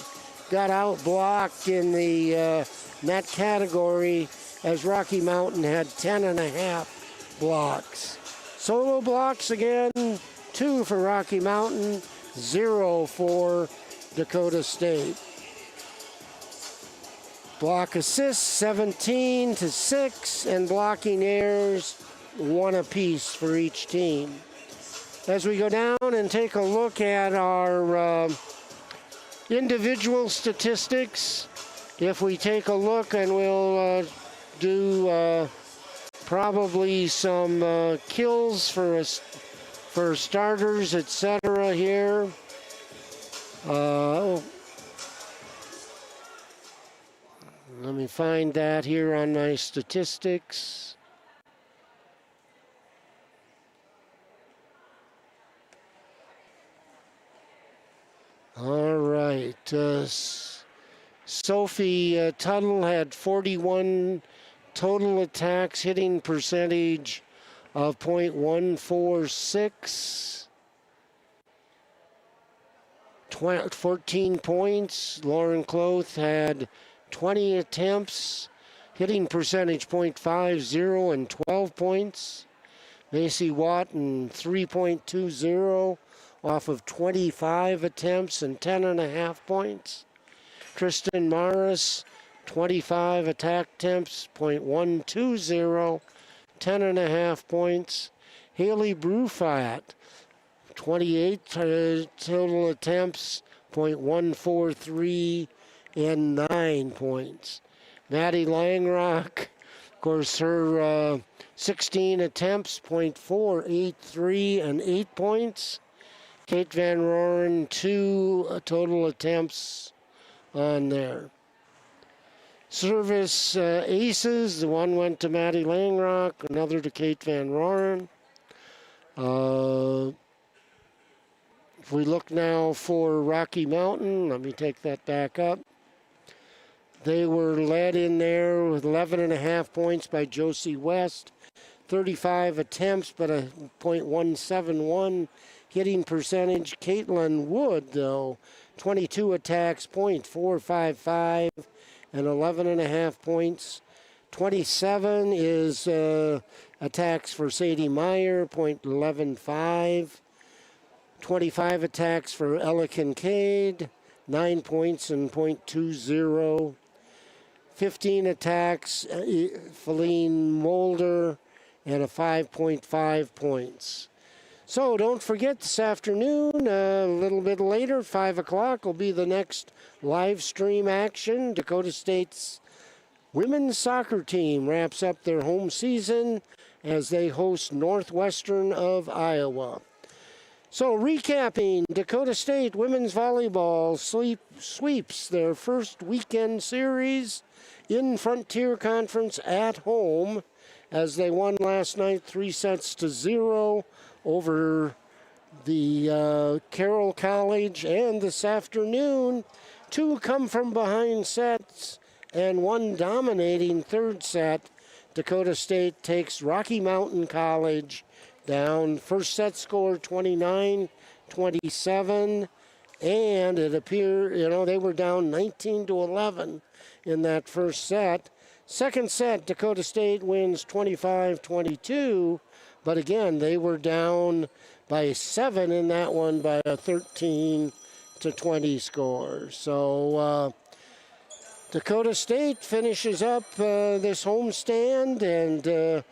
got out-blocked in the net category, as Rocky Mountain had 10.5 blocks. Solo blocks again, 2 for Rocky Mountain, 0 for Dakota State. Block assists, 17 to 6, and blocking errors, 1 apiece for each team. As we go down and take a look at our individual statistics, if we take a look, and we'll do probably some kills for starters, etc. here. Let me find that here on my statistics. All right. Sophie Tuttle had 41 total attacks, hitting percentage of .146. 14 points. Lauren Cloth had 20 attempts, hitting percentage .50 and 12 points. Macy Watton 3.20 off of 25 attempts and 10.5 points. Kristen Morris, 25 attack attempts, .120, 10.5 points. Haley Brufat, 28 total attempts, .143 and 9 points. Maddie Langrock, of course, her 16 attempts, .483 and 8 points. Kate Van Roren, 2 total attempts on there. Service aces, the one went to Maddie Langrock, another to Kate Van Roren. If we look now for Rocky Mountain, let me take that back up. They were led in there with 11.5 points by Josie West, 35 attempts, but a .171 hitting percentage. Caitlin Wood, though, 22 attacks, .455 and 11.5 points. 27 is attacks for Sadie Meyer, .115. 25 attacks for Ella Kincaid, 9 points and .20. 15 attacks, Feline Mulder, and a 5.5 points. So don't forget, this afternoon, a little bit later, 5 o'clock, will be the next live stream action. Dakota State's women's soccer team wraps up their home season as they host Northwestern of Iowa. So recapping, Dakota State women's volleyball sweeps their first weekend series in Frontier Conference at home as they won last night 3-0 over the Carroll College, and this afternoon 2 come from behind sets and 1 dominating third set. Dakota State takes Rocky Mountain College down. First set score 29-27, and it appeared, they were down 19-11 in that first set. Second set, Dakota State wins 25-22, but again, they were down by 7 in that one by a 13-20 score. So Dakota State finishes up this homestand, and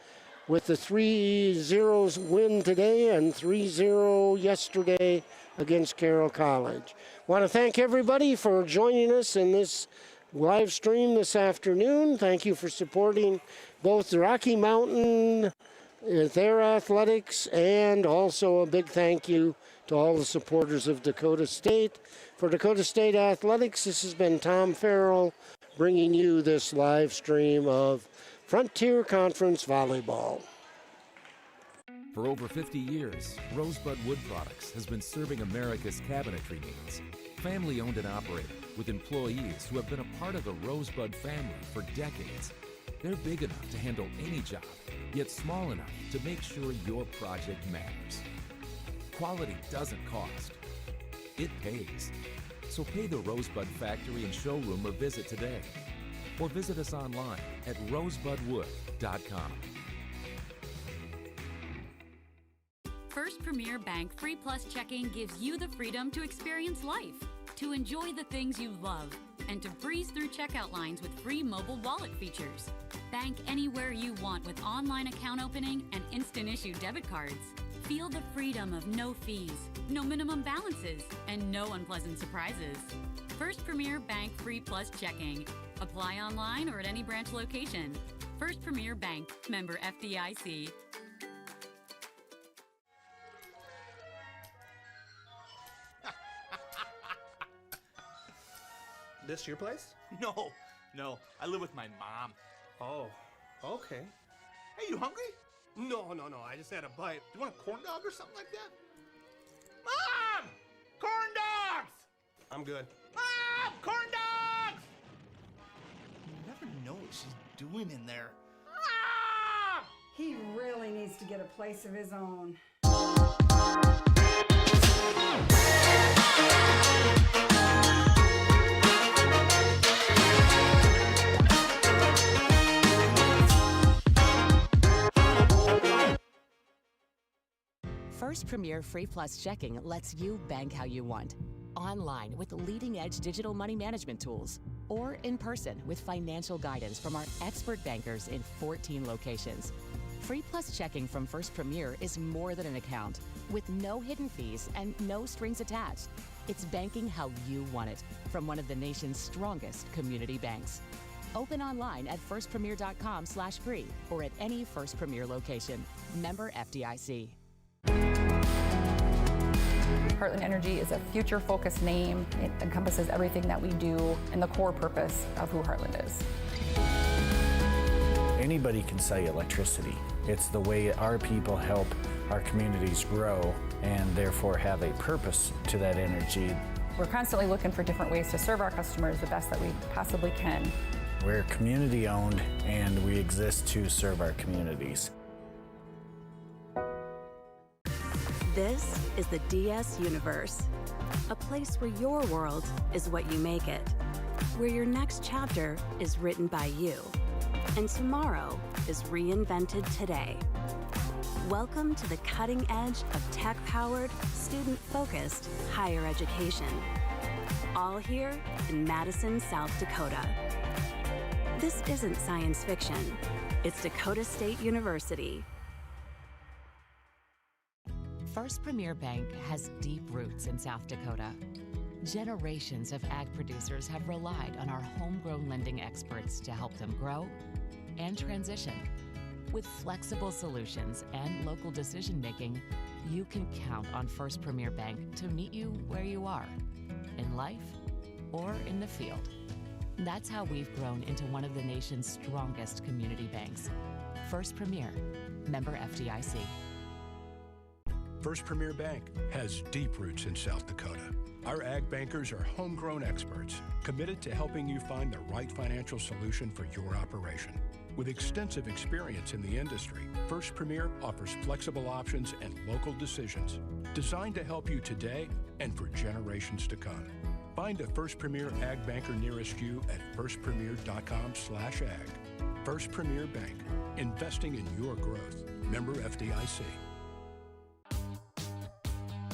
with the 3-0 win today and 3-0 yesterday against Carroll College. Want to thank everybody for joining us in this live stream this afternoon. Thank you for supporting both the Rocky Mountain, their athletics, and also a big thank you to all the supporters of Dakota State. For Dakota State Athletics, this has been Tom Farrell bringing you this live stream of Frontier Conference Volleyball. For over 50 years, Rosebud Wood Products has been serving America's cabinetry needs. Family owned and operated, with employees who have been a part of the Rosebud family for decades. They're big enough to handle any job, yet small enough to make sure your project matters. Quality doesn't cost. It pays. So pay the Rosebud Factory and Showroom a visit today, or visit us online at rosebudwood.com. First Premier Bank Free Plus Checking gives you the freedom to experience life, to enjoy the things you love, and to breeze through checkout lines with free mobile wallet features. Bank anywhere you want with online account opening and instant issue debit cards. Feel the freedom of no fees, no minimum balances, and no unpleasant surprises. First Premier Bank Free Plus Checking. Apply online or at any branch location. First Premier Bank, member FDIC. This your place? No, I live with my mom. Oh, okay. Hey, you hungry? No, I just had a bite. Do you want a corn dog or something like that? Mom! Corn dogs! I'm good. Mom! Corn dogs! You never know what she's doing in there. Mom! He really needs to get a place of his own. First Premier Free Plus Checking lets you bank how you want. Online with leading-edge digital money management tools, or in person with financial guidance from our expert bankers in 14 locations. Free Plus Checking from First Premier is more than an account, with no hidden fees and no strings attached. It's banking how you want it from one of the nation's strongest community banks. Open online at firstpremier.com/free or at any First Premier location. Member FDIC. Heartland Energy is a future-focused name. It encompasses everything that we do and the core purpose of who Heartland is. Anybody can sell you electricity. It's the way our people help our communities grow and therefore have a purpose to that energy. We're constantly looking for different ways to serve our customers the best that we possibly can. We're community-owned and we exist to serve our communities. This is the DS Universe, a place where your world is what you make it, where your next chapter is written by you, and tomorrow is reinvented today. Welcome to the cutting edge of tech-powered, student-focused higher education. All here in Madison, South Dakota. This isn't science fiction. It's Dakota State University. First Premier Bank has deep roots in South Dakota. Generations of ag producers have relied on our homegrown lending experts to help them grow and transition. With flexible solutions and local decision-making, you can count on First Premier Bank to meet you where you are, in life or in the field. That's how we've grown into one of the nation's strongest community banks. First Premier, member FDIC. First Premier Bank has deep roots in South Dakota. Our ag bankers are homegrown experts committed to helping you find the right financial solution for your operation. With extensive experience in the industry, First Premier offers flexible options and local decisions designed to help you today and for generations to come. Find a First Premier Ag Banker nearest you at firstpremier.com/ag. First Premier Bank, investing in your growth. Member FDIC.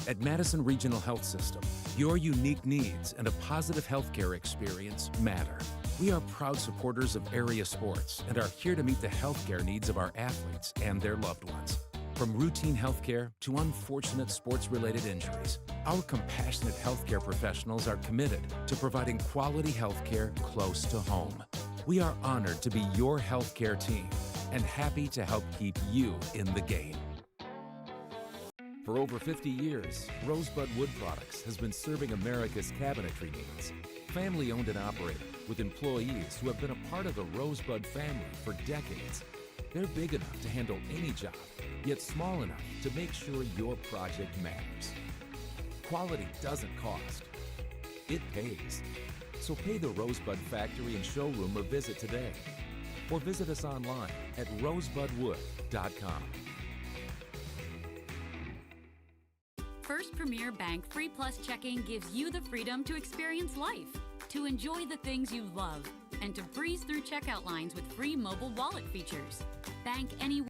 At Madison Regional Health System, your unique needs and a positive healthcare experience matter. We are proud supporters of area sports and are here to meet the healthcare needs of our athletes and their loved ones. From routine healthcare to unfortunate sports-related injuries, our compassionate healthcare professionals are committed to providing quality healthcare close to home. We are honored to be your healthcare team and happy to help keep you in the game. For over 50 years, Rosebud Wood Products has been serving America's cabinetry needs. Family owned and operated, with employees who have been a part of the Rosebud family for decades. They're big enough to handle any job, yet small enough to make sure your project matters. Quality doesn't cost. It pays. So pay the Rosebud Factory and Showroom a visit today. Or visit us online at rosebudwood.com. First Premier Bank Free Plus Checking gives you the freedom to experience life, to enjoy the things you love, and to breeze through checkout lines with free mobile wallet features. Bank anywhere.